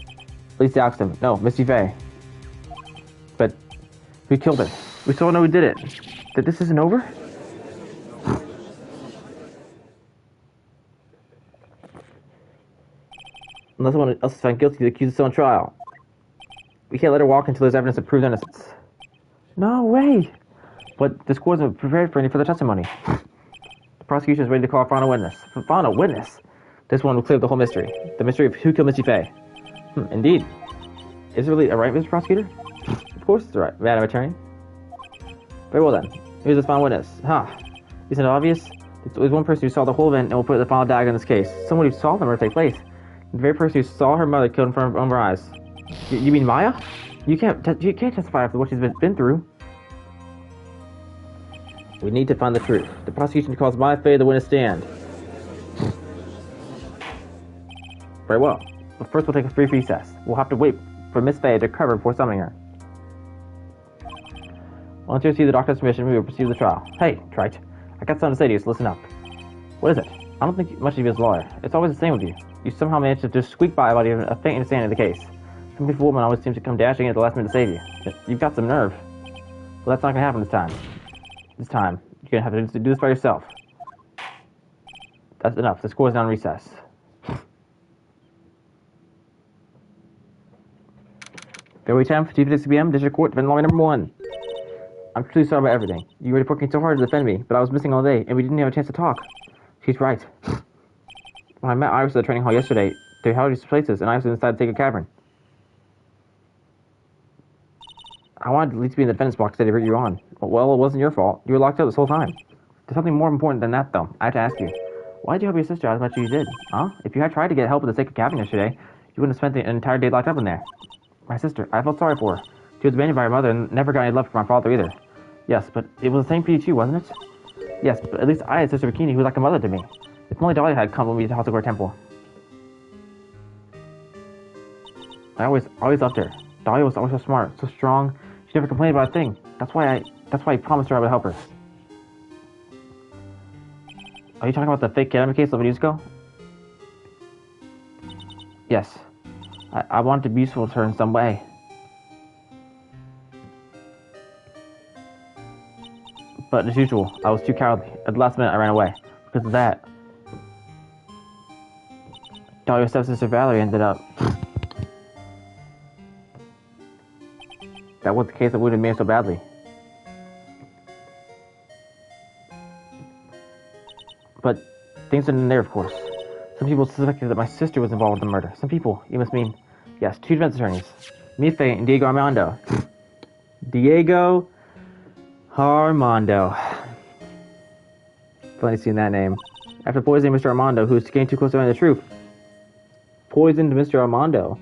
At least asked him. No, Misty Faye. But we killed her. We still don't know who did it. That this isn't over? Unless someone else is found guilty, the accused is still on trial. We can't let her walk until there's evidence that proves innocence. No way! But this court isn't prepared for any further testimony. The prosecution is ready to call a final witness. Final witness? This one will clear up the whole mystery. The mystery of who killed Misty Faye. Indeed. Is it really a right, Mr. Prosecutor? Of course it's right, Madam Attorney. Very well then. Here's the final witness. Isn't it obvious? There's one person who saw the whole event and will put the final dagger in this case. Someone who saw the murder take place. The very person who saw her mother killed in front of her own eyes. You mean Maya? You can't testify after what she's been through. We need to find the truth. The prosecution calls Maya Faye the witness stand. Very well. But first we'll take a brief recess. We'll have to wait for Miss Faye to recover before summoning her. Once you receive the doctor's permission, we will proceed with the trial. Hey, Trite. I got something to say to you, so listen up. What is it? I don't think much of you as a lawyer. It's always the same with you. You somehow manage to just squeak by about even a faint understanding of the case. Some beautiful woman always seems to come dashing in at the last minute to save you. You've got some nerve. Well, that's not gonna happen this time. This time, you're gonna have to do this by yourself. That's enough. The score is now on recess. February 10th, 2:56 p.m., District Court, Defendant Lawyer number 1. I'm truly sorry about everything. You were working so hard to defend me, but I was missing all day, and we didn't have a chance to talk. She's right. When I met Iris at the training hall yesterday, they held these places, and Iris decided to take a cavern. I wanted to at least be in the defendant's box to root you on. Well, it wasn't your fault. You were locked up this whole time. There's something more important than that, though. I have to ask you. Why did you help your sister out as much as you did? Huh? If you had tried to get help with the sacred cavern yesterday, you wouldn't have spent the entire day locked up in there. My sister, I felt sorry for her. She was abandoned by her mother and never got any love from my father either. Yes, but it was the same for you too, wasn't it? Yes, but at least I had Sister Bikini who was like a mother to me. If only Dolly had come with me to the House of Gore Temple. I always loved her. Dolly was always so smart, so strong. She never complained about a thing. That's why I promised her I would help her. Are you talking about the fake kidnapping case 11 years ago? Yes. I wanted to be useful to her in some way. But as usual, I was too cowardly. At the last minute, I ran away. Because of that, Dahlia's stepsister Valerie ended up. That was the case that wounded me so badly. But things didn't end there, of course. Some people suspected that my sister was involved in the murder. Some people, you must mean, yes, 2 defense attorneys. Mife and Diego Armando. Diego Armando. Funny seeing that name. After poisoning Mr. Armando, who's getting too close to knowing the truth. Poisoned Mr. Armando.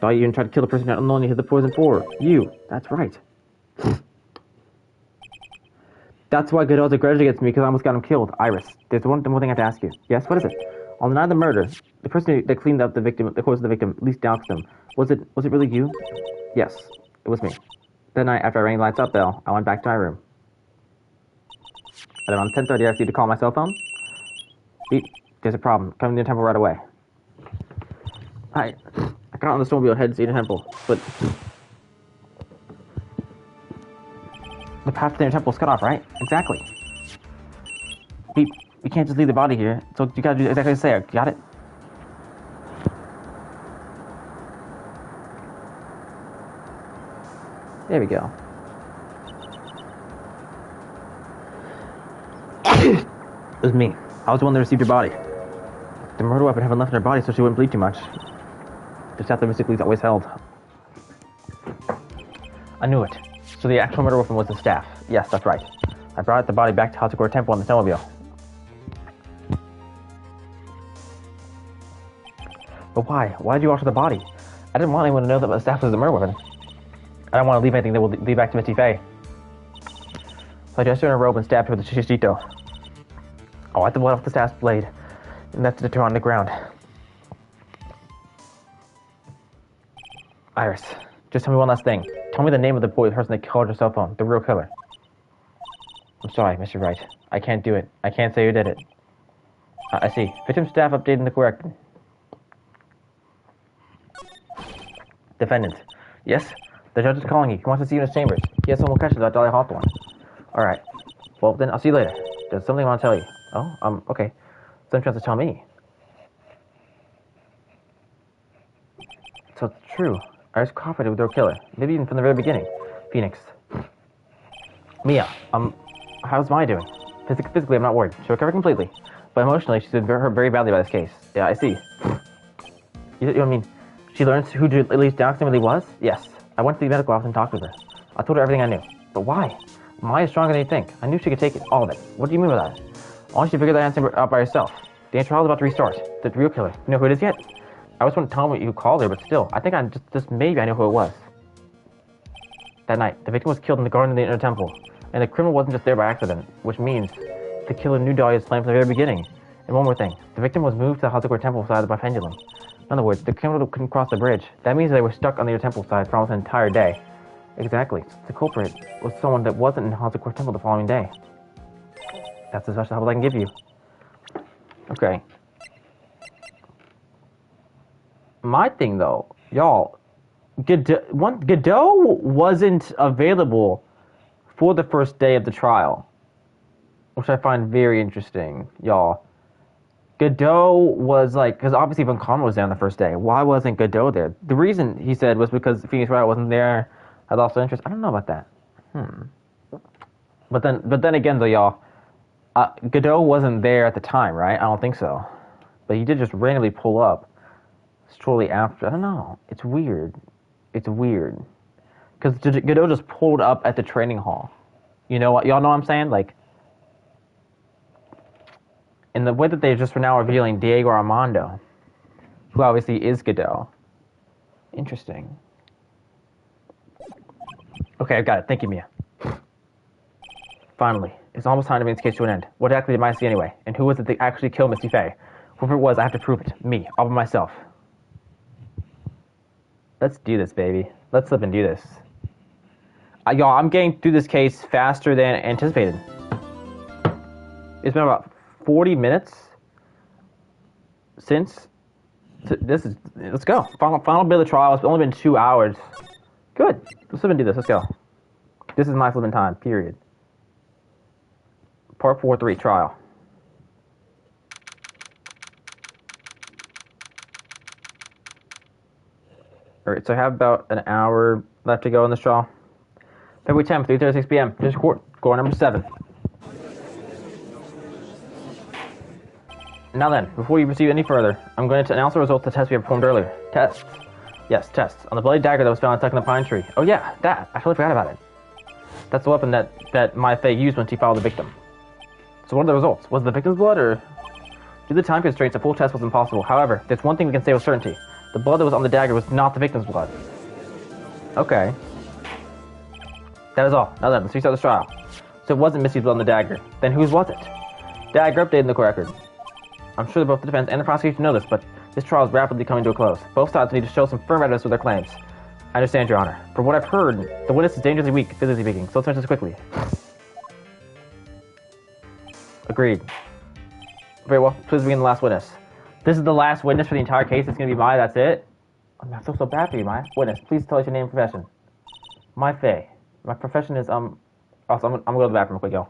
Thought you even tried to kill the person not only hid the poison for. You. That's right. That's why Goodell's a grudge against me, because I almost got him killed. Iris, there's one more thing I have to ask you. Yes, what is it? I'll deny the murder. The person that cleaned up the victim, the corpse of the victim, at least doused him. Was it really you? Yes, it was me. That night, after I rang the lights up bell, I went back to my room. At around 10:30, I received a call on my cell phone. Beep, there's a problem. Come to the temple right away. I got on the snowmobile headed to the temple, but the path to the temple is cut off, right? Exactly. Beep, we can't just leave the body here, so you gotta do exactly as I say. Got it? There we go. It was me. I was the one that received her body. The murder weapon had been left in her body so she wouldn't bleed too much. The staff that Mystic Lee's always held. I knew it. So the actual murder weapon was the staff. Yes, that's right. I brought the body back to Hatsukura Temple on the snowmobile. But why? Why did you alter the body? I didn't want anyone to know that the staff was the murder weapon. I don't want to leave anything that will lead back to Misty Faye. So I dressed her in a robe and stabbed her with a shishito. I wiped the blood off the staff's blade and left it to her on the ground. Iris, just tell me one last thing. Tell me the name of the person that called her cell phone, the real killer. I'm sorry, Mr. Wright. I can't do it. I can't say who did it. I see. Victim staff updating the correct. Defendant. Yes? The judge is calling you. He wants to see you in his chambers. He has some more questions about Dolly Hawthorne. Alright. Well, then I'll see you later. There's something I want to tell you. Oh, okay. Some chance to tell me. So it's true. Iris cooperated with their killer. Maybe even from the very beginning. Phoenix. Mia, how's Maya doing? Physically, I'm not worried. She'll recover completely. But emotionally, she's been hurt very badly by this case. Yeah, I see. You know what I mean? She learns who Lily's Jackson really was? Yes. I went to the medical office and talked with her. I told her everything I knew. But why? Maya's stronger than you think. I knew she could take it, all of it. What do you mean by that? I want you to figure that answer out by yourself. The trial is about to restart. The real killer. You know who it is yet? I always want to tell me you called her, but still, I think just maybe I know who it was. That night, the victim was killed in the garden of the Inner Temple, and the criminal wasn't just there by accident, which means the killer knew Dahlia's plan from the very beginning. And one more thing, the victim was moved to the Hazakura Temple side by pendulum. In other words, the criminal couldn't cross the bridge. That means they were stuck on the Inner Temple side for almost an entire day. Exactly. The culprit was someone that wasn't in Hazakura Temple the following day. That's as much help as I can give you. Okay. My thing, though, y'all, Godot wasn't available for the first day of the trial, which I find very interesting, y'all. Godot was like, because obviously Von Karma was there on the first day. Why wasn't Godot there? The reason he said was because Phoenix Wright wasn't there. I lost interest. I don't know about that. But then again, though, y'all, Godot wasn't there at the time, right? I don't think so. But he did just randomly pull up shortly after. I don't know. It's weird. It's weird. Because Godot just pulled up at the training hall. You know what? Y'all know what I'm saying? Like, in the way that they just for now revealing Diego Armando, who obviously is Godot. Interesting. Okay, I've got it. Thank you, Mia. Finally, it's almost time to bring this case to an end. What exactly did Maya see anyway? And who was it that actually killed Misty Faye? Whoever it was, I have to prove it. Me, all by myself. Let's do this, baby. Let's slip and do this. Y'all, I'm getting through this case faster than anticipated. It's been about 40 minutes since this is. Let's go. Final bit of the trial. It's only been 2 hours. Good. Let's slip and do this. Let's go. This is my flipping time. Period. Part 4-3 trial. Alright, so I have about an hour left to go in this trial. February 10th, 3:36 p.m. District Court. Score number 7. Now then, before you proceed any further, I'm going to announce the results of the test we have performed earlier. Tests. Yes, tests. On the bloody dagger that was found stuck in the pine tree. Oh yeah, that. I totally forgot about it. That's the weapon that Mai Fei used when she followed the victim. So what are the results? Was it the victim's blood, or... Due to the time constraints, a full test was impossible. However, there's one thing we can say with certainty. The blood that was on the dagger was not the victim's blood. Okay. That is all. Now then, let's restart this trial. So it wasn't Missy's blood on the dagger. Then whose was it? Dagger updated in the record. I'm sure that both the defense and the prosecution know this, but this trial is rapidly coming to a close. Both sides need to show some firm evidence with their claims. I understand, Your Honor. From what I've heard, the witness is dangerously weak, physically speaking, so let's finish this quickly. Agreed. Very well, please begin the last witness. This is the last witness for the entire case. It's going to be Maya, that's it? I feel so bad for you, Maya. Witness, please tell us your name and profession. Mai Fei. My profession is, Also, I'm going to go to the bathroom real quick, y'all.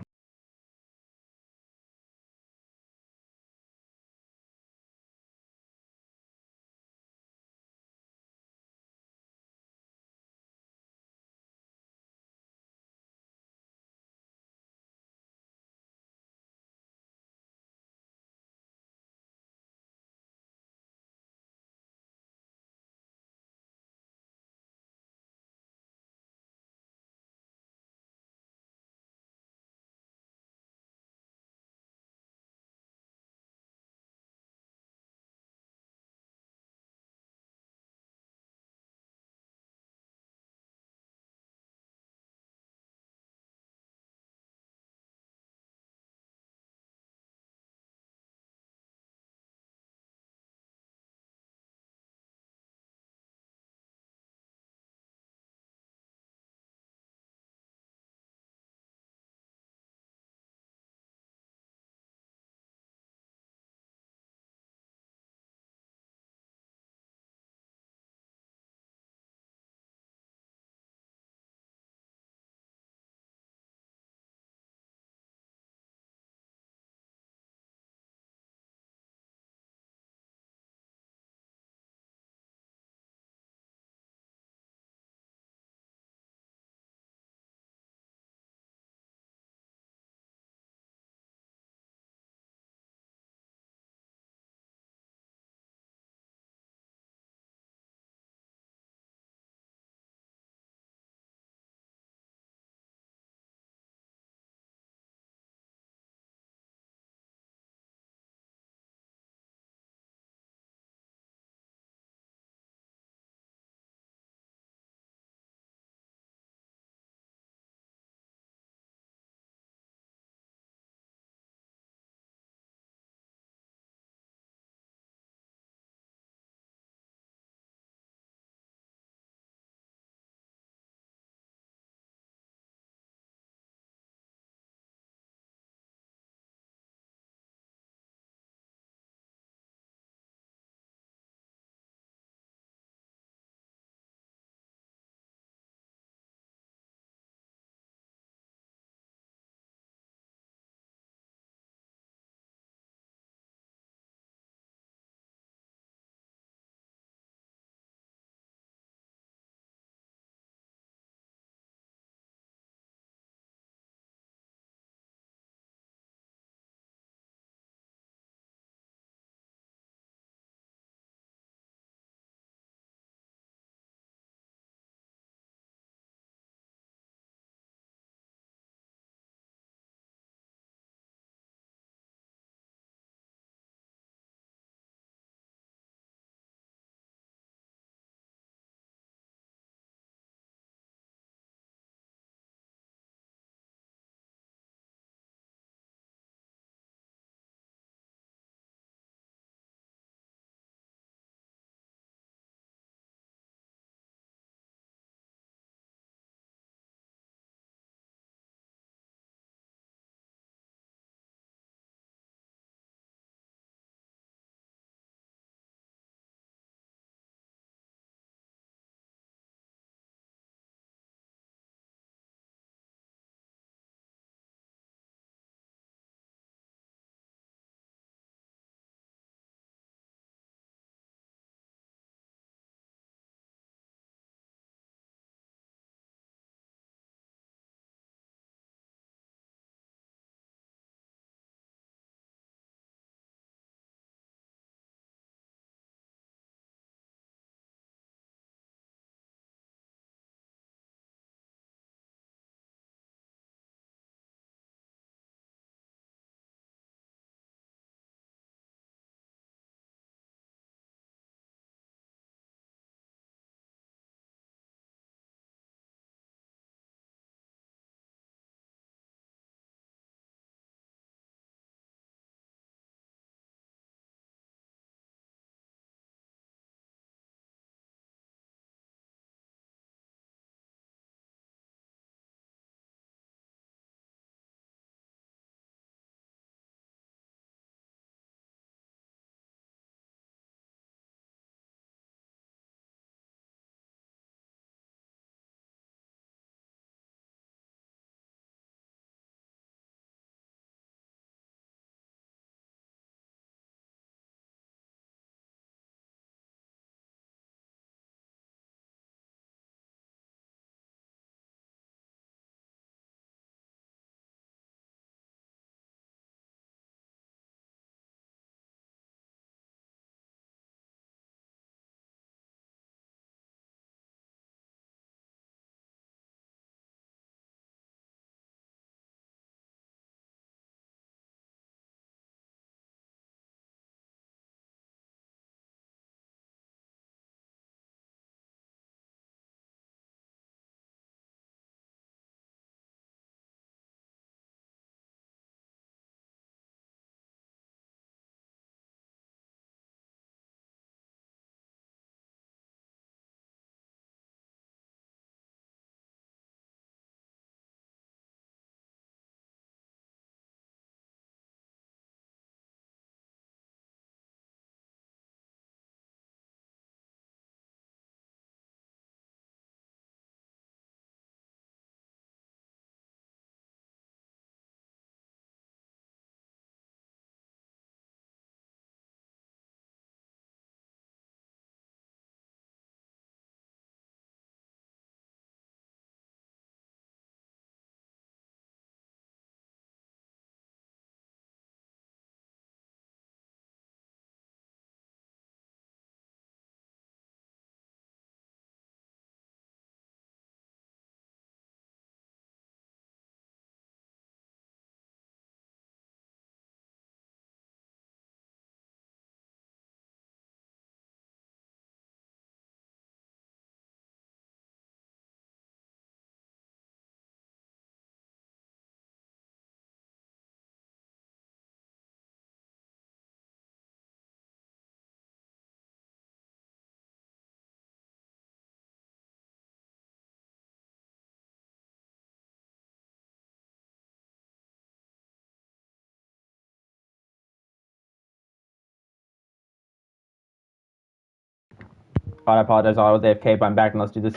I apologize, I was AFK, but I'm back and let's do this.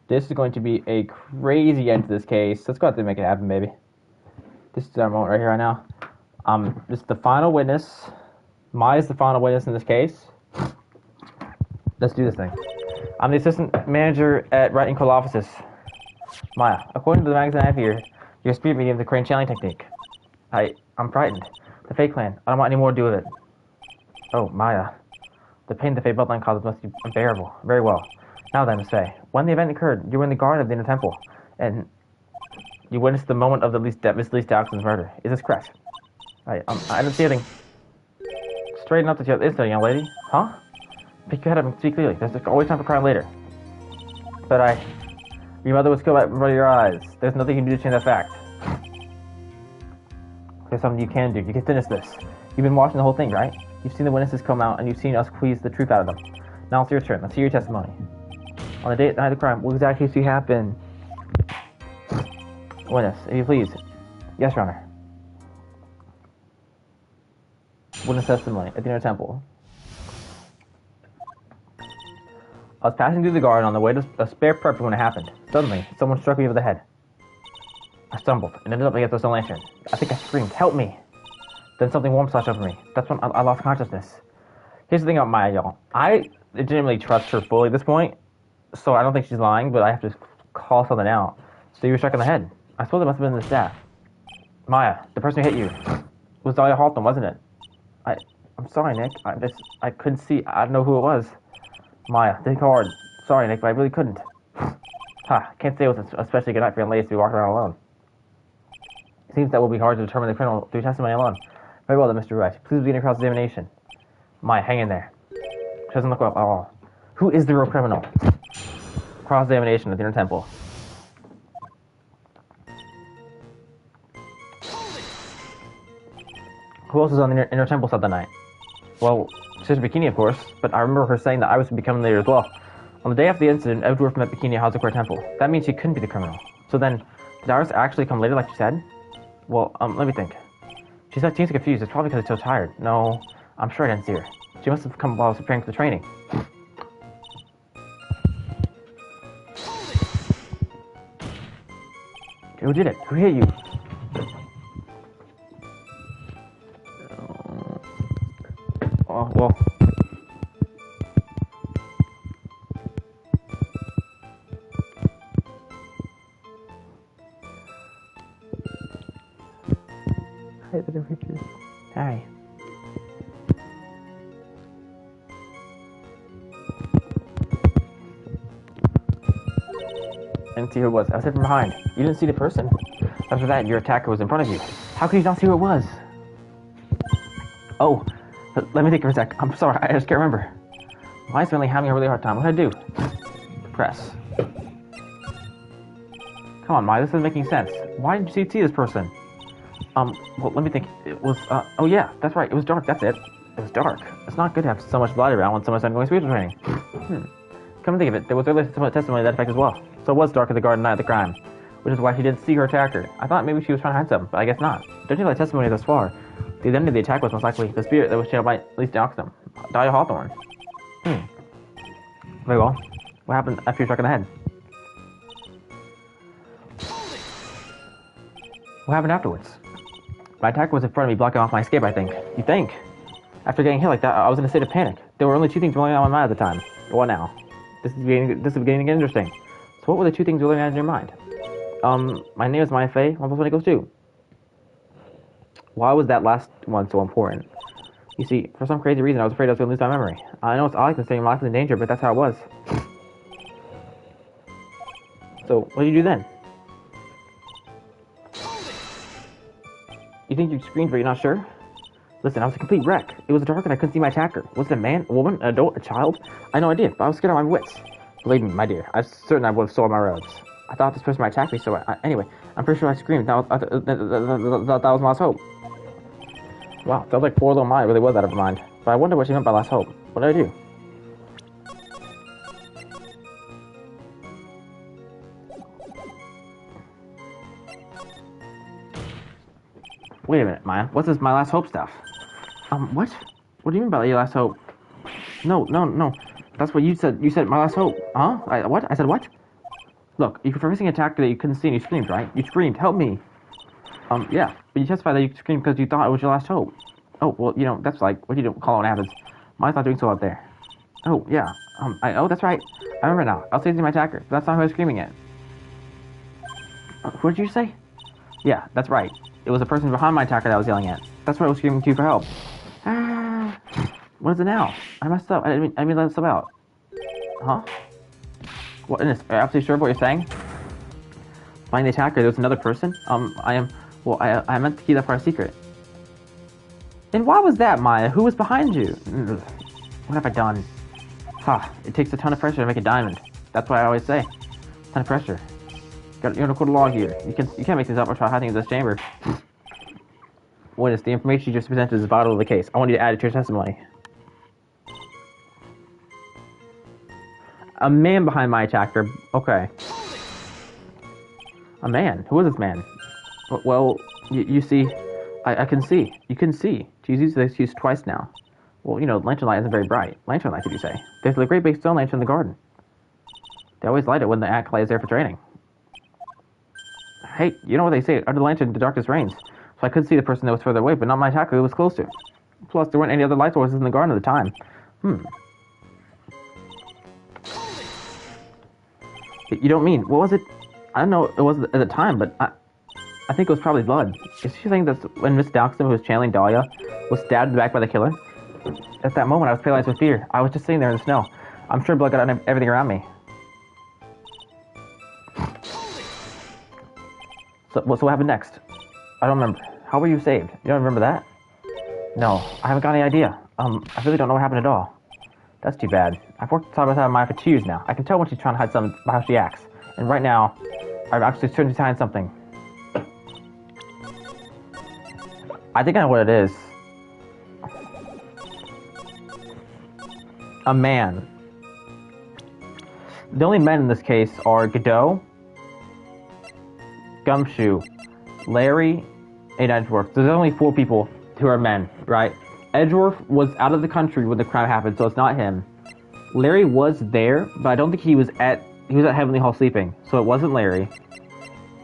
This is going to be a crazy end to this case. Let's go ahead and make it happen, baby. This is our moment right here, right now. This is the final witness. Maya's the final witness in this case. Let's do this thing. I'm the assistant manager at Writing Call Offices. Maya, according to the magazine I have here, you're a spirit medium with the crane channeling technique. I'm frightened. The Fate Clan, I don't want any more to do with it. Oh, Maya. The pain the Fate bloodline causes must be unbearable. Very well. Now then, Miss Faye, when the event occurred, you were in the garden of the inner temple, and you witnessed the moment of Miss Lee Dawson's murder. Is this correct? I didn't see anything. Straighten up this young lady. Huh? Pick your head up and speak clearly. There's always time for crying later. But your mother was killed right in front of your eyes. There's nothing you can do to change that fact. There's something you can do. You can finish this. You've been watching the whole thing, right? You've seen the witnesses come out, and you've seen us squeeze the truth out of them. Now it's your turn. Let's hear your testimony. On the night of the crime, what exactly see happen? Witness, if you please. Yes, Your Honor. Witness testimony at the inner temple. I was passing through the garden on the way to a spare prep when it happened. Suddenly, someone struck me over the head. I stumbled and ended up against the stone lantern. I think I screamed, "Help me!" Then something warm slashed over me. That's when I lost consciousness. Here's the thing about Maya, y'all. I legitimately trust her fully at this point, so I don't think she's lying, but I have to call something out. So you were struck in the head. I suppose it must have been the staff. Maya, the person who hit you was Dahlia Hawthorne, wasn't it? I'm sorry, Nick. I couldn't see. I don't know who it was. Maya, think hard. Sorry, Nick, but I really couldn't. Can't say it was especially good night for young ladies to be walking around alone. It seems that will be hard to determine the criminal through testimony alone. Very well then, Mr. Wright. Please begin your cross-examination. Maya, hang in there. She doesn't look up at all. Who is the real criminal? Cross-examination at the inner temple. Who else was on the inner temple side that night? Well, Sister Bikini, of course, but I remember her saying that I was to be coming later as well. On the day after the incident, Edgeworth met Bikini at Hazakura Temple. That means she couldn't be the criminal. So then, did Iris actually come later like she said? Well, let me think. She seems confused. It's probably because she's so tired. No, I'm sure I didn't see her. She must have come while I was preparing for the training. Who did it? Who hit you? Oh, well. Hi, the pictures. Hi. I didn't see who it was. I was hit from behind. You didn't see the person. After that, your attacker was in front of you. How could you not see who it was? Oh, let me think for a sec. I'm sorry, I just can't remember. Why is Finley having a really hard time? What did I do? Press. Come on, Maya, this isn't making sense. Why didn't you see this person? Well, let me think. It was, oh yeah, that's right. It was dark, that's it. It was dark. It's not good to have so much blood around when someone's undergoing spiritual training. Come to think of it, there was earlier testimony to that effect as well. So it was dark in the garden night of the crime, which is why she didn't see her attacker. I thought maybe she was trying to hide something, but I guess not. Judging by the testimony thus far, the identity of the attack was most likely the spirit that was channeled by at least Dawson, Dahlia Hawthorne. Very well. What happened after you struck in the head? What happened afterwards? My attacker was in front of me, blocking off my escape, I think. You think? After getting hit like that, I was in a state of panic. There were only two things rolling on my mind at the time. What now? This is beginning to get interesting. So what were the two things rolling on in your mind? My name is Maya Faye. 1 + 1 = 2. Why was that last one so important? You see, for some crazy reason, I was afraid I was going to lose my memory. I know it's odd considering my life is in danger, but that's how it was. So, what did you do then? You think you screamed, but you're not sure? Listen, I was a complete wreck. It was dark and I couldn't see my attacker. Was it a man, a woman, an adult, a child? I had no idea, but I was scared out of my wits. Believe me, my dear, I'm certain I would have sold my robes. I thought this person might attack me, so anyway, I'm pretty sure I screamed. That was my last hope. Wow, sounds like poor little Maya really was out of her mind. But I wonder what she meant by last hope. What did I do? Wait a minute, Maya. What's this my last hope stuff? What? What do you mean by your last hope? No. That's what you said. You said my last hope. Huh? What? I said what? Look, you were facing an attacker that you couldn't see and you screamed, right? You screamed, help me. Yeah. But you testified that you screamed because you thought it was your last hope. Oh, well, you know, that's like what you don't call it when it happens. Mine's not doing so out there. Oh, yeah. Oh, that's right. I remember now. I was chasing my attacker. But that's not who I was screaming at. What did you say? Yeah, that's right. It was the person behind my attacker that I was yelling at. That's why I was screaming to you for help. Ah. What is it now? I messed up. I didn't mean to let this stuff out. Huh? What in this? Are you absolutely sure of what you're saying? Find the attacker. There was another person? Well, I meant to keep that part a secret. And why was that, Maya? Who was behind you? What have I done? It takes a ton of pressure to make a diamond. That's what I always say. A ton of pressure. You're gonna quote a law here. You can't make things up or try hiding in this chamber. Witness, the information you just presented is vital to the case. I want you to add it to your testimony. A man behind my attacker. Okay. A man? Who is this man? Well, you see, I can see. You can see. She's used this excuse twice now. Well, you know, lantern light isn't very bright. Lantern light, did you say? There's a great big stone lantern in the garden. They always light it when the acolyte is there for training. Hey, you know what they say? Under the lantern, the darkness reigns. So I could see the person that was further away, but not my attacker who was closer. Plus, there weren't any other light sources in the garden at the time. You don't mean, what was it? I don't know, it was at the time, but I think it was probably blood. Is she saying that when Miss Dawson, who was channeling Dahlia, was stabbed in the back by the killer? At that moment, I was paralyzed with fear. I was just sitting there in the snow. I'm sure blood got on everything around me. So what happened next? I don't remember. How were you saved? You don't remember that? No, I haven't got any idea. I really don't know what happened at all. That's too bad. I've worked side by side with Maya for 2 years now. I can tell when she's trying to hide something by how she acts. And right now, I'm actually certain she's hiding something. I think I know what it is. A man. The only men in this case are Godot, Gumshoe, Larry, and Edgeworth. There's only 4 people who are men, right? Edgeworth was out of the country when the crime happened, so it's not him. Larry was there, but I don't think he was at Heavenly Hall sleeping, so it wasn't Larry.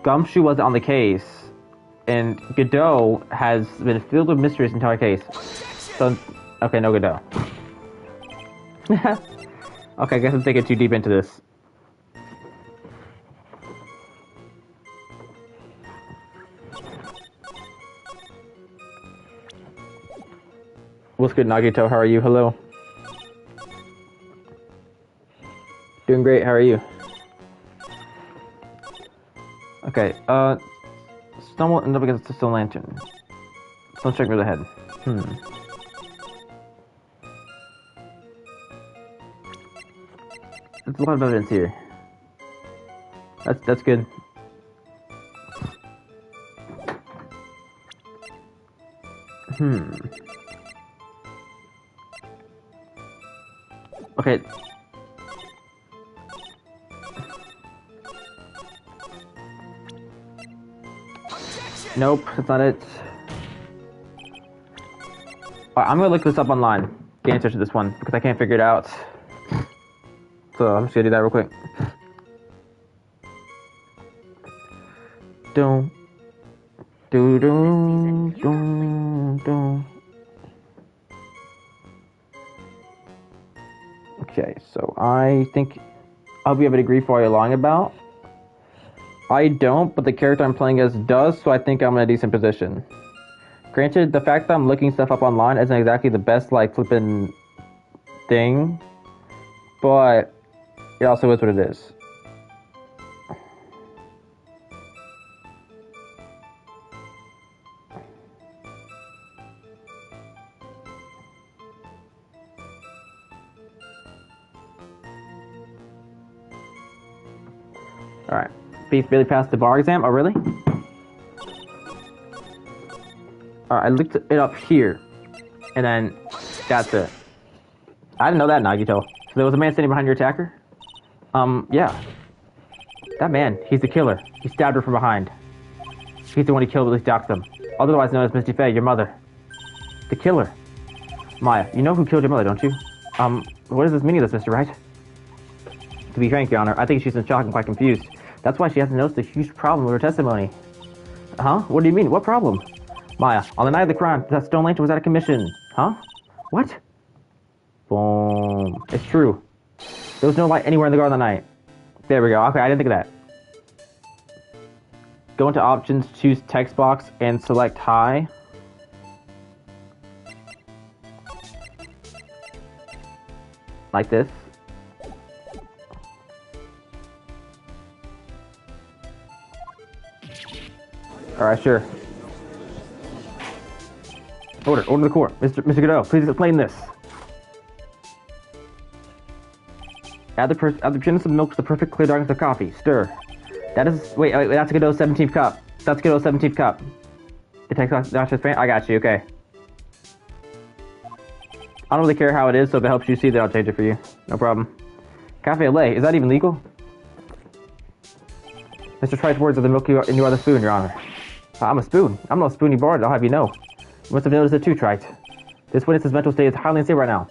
Gumshoe wasn't on the case, and Godot has been filled with mysteries the entire case. So, okay, no Godot. Okay, I guess I'm thinking too deep into this. What's good, Nagito? How are you? Hello. Doing great. How are you? Okay. Stumble and up against the stone lantern. Don't check me the head. There's a lot of evidence here. That's good. Okay. Nope, that's not it. Alright, I'm gonna look this up online. The answer to this one, because I can't figure it out. So I'm just gonna do that real quick. Okay, so I think I'll be able to agree for what you're lying about. I don't, but the character I'm playing as does, so I think I'm in a decent position. Granted, the fact that I'm looking stuff up online isn't exactly the best, like, flippin' thing, but it also is what it is. Alright. Beef Billy passed the bar exam? Oh, really? Alright, I looked it up here. And then, that's it. I didn't know that, Nagito. So there was a man standing behind your attacker? Yeah. That man, he's the killer. He stabbed her from behind. He's the one who killed Miss Dawson, otherwise known as Misty Faye, your mother. The killer. Maya, you know who killed your mother, don't you? what does this mean, this, Mr. Wright? To be frank, Your Honor, I think she's in shock and quite confused. That's why she hasn't noticed a huge problem with her testimony. Huh? What do you mean? What problem? Maya, on the night of the crime, that stone lantern was out of commission. Huh? What? Boom. It's true. There was no light anywhere in the garden that night. There we go. Okay, I didn't think of that. Go into options, choose text box, and select high. Like this. Alright, sure. Order the court. Mr. Godot, please explain this. Add the goodness of milk to the perfect clear darkness of coffee. Stir. That is... Wait, that's Godot's 17th cup. That's Godot's 17th cup. It takes off... I got you, okay. I don't really care how it is, so if it helps you see that, I'll change it for you. No problem. Cafe au lait. Is that even legal? Mr. Trite's words are the milk and you are the spoon, Your Honor. I'm a spoon. I'm not a spoony bard, I'll have you know. You must have noticed it too, Trite. This witness's mental state is highly unstable right now.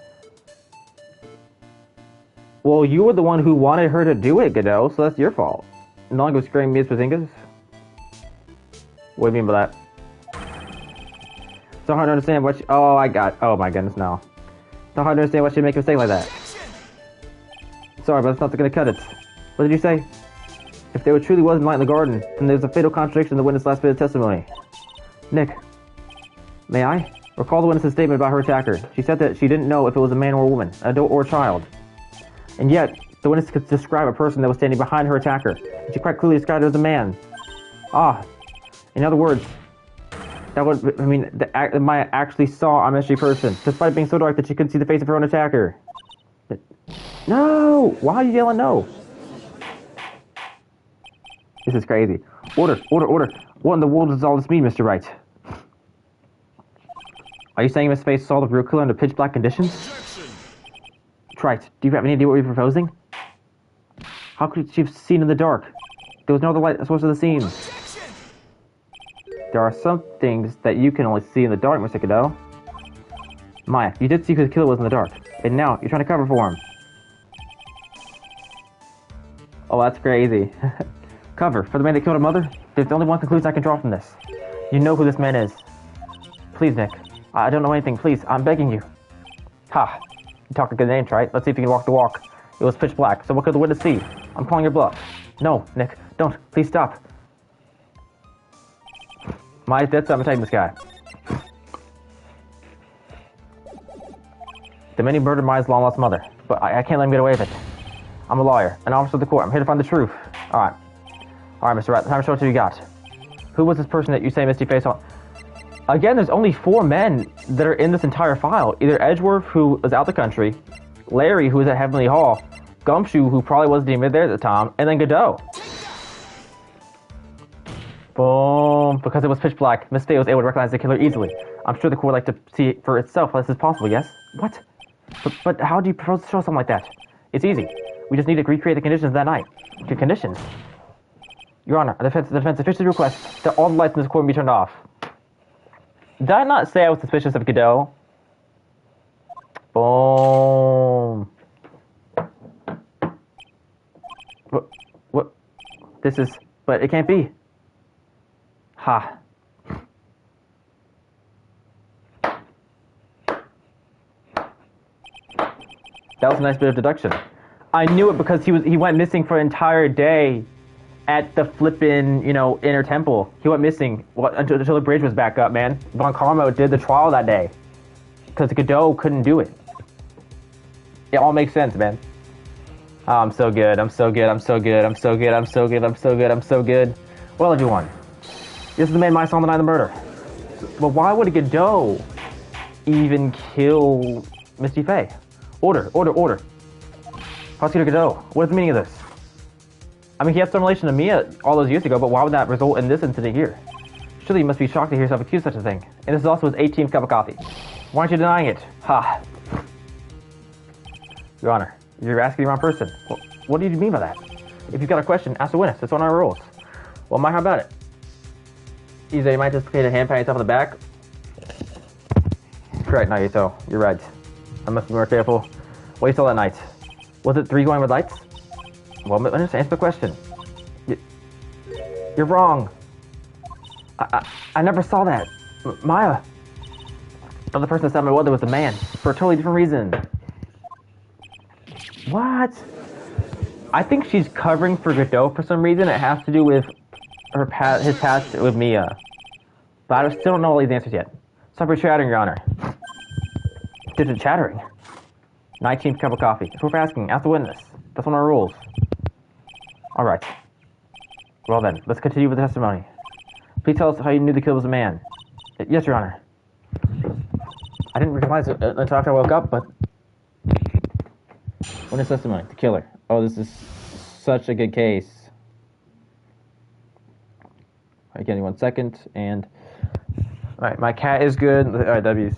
Well, you were the one who wanted her to do it, Godot, so that's your fault. No longer scaring me as Bazingas. What do you mean by that? It's so hard to understand what she... Oh, oh my goodness, no. It's so hard to understand why she'd make a mistake like that. Sorry, but that's not gonna cut it. What did you say? If there truly wasn't light in the garden, then there's a fatal contradiction in the witness' last bit of testimony. Nick, may I? Recall the witness's statement about her attacker. She said that she didn't know if it was a man or a woman, an adult or a child. And yet, the witness could describe a person that was standing behind her attacker. She quite clearly described it as a man. Ah, in other words, that would, I mean, Maya actually saw a mystery person, despite being so dark that she couldn't see the face of her own attacker. But, no! Why are you yelling no? This is crazy. Order! What in the world does all this mean, Mr. Wright? Are you saying Miss Face saw the real killer under pitch black conditions? Trite, do you have any idea what we're proposing? How could she have seen in the dark? There was no other light source of the scene. There are some things that you can only see in the dark, Mr. Godot. Maya, you did see who the killer was in the dark, and now you're trying to cover for him. Oh, that's crazy. Cover for the man that killed her mother? There's only one conclusion I can draw from this. You know who this man is. Please, Nick. I don't know anything. Please, I'm begging you. Ha! You talk a good name, Trite. Let's see if you can walk the walk. It was pitch black, so what could the witness see? I'm calling your bluff. No, Nick, don't. Please stop. Maya's dead, so I'm attacking this guy. The man who murdered Maya's long-lost mother, but I can't let him get away with it. I'm a lawyer, an officer of the court. I'm here to find the truth. Alright, Mr. Wright, time to show what you got. Who was this person that you say Misty Face on? Again, there's only 4 men that are in this entire file. Either Edgeworth, who was out the country, Larry, who was at Heavenly Hall, Gumshoe, who probably wasn't even there at the time, and then Godot. Boom. Because it was pitch black, Miss Faye was able to recognize the killer easily. I'm sure the court would like to see it for itself as this is possible, yes? What? But how do you propose to show something like that? It's easy. We just need to recreate the conditions of that night. The conditions? Your Honor, the defense officially requests that all the lights in this court be turned off. Did I not say I was suspicious of Godot? Boom. What? This is... But it can't be. Ha. That was a nice bit of deduction. I knew it because he went missing for an entire day at the flippin', inner temple. He went missing until the bridge was back up, man. Von Carmo did the trial that day. Because Godot couldn't do it. It all makes sense, man. Oh, I'm so good. Well, everyone. This is the man Maya saw on the night of the murder. But why would Godot even kill Misty Faye? Order. Prosecutor Godot, what is the meaning of this? I mean, he had some relation to Mia all those years ago, but why would that result in this incident here? Surely you must be shocked to hear yourself accused of such a thing. And this is also his 18th cup of coffee. Why aren't you denying it? Ha. Your Honor, you're asking the wrong person. Well, what do you mean by that? If you've got a question, ask the witness. That's one of our rules. Well, Mike, how about it? Either you might just create a hand pat yourself on the back. Correct, Nagito. You're right. I must be more careful. What you saw that night? Was it 3 glowing red lights? Well, just answer the question. You're wrong. I never saw that. Maya. The other person that saw my mother was a man, for a totally different reason. What? I think she's covering for Godot for some reason. It has to do with his past with Mia. But I still don't know all these answers yet. Stop your chattering, Your Honor. Digit chattering? 19th cup of coffee. It's worth asking. Ask the witness. That's one of our rules. Alright. Well then, let's continue with the testimony. Please tell us how you knew the killer was a man. Yes, Your Honor. I didn't realize it until after I woke up, but... Witness testimony. The killer. Oh, this is such a good case. Alright, give me 1 second, and... Alright, my cat is good. Alright, W's.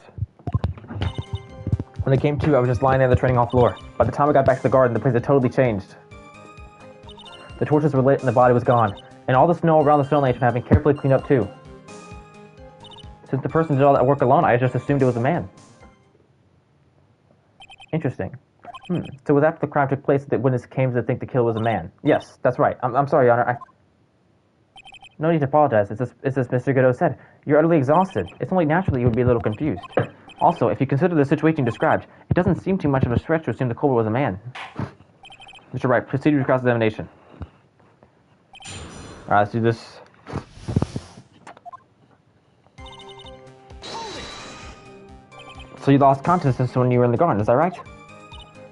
When it came to, I was just lying there on the training hall floor. By the time I got back to the garden, the place had totally changed. The torches were lit and the body was gone. And all the snow around the stone lane had been carefully cleaned up too. Since the person did all that work alone, I just assumed it was a man. Interesting. So was after the crime took place that witness came to think the killer was a man? Yes, that's right. I'm sorry, Your Honor. No need to apologize. It's as Mr. Godot said. You're utterly exhausted. It's only natural you would be a little confused. Also, if you consider the situation described, it doesn't seem too much of a stretch to assume the culprit was a man. Mr. Wright, proceed with cross-examination. Alright, let's do this. So you lost consciousness when you were in the garden, is that right?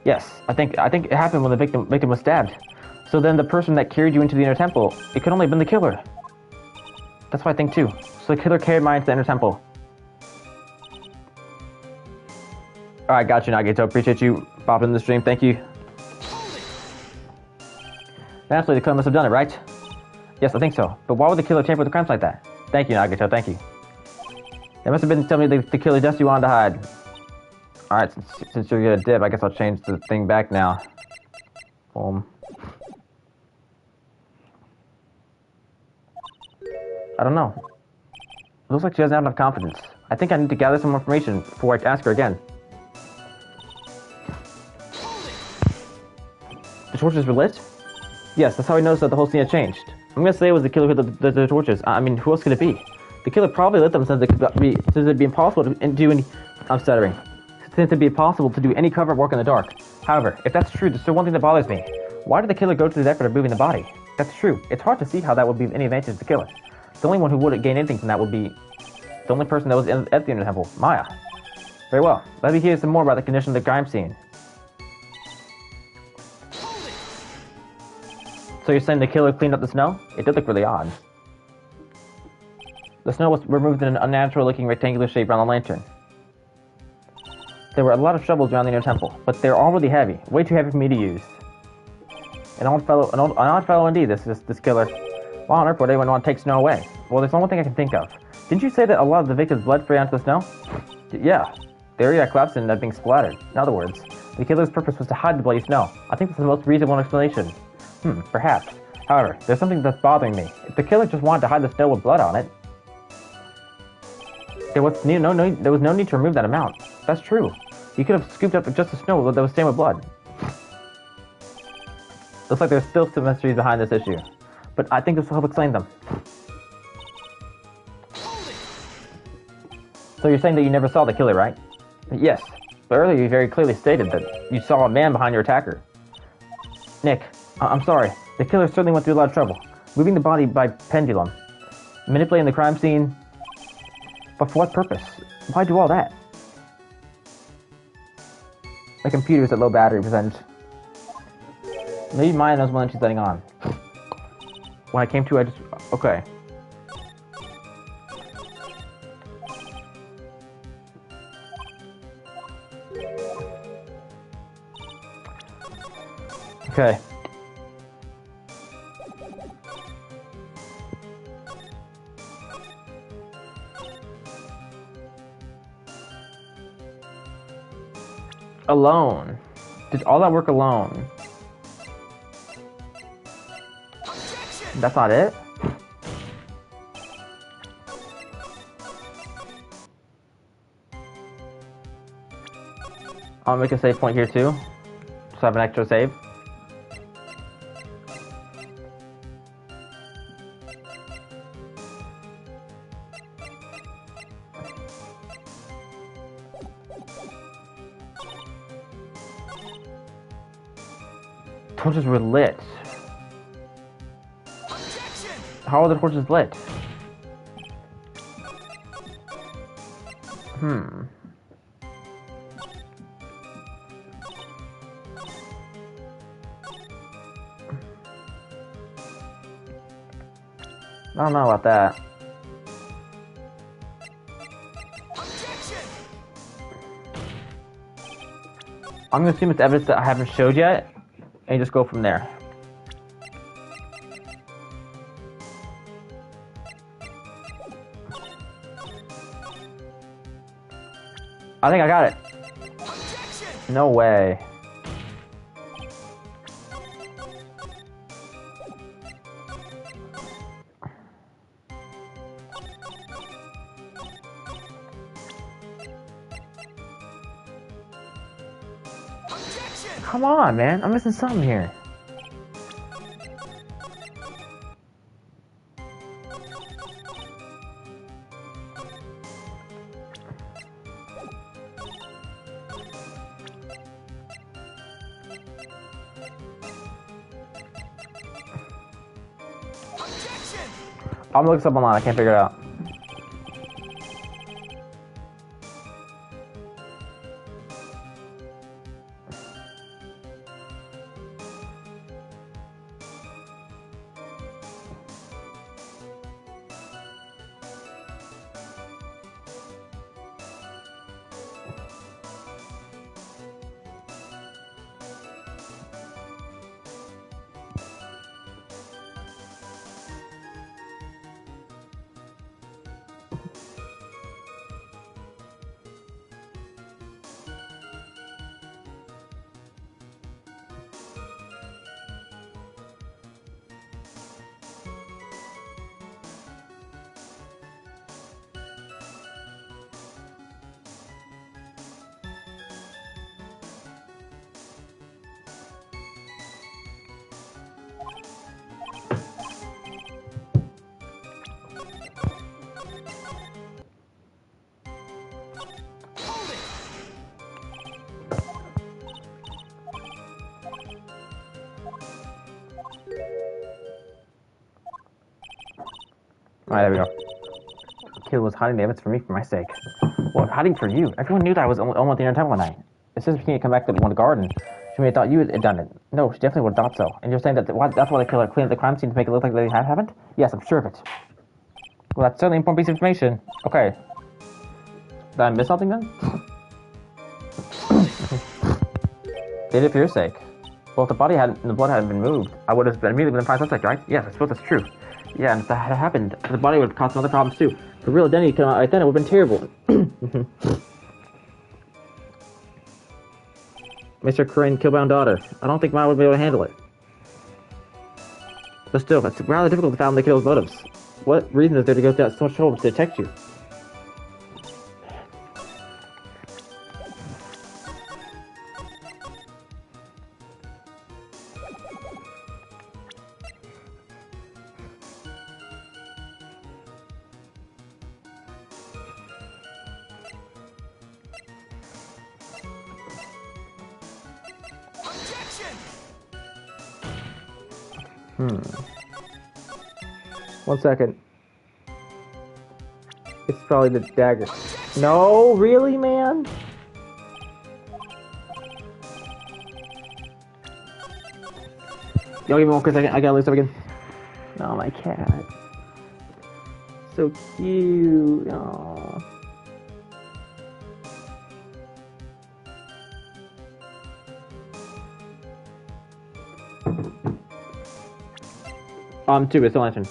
Yes, I think it happened when the victim was stabbed. So then the person that carried you into the inner temple, it could only have been the killer. That's what I think too. So the killer carried mine to the inner temple. Alright, got you, Nagato. Appreciate you popping in the stream. Thank you. Naturally, the killer must have done it, right? Yes, I think so. But why would the killer tamper with the crimes like that? Thank you, Nagato. Thank you. They must have been telling me the killer just you wanted to hide. Alright, since you're gonna dip, I guess I'll change the thing back now. Boom. I don't know. It looks like she doesn't have enough confidence. I think I need to gather some more information before I ask her again. The torches were lit? Yes, that's how I noticed that the whole scene had changed. I'm gonna say it was the killer who lit the torches. I mean, who else could it be? The killer probably lit them since it'd be impossible to do any... I'm stuttering. Since it'd be impossible to do any cover work in the dark. However, if that's true, there's still one thing that bothers me. Why did the killer go to the effort of moving the body? That's true. It's hard to see how that would be of any advantage to the killer. The only one who wouldn't gain anything from that would be... the only person that was at the inner temple, Maya. Very well. Let me hear some more about the condition of the crime scene. So you're saying the killer cleaned up the snow? It did look really odd. The snow was removed in an unnatural-looking rectangular shape around the lantern. There were a lot of shovels around the inner temple, but they're all really heavy. Way too heavy for me to use. An odd fellow indeed, this killer. Why on earth would anyone want to take snow away? Well, there's one more thing I can think of. Didn't you say that a lot of the victim's blood sprayed onto the snow? Yeah. The area collapsed and ended up being splattered. In other words, the killer's purpose was to hide the bloody snow. I think that's the most reasonable explanation. Perhaps. However, there's something that's bothering me. If the killer just wanted to hide the snow with blood on it, there was no need to remove that amount. That's true. He could have scooped up just the snow that was stained with blood. Looks like there's still some mysteries behind this issue, but I think this will help explain them. So you're saying that you never saw the killer, right? Yes, but earlier you very clearly stated that you saw a man behind your attacker. Nick, I'm sorry. The killer certainly went through a lot of trouble. Moving the body by pendulum. Manipulating the crime scene. But for what purpose? Why do all that? My computer's at low battery percentage. Maybe mine knows one that she's letting on. When I came to, I just... Okay. Okay. Alone. Did all that work alone? That's not it? I'll make a save point here too. So I have an extra save. Torches were lit. How are the torches lit? I don't know about that. I'm gonna assume it's evidence that I haven't showed yet, and just go from there. I think I got it. No way. Come on, man. I'm missing something here. I'm gonna look this up online. I can't figure it out. Alright, there we go. Kid was hiding the evidence from me for my sake. Well, hiding for you? Everyone knew that I was almost the entire time one night. As soon as we can't come back to the garden, she may have thought you had done it. No, she definitely would have thought so. And you're saying that that's why they cleaned up the crime scene to make it look like they haven't? Yes, I'm sure of it. Well, that's certainly an important piece of information. Okay. Did I miss something then? Did it for your sake. Well, if the blood hadn't been moved, I would have immediately been a prime suspect, right? Yes, I suppose that's true. Yeah, and if that had happened, the body would have caused some other problems too. If the real identity came out right then, it would have been terrible. Mr. Crane, Killbound daughter. I don't think Maya would be able to handle it. But still, it's rather difficult to fathom the killer's motives. What reason is there to go through so much trouble to detect you? One second. It's probably the dagger. No, really, man? Y'all give me one quick second. I gotta look up again. Oh, my cat. So cute. Aww. Two, it's still answering.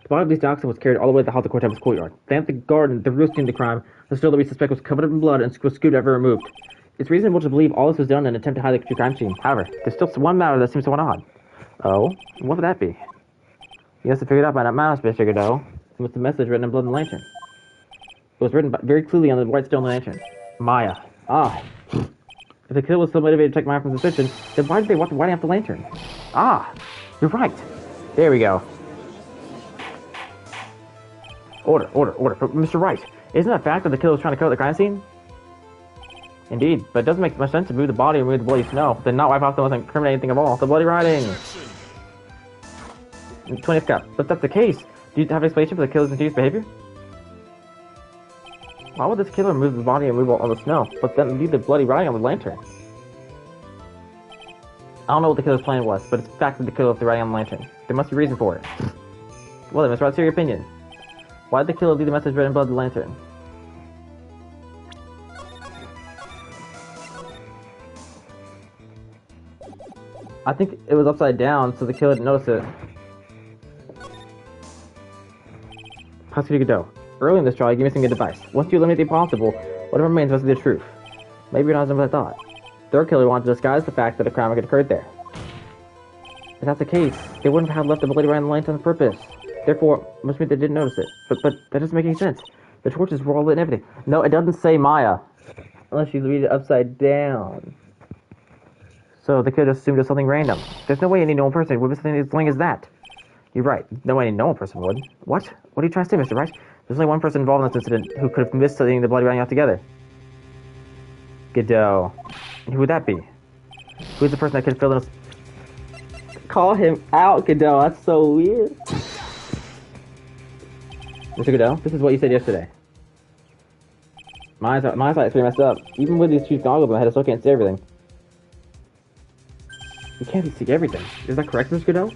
The body of Lisa Oxen was carried all the way to the house of Cortez courtyard. Thanks to the garden, the real scene of the crime, the still that we suspect was covered in blood and was scooped ever removed. It's reasonable to believe all this was done in an attempt to hide the crime scene. However, there's still one matter that seems somewhat odd. Oh? What would that be? You have to figure it out by that mouse, Mr. Godot. It was the message written in blood in the lantern. It was written very clearly on the white stone lantern. Maya. Ah. If the killer was so motivated to take mine from suspicion, then why did they want to light up the lantern? Ah, you're right. There we go. Order. But Mr. Wright, isn't that fact that the killer was trying to cover the crime scene? Indeed, but it doesn't make much sense to move the body and remove the bloody snow, then not wipe off the most incriminating thing of all, the bloody writing. 20th cup. But if that's the case, do you have an explanation for the killer's confused behavior? Why would this killer remove the body and remove all the snow, but then leave the bloody writing on the lantern? I don't know what the killer's plan was, but it's the fact that the killer left the writing on the lantern. There must be a reason for it. Well then, Mr. Wright, your opinion. Why did the killer leave the message written above the lantern? I think it was upside down, so the killer didn't notice it. Prosecutor Godot. Early in this trial, you gave me some good advice. Once you eliminate the impossible, whatever remains must be the truth. Maybe you're not as dumb as I thought. Third killer wanted to disguise the fact that a crime had occurred there. If that's the case, they wouldn't have left the bloody writing on the lantern on purpose. Therefore, must mean they didn't notice it. But that doesn't make any sense. The torches were all lit and everything. No, it doesn't say Maya. Unless you read it upside down. So they could assume it's something random. There's no way any normal person would miss something as lame as that. You're right. No way any normal person would. What? What are you trying to say, Mr. Wright? There's only one person involved in this incident who could have missed setting the bloody writing altogether. Godot. Who would that be? Who's the person that could fill in? Call him out, Godot. That's so weird. Mr. Godot, this is what you said yesterday. My eyesight's pretty messed up. Even with these cheap goggles on my head, I still can't see everything. You can't see everything. Is that correct, Mr. Godot?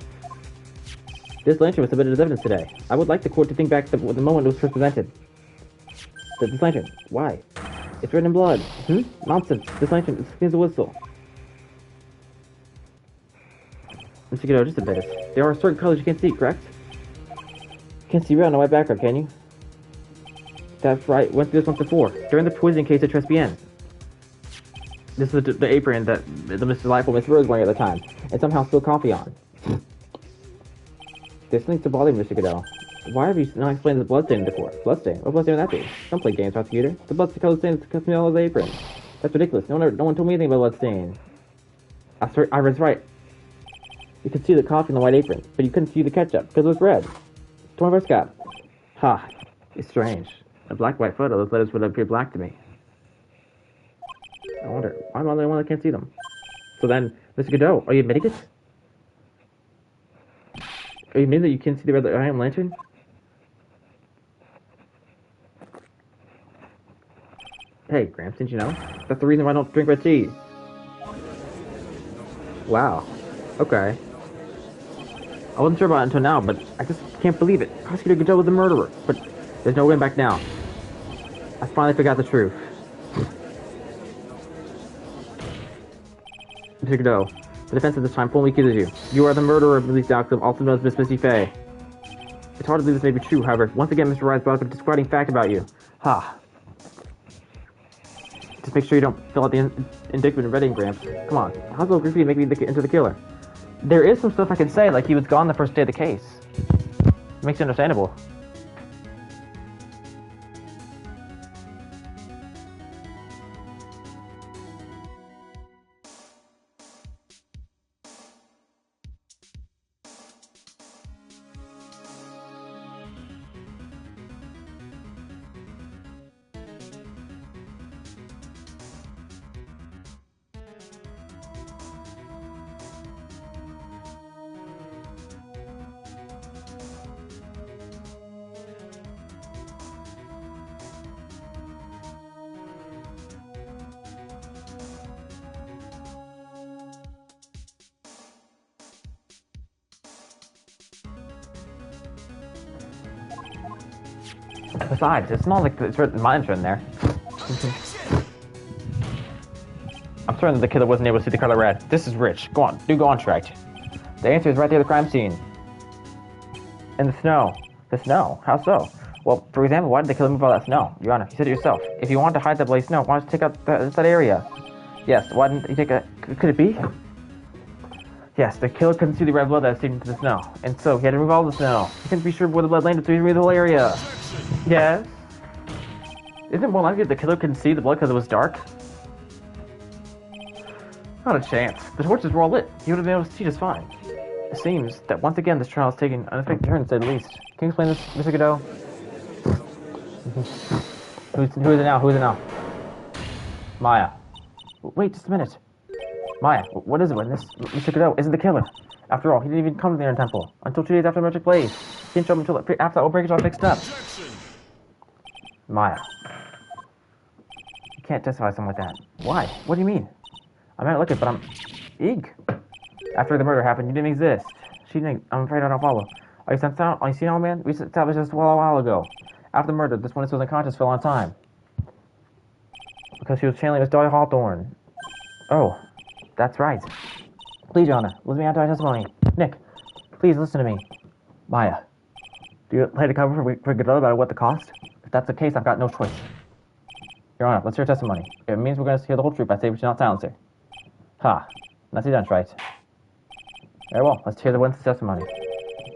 This lantern was submitted as evidence today. I would like the court to think back to the moment it was first presented. This lantern. Why? It's written in blood. Nonsense. This lantern is a whistle. Mr. Godot, just a bit. There are certain colors you can't see, correct? You can't see red on a white background, can you? That's right. Went through this once before. During the poisoning case at Tribulations. This is the apron that the Mr. Delightful Miss Rose was wearing at the time, and somehow spilled coffee on. There's something to bother me, Mr. Godot. Why have you not explained the bloodstain before? Bloodstain? What bloodstain would that be? Don't play games, prosecutor. The blood's color stain that cuts me all over the apron. That's ridiculous. No one told me anything about bloodstain. I was right. You could see the coffee on the white apron, but you couldn't see the ketchup because it was red. 21st cap. Ha. It's strange. A black-white photo, those letters would appear black to me. I wonder, why am I the only one that can't see them? So then, Mr. Godot, are you admitting it? Are you admitting that you can't see the red iron lantern? Hey, Gramps, didn't you know? That's the reason why I don't drink red tea. Wow. Okay. I wasn't sure about it until now, but I just can't believe it. Prosecutor Godot was the murderer, but there's no going back now. I finally figured out the truth. Mr. Godot, the defense at this time fully accuses you. You are the murderer of Elise Alcom, also known as Miss Missy Faye. It's hard to believe this may be true, however. Once again, Mr. Rise brought up a disquieting fact about you. Ha. Just make sure you don't fill out the indictment in Reading, Gramps. Come on. How's it for you to make me into the killer? There is some stuff I can say, like he was gone the first day of the case. It makes it understandable. Besides, it's not like it's written mines in there. I'm certain that the killer wasn't able to see the color red. This is rich. Go on, go on, Shrike. The answer is right there at the crime scene. In the snow. The snow? How so? Well, for example, why did the killer move all that snow? Your Honor, you said it yourself. If you wanted to hide that bloody snow, why don't you take out that area? Yes, why didn't you take a... Could it be? Yes, the killer couldn't see the red blood that was sticking to the snow, and so he had to remove all the snow. He couldn't be sure where the blood landed, so he removed the whole area. Yes? Isn't it more likely that the killer couldn't see the blood because it was dark? Not a chance. The torches were all lit. He would have been able to see just fine. It seems that once again this trial is taking an unexpected turn, to say the least. Can you explain this, Mr. Godot? Who is it now? Who is it now? Maya. Wait, just a minute. Maya, what is it when this Mr. Godot isn't the killer? After all, he didn't even come to the Iron Temple until 2 days after the murder took place. He didn't show up until after the outbreak is all fixed up. Objection. Maya. You can't justify something like that. Why? What do you mean? I might look it, but I'm... Eek. After the murder happened, you didn't exist. She didn't... I'm afraid I don't follow. Are you sent out? Are you seen all, man? We established this a while ago. After the murder, this witness was unconscious for a long time. Because she was channeling Miss Dolly Hawthorne. Oh. That's right. Please, Your Honor, listen to me after my testimony. Nick, please listen to me. Maya, do you plan to cover for Godot about what the cost? If that's the case, I've got no choice. Your Honor, let's hear testimony. If it means we're going to hear the whole truth, I say we should not silence her. Ha. Nicely done, right? Very well, let's hear the witness' testimony.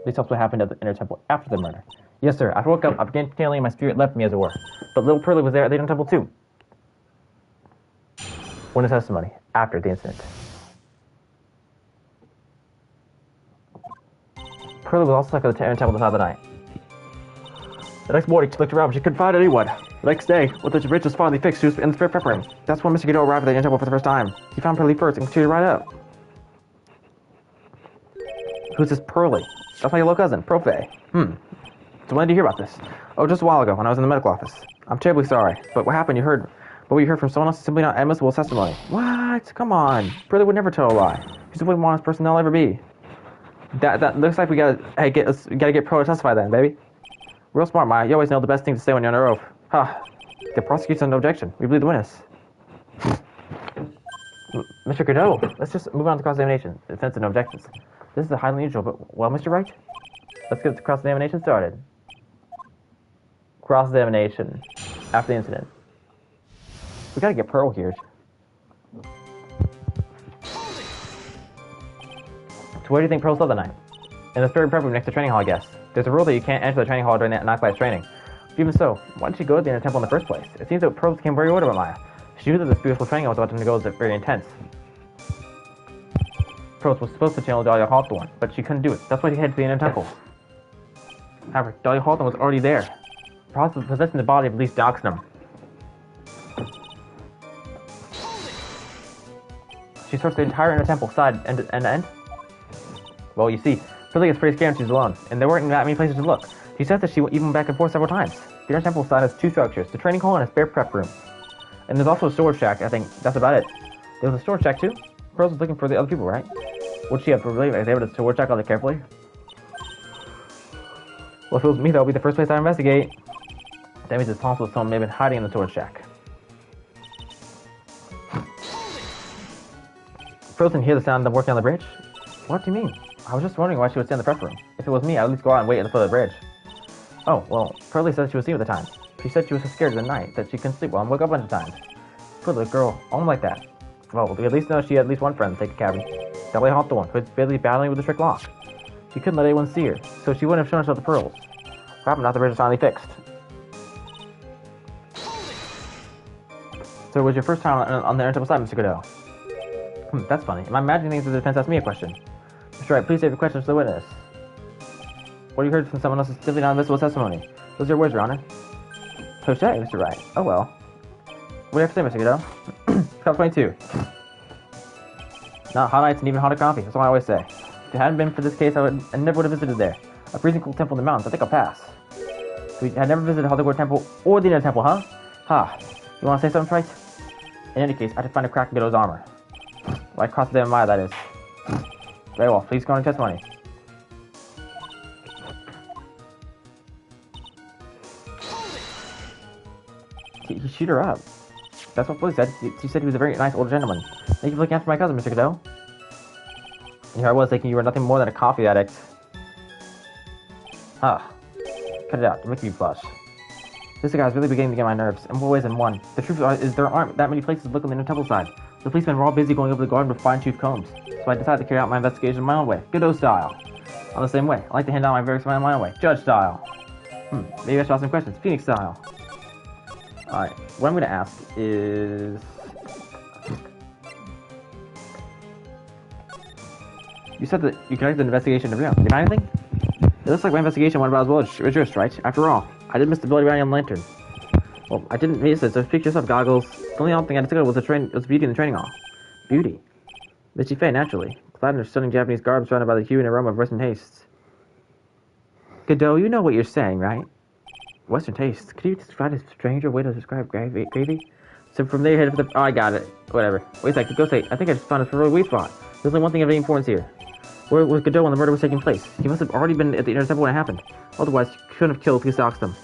Please tell us what happened at the Inner Temple after the murder. Yes, sir. After I woke up, I began feeling my spirit left me, as it were. But little Pearlie was there at the Inner Temple, too. Witness testimony after the incident. Pearlie was also stuck at the Inner Temple the side of the night. The next morning, she looked around, but she couldn't find anyone. The next day, when the bridge was finally fixed, she was in the spirit prep room. That's when Mr. Godot arrived at the Inner Temple for the first time. He found Pearlie first and continued right up. Who's this Pearlie? That's my little cousin, Profe. So when did you hear about this? Oh, just a while ago, when I was in the medical office. I'm terribly sorry, but what happened, what you heard from someone else is simply not admissible testimony. What? Come on. Pearlie would never tell a lie. She's the most honest person there'll ever be. That looks like we gotta get Pro to testify then, baby. Real smart, Maya. You always know the best thing to say when you're under oath. Huh. The prosecution's no objection. We believe the witness. Mr. Godot, let's just move on to cross-examination. Since no objections. This is highly unusual, but, well, Mr. Wright, let's get the cross-examination started. Cross-examination. After the incident. We gotta get Pearl here. So where do you think Pearl slept that night? In the spirit prep room next to training hall, I guess. There's a rule that you can't enter the training hall during that night-class training. But even so, why did she go to the Inner Temple in the first place? It seems that Pearl became very worried about Maya. She knew that this beautiful training was about to go very intense. Pearl was supposed to channel Dahlia Hawthorne, but she couldn't do it. That's why she headed to the Inner Temple. However, Dahlia Hawthorne was already there, possibly possessing the body of at least Doxnum. She searched the entire Inner Temple, side end to end. Well, you see, Pearlie gets pretty scared when she's alone, and there weren't that many places to look. She said that she even went back and forth several times. The Inner Temple side has 2 structures, the training hall and a spare prep room. And there's also a storage shack, I think that's about it. There was a storage shack too? Pearl was looking for the other people, right? Would she have really been able to storage check all that carefully? Well, if it was me, that would be the first place I'd investigate. That means it's possible someone may have been hiding in the storage shack. Pearl didn't hear the sound of them working on the bridge? What do you mean? I was just wondering why she would stay in the prep room. If it was me, I'd at least go out and wait at the foot of the bridge. Oh, well, Pearlie said she was asleep at the time. She said she was so scared of the night that she couldn't sleep well and woke up a bunch of times. Poor little girl, only like that. Well, we at least know she had at least one friend to take a cabin. Dahlia Hawthorne, who was basically battling with the trick lock. She couldn't let anyone see her, so she wouldn't have shown herself the pearls. What happened after the bridge was finally fixed? So it was your first time on the Inner Temple side, Mr. Godot? That's funny. Am I imagining things as the defense asked me a question? Mr. Wright, please save your questions to the witness. What you heard from someone else is simply non-invisible testimony. Those are your words, Your Honor. Touche, Mr. Wright. Oh well. What do you have to say, Mr. Godot? Cup 22. Not hot nights and even hotter coffee. That's what I always say. If it hadn't been for this case, I never would have visited there. A freezing cool temple in the mountains. I think I'll pass. So you had never visited Hollywood Temple or the Inner Temple, huh? Ha. You want to say something, Wright? In any case, I had to find a crack in Godot's armor. Right across the Maya, that is. Very well. Please go on to testimony. He shoot her up. That's what Floyd said. She said he was a very nice old gentleman. Thank you for looking after my cousin, Mr. Godot. And here I was thinking you were nothing more than a coffee addict. Ah. Cut it out. You're making me blush. This guy's really beginning to get my nerves, in more ways than one. The truth is there aren't that many places to look on the Inner Temple side. The policemen were all busy going over the garden with fine-tooth combs, so I decided to carry out my investigation my own way, Godot style. On the same way, I like to hand out my verdicts my own way, Judge style. Maybe I should ask some questions, Phoenix style. Alright, what I'm going to ask is... You said that you conducted an investigation to real. You find anything? It looks like my investigation went about as well as yours, right? After all, I did miss the ability on the lantern. Well, I didn't miss it, so speak yourself, Goggles. The only odd thing I discovered was beauty in the training hall. Beauty? Misty Faye, naturally. Clad in her stunning Japanese garb surrounded by the hue and aroma of Western tastes. Godot, you know what you're saying, right? Western tastes? Could you describe a stranger way to describe gravy? So from there, head for the... Oh, I got it. Whatever. Wait a second, go say. I think I just found a really weak spot. There's only one thing of any importance here. Where was Godot when the murder was taking place? He must have already been at the inner temple when it happened. Otherwise, he couldn't have killed if he stalks them.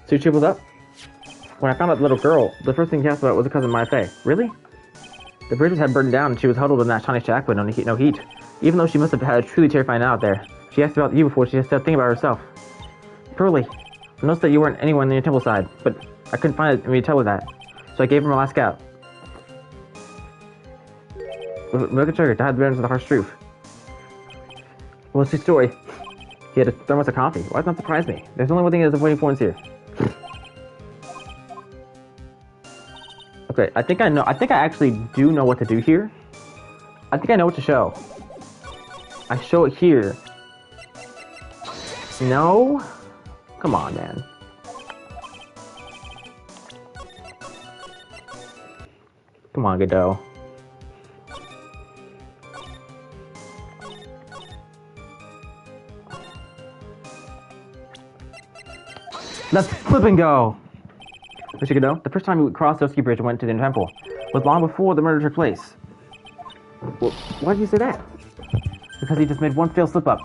So you tripled up? When I found out the little girl, the first thing he asked about was her cousin Maya Faye. Really? The bridges had burned down and she was huddled in that tiny shack with no heat. Even though she must have had a truly terrifying night out there, she asked about you before she started thinking about herself. Pearly, I noticed that you weren't anyone in your temple side, but I couldn't find it in me to tell her that. So I gave her my last scout. Milk and sugar died the of the harsh truth. What's the story? He had a thermos of coffee. Why does that surprise me? There's only one thing that's of importance here. Okay, I think I know. I think I actually do know what to do here. I think I know what to show. I show it here. No? Come on, man. Come on, Godot. Let's flip and go! Mr. Godot, the first time we crossed the ski bridge and went to the temple was long before the murder took place. Well, why did you say that? Because he just made one failed slip-up.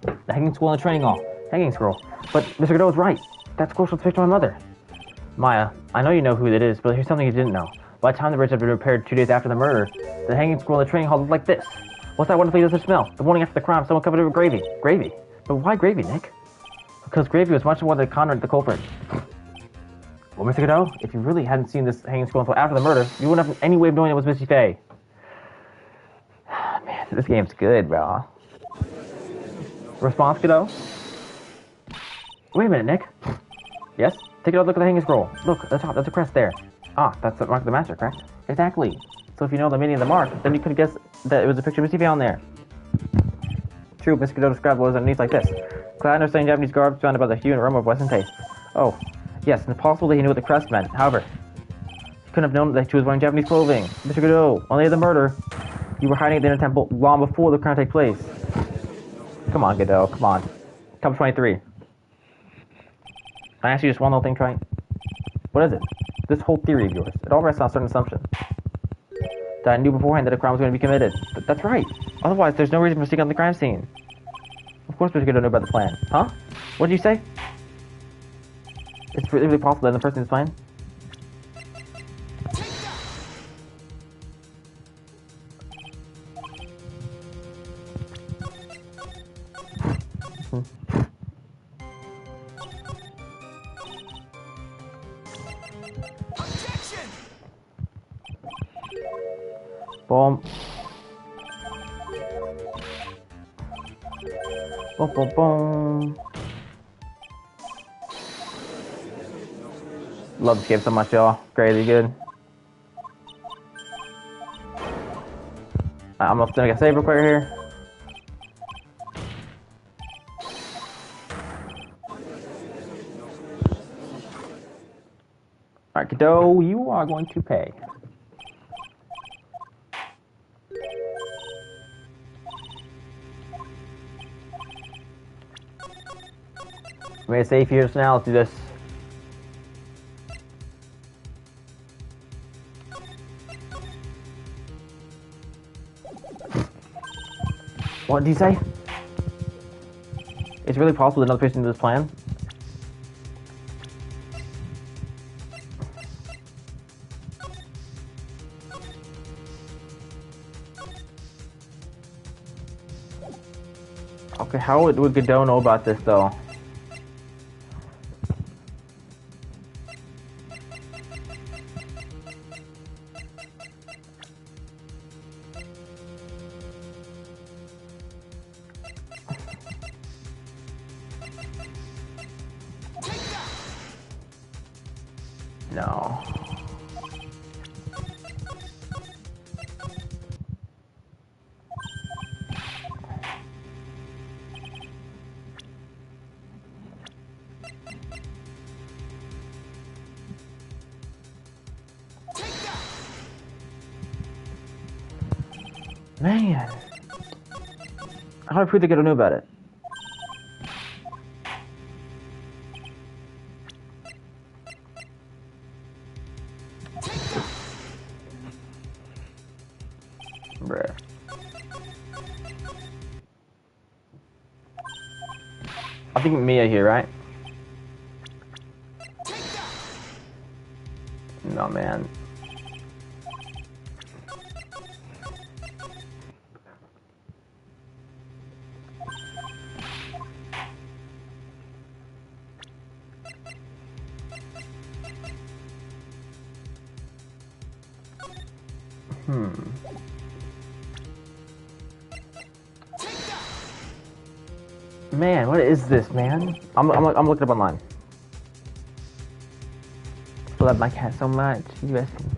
The hanging scroll in the training hall. Hanging scroll. But Mr. Godot was right. That scroll shows the picture of my mother. Maya, I know you know who it is, but here's something you didn't know. By the time the bridge had been repaired 2 days after the murder, the hanging scroll in the training hall looked like this. What's that wonderfully delicious smell? The morning after the crime, someone covered it with gravy. Gravy? But why gravy, Nick? Because gravy was much more than Conrad the culprit. Well, Mr. Godot, if you really hadn't seen this hanging scroll until after the murder, you wouldn't have any way of knowing it was Misty Faye. Man, this game's good, bro. Response, Godot? Wait a minute, Nick. Yes? Take a look at the hanging scroll. Look, at the top, that's a crest there. Ah, that's the mark of the master, correct? Exactly. So if you know the meaning of the mark, then you could have guessed that it was a picture of Misty Faye on there. True, Mr. Godot described what was underneath like this. Clad in her stunning Japanese garb, surrounded by the hue and aroma of Western taste. Oh. Yes, and it's possible that he knew what the crest meant. However, he couldn't have known that she was wearing Japanese clothing. Mr. Godot, on the day of the murder, you were hiding at the inner temple long before the crime took place. Come on, Godot, come on. Cup 23. Can I ask you just one little thing, Trite? What is it? This whole theory of yours, it all rests on a certain assumption. That I knew beforehand that a crime was going to be committed. That's right. Otherwise, there's no reason for sticking on the crime scene. Of course Mr. Godot knew about the plan. Huh? What did you say? It's really possible that the person is playing. Boom. Boom, boom, boom. Love this game so much, y'all. Crazy good. I'm gonna make a save real quick here. Alright, Godot, you are going to pay. I'm gonna save here just now. Let's do this. What did you say? It's really possible that another person did this plan. Okay, how would Godot know about this though? No. Man. How do I prove they know about it? Bruh. I think Mia here, right? No, man. Man, what is this, man? I'm looking up online. I love my cat so much. You asking?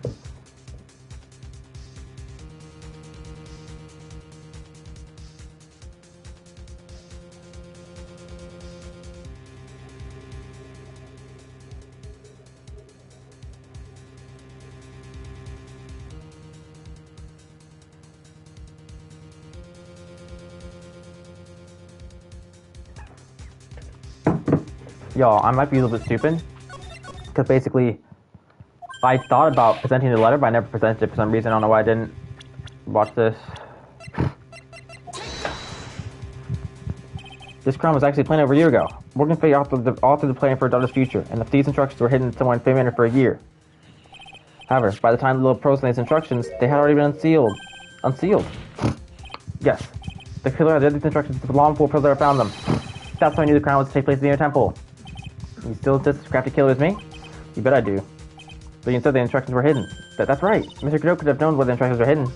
Y'all, I might be a little bit stupid. Because basically, I thought about presenting the letter, but I never presented it for some reason. I don't know why I didn't. Watch this. This crime was actually planned over a year ago. Morgan Fay authored the plan for her daughter's future, and these instructions were hidden somewhere in Fay Manor for a year. However, by the time the little pros made these instructions, they had already been unsealed. Unsealed. Yes. The killer had these instructions long before Pros ever found them. That's how I knew the crime was to take place in the inner temple. You still insist this crafty killer was me? You bet I do. But you said the instructions were hidden. That's right. Mr. Godot could have known where the instructions were hidden.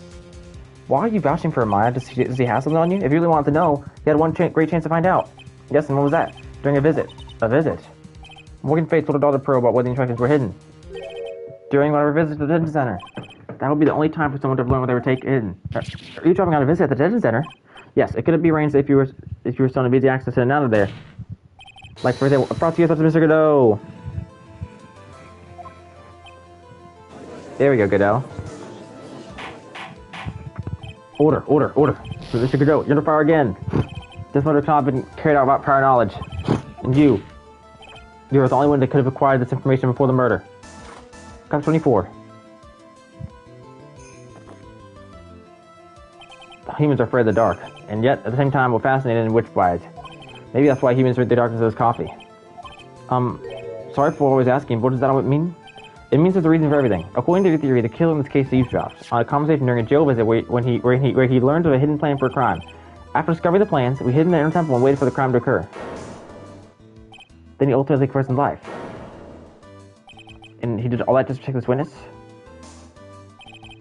Why are you vouching for Maya? Does he have something on you? If you really wanted to know, you had one great chance to find out. Yes, and what was that? During a visit. A visit? Morgan Fay told her daughter Pearl about where the instructions were hidden. During one of her visits to the detention center. That would be the only time for someone to have learned where they were hidden. Are you dropping on a visit at the detention center? Yes, it could be arranged if you were still on easy access in and out of there. Like, for example, brought to you by Mr. Godot. There we go, Godot. Order. Mr. Godot, you're under fire again. This murder cannot have been carried out without prior knowledge. And you were the only one that could have acquired this information before the murder. Cop 24. Humans are afraid of the dark, and yet, at the same time, we're fascinated and witched by it. Maybe that's why humans drink the darkness of this coffee. Sorry for always asking, but what does that mean? It means there's a reason for everything. According to your theory, the killer in this case eavesdropped on a conversation during a jail visit where he learned of a hidden plan for a crime. After discovering the plans, we hid in the inner temple and waited for the crime to occur. Then he ultimately took a person's life. And he did all that just to protect this witness?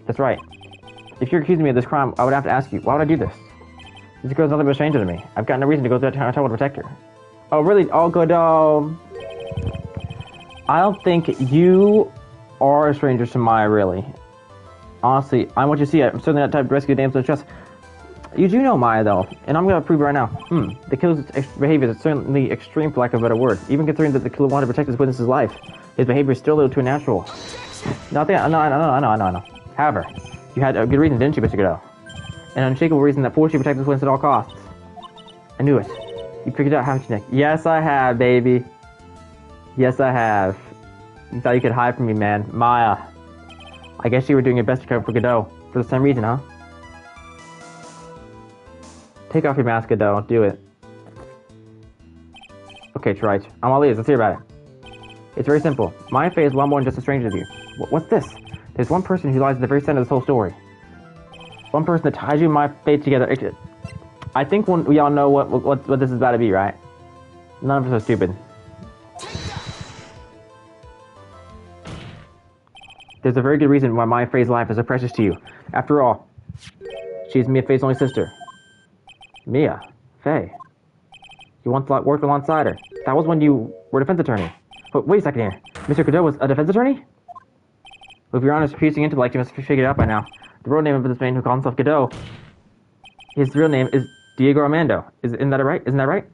That's right. If you're accusing me of this crime, I would have to ask you, why would I do this? This girl's nothing but a stranger to me. I've got no reason to go to that temple to protect her. Oh, really? Oh, good. I don't think you are a stranger to Maya, really. Honestly, I'm what you see. I'm certainly not the type to rescue damsel in distress. You do know Maya, though, and I'm going to prove it right now. The killer's behavior is certainly extreme, for lack of a better word. Even considering that the killer wanted to protect his witness's life, his behavior is still a little too unnatural. No. However, you had a good reason, didn't you, Mr. Godot? An unshakable reason that forced you to protect this witness at all costs. I knew it. You figured it out, haven't you, Nick? Yes, I have, baby. Yes, I have. You thought you could hide from me, man. Maya. I guess you were doing your best to cover for Godot. For the same reason, huh? Take off your mask, Godot. Do it. Okay, Trite. I'm all ears. Let's hear about it. It's very simple. Maya Fey is a lot more than just a stranger to you. What's this? There's one person who lies at the very center of this whole story. One person that ties you and Maya Fey together. I think we all know what this is about to be, right? None of us are stupid. There's a very good reason why Maya Fey's life is so precious to you. After all, she's Mia Fey's only sister. Mia Fey. You once worked alongside her. That was when you were a defense attorney. But wait a second here. Mr. Godot was a defense attorney? Well, if Your Honor's piecing into like you must have figured it out by now. The real name of this man who calls himself Godot. His real name is Diego Armando. Isn't that right? Isn't that right?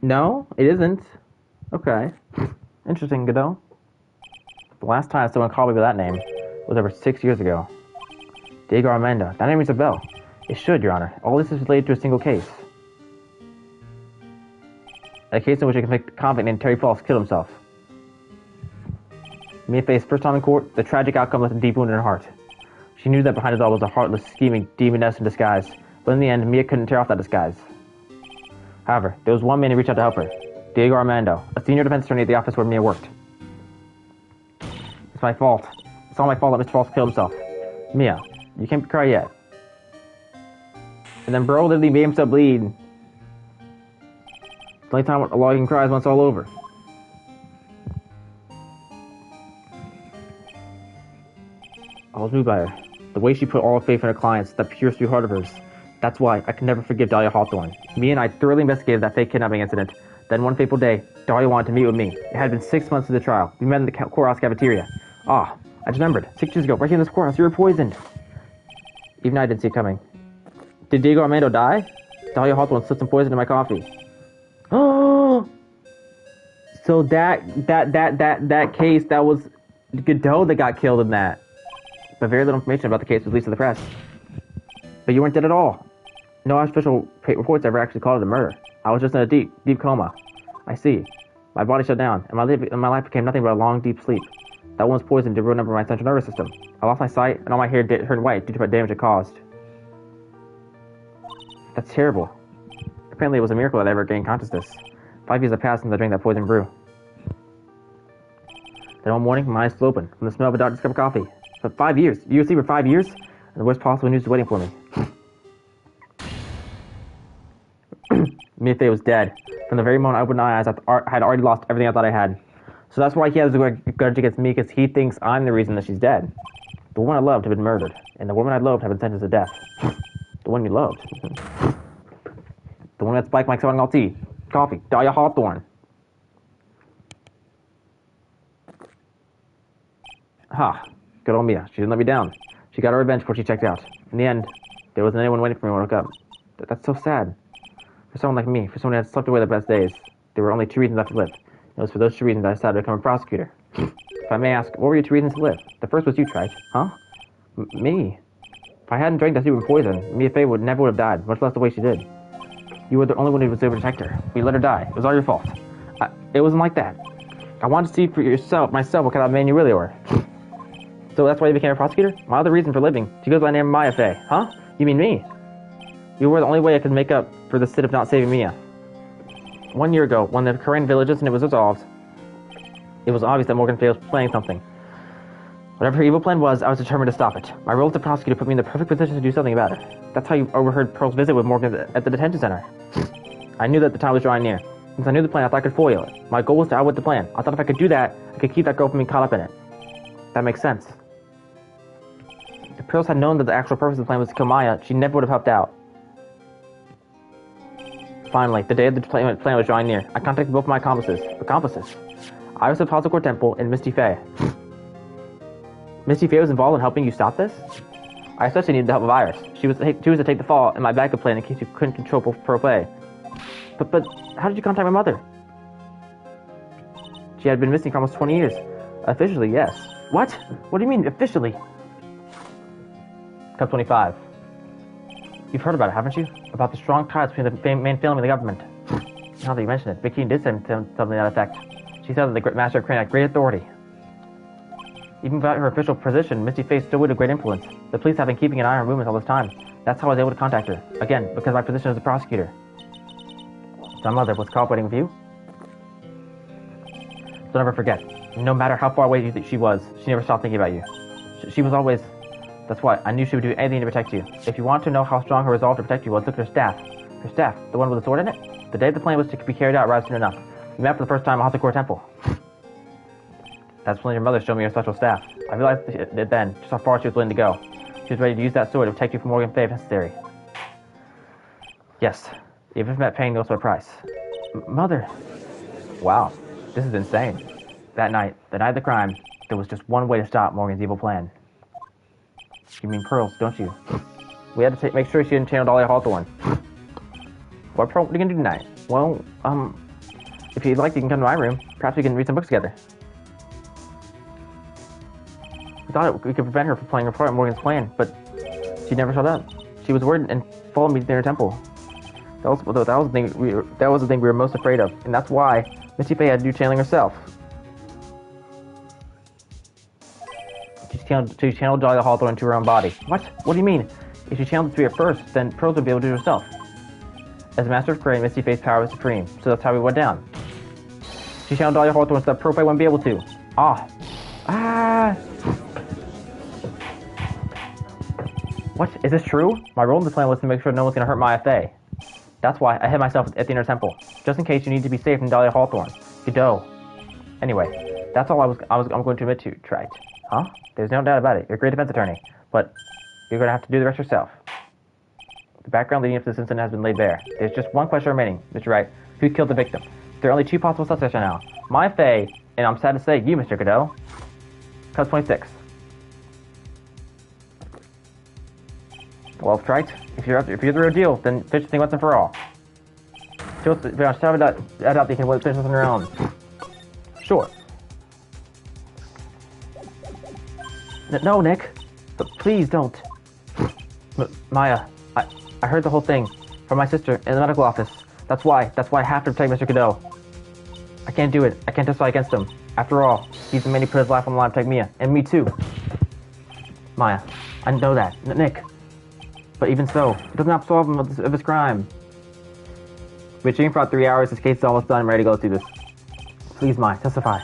No, it isn't. Okay. Interesting, Godot. The last time someone called me by that name was over 6 years ago. Diego Armando. That name rings a bell. It should, Your Honor. All this is related to a single case. A case in which a convict named Terry Falls killed himself. Mia Faye's first time in court, the tragic outcome left a deep wound in her heart. She knew that behind it all was a heartless, scheming demoness in disguise, but in the end, Mia couldn't tear off that disguise. However, there was one man who reached out to help her, Diego Armando, a senior defense attorney at the office where Mia worked. It's my fault. It's all my fault that Mr. Falls killed himself. Mia, you can't cry yet. And then bro literally made himself bleed. The only time a lawyer can cry is when it's all over. I was moved by her. The way she put all her faith in her clients, that pure sweet heart of hers. That's why I can never forgive Dahlia Hawthorne. Me and I thoroughly investigated that fake kidnapping incident. Then one fateful day, Dahlia wanted to meet with me. It had been 6 months to the trial. We met in the courthouse cafeteria. I just remembered. 6 years ago, right here in this courthouse, you were poisoned. Even I didn't see it coming. Did Diego Armando die? Dahlia Hawthorne slipped some poison in my coffee. Oh! So that case, that was Godot that got killed in that. But very little information about the case was released to the press. But you weren't dead at all. No official reports ever actually called it a murder. I was just in a deep coma. I see. My body shut down, and my life became nothing but a long, deep sleep. That one was poisoned to ruin over my central nervous system. I lost my sight, and all my hair turned white due to what damage it caused. That's terrible. Apparently it was a miracle that I ever gained consciousness. 5 years have passed since I drank that poison brew. Then one morning, my eyes flew open from the smell of a doctor's cup of coffee. For 5 years. You were asleep for 5 years? And the worst possible news is waiting for me. Mia Faye was dead. From the very moment I opened my eyes, I had already lost everything I thought I had. So that's why he has a grudge against me, because he thinks I'm the reason that she's dead. The woman I loved had been murdered, and the woman I loved had been sentenced to death. The one you loved. The one that spiked my selling all tea. Coffee. Dahlia Hawthorne. Ha. Good old Mia. She didn't let me down. She got her revenge before she checked out. In the end, there wasn't anyone waiting for me when I woke up. That's so sad. For someone like me, for someone who had slept away the best days, there were only 2 reasons left to live. It was for those 2 reasons I decided to become a prosecutor. If I may ask, what were your 2 reasons to live? The first was you, Trike. Huh? Me? If I hadn't drank that stupid poison, Mia Faye never would have died, much less the way she did. You were the only one who was able to protect her. We let her die. It was all your fault. It wasn't like that. I wanted to see for myself what kind of man you really were. So that's why you became a prosecutor? My other reason for living. She goes by the name of Maya Faye. Huh? You mean me? You were the only way I could make up for the sin of not saving Mia. 1 year ago, when the Korean villages and it was resolved, it was obvious that Morgan Faye was planning something. Whatever her evil plan was, I was determined to stop it. My role as a prosecutor put me in the perfect position to do something about it. That's how you overheard Pearl's visit with Morgan at the detention center. I knew that the time was drawing near. Since I knew the plan, I thought I could foil it. My goal was to outwit the plan. I thought if I could do that, I could keep that girl from being caught up in it. That makes sense. If Pearls had known that the actual purpose of the plan was to kill Maya, she never would have helped out. Finally, the day of the plan was drawing near, I contacted both my accomplices. I was at Puzzle Core Temple and Misty Faye. Misty Faye was involved in helping you stop this? I especially needed the help of Iris. She was to take the fall in my backup plan in case you couldn't control Pearl Faye. But how did you contact my mother? She had been missing for almost 20 years. Officially, yes. What? What do you mean, officially? Cup 25. You've heard about it, haven't you? About the strong ties between the main family and the government. Now that you mention it, Big King did say something to that effect. She said that the Master of Crane had great authority. Even without her official position, Misty Faye still would have great influence. The police have been keeping an eye on her movements all this time. That's how I was able to contact her. Again, because of my position as a prosecutor. So my mother was cooperating with you? So never forget, no matter how far away you think she was, she never stopped thinking about you. She was always... That's why I knew she would do anything to protect you. If you want to know how strong her resolve to protect you was, look at her staff. Her staff, the one with the sword in it? The day the plan was to be carried out arrived soon enough. We met for the first time at Hathakor Temple. That's when your mother showed me your special staff. I realized it then, just how far she was willing to go. She was ready to use that sword to protect you from Morgan Faye if necessary. Yes, even if it meant paying the ultimate price. Mother! Wow, this is insane. That night, the night of the crime, There was just one way to stop Morgan's evil plan. You mean Pearls, don't you? We had to make sure she didn't channel Dahlia Hawthorne. What are you gonna do tonight? Well, if you'd like, you can come to my room. Perhaps we can read some books together. We thought we could prevent her from playing her part in Morgan's plan, but she never showed up. She was worried and followed me to her temple. That was the thing we were most afraid of, and that's why Misty Faye had to do channeling herself. She channeled Dahlia Hawthorne into her own body. What? What do you mean? If she channeled the three at first, then Pearls would be able to do it herself. As Master of Gray, Misty Faye's power was supreme, so that's how we went down. She channeled Dahlia Hawthorne so that Pearl Faye wouldn't be able to. What? Is this true? My role in the plan was to make sure no one's gonna hurt Maya Faye. That's why I hid myself at the inner temple, just in case you need to be safe from Dahlia Hawthorne. Godot. Anyway, that's all I'm going to admit to, Trite. Huh? There's no doubt about it. You're a great defense attorney, but you're gonna have to do the rest yourself. The background leading up to this incident has been laid bare. There's just one question remaining, Mr. Wright. Who killed the victim? There are only two possible suspects right now. Maya Faye, and I'm sad to say, you, Mr. Godot. Cause 26. Well, Trite, if you're the real deal, then finish the thing once and for all. Just shove it out that you can finish this on your own. Sure. No, Nick. But please don't. Maya, I heard the whole thing from my sister in the medical office. That's why I have to protect Mr. Godot. I can't do it. I can't testify against him. After all, he's the man who put his life on the line to protect Mia, and me too. Maya, I know that. Nick. But even so, it doesn't absolve him of his crime. We've been shooting for about 3 hours. This case is almost done. I'm ready to go through this. Please, Maya, testify.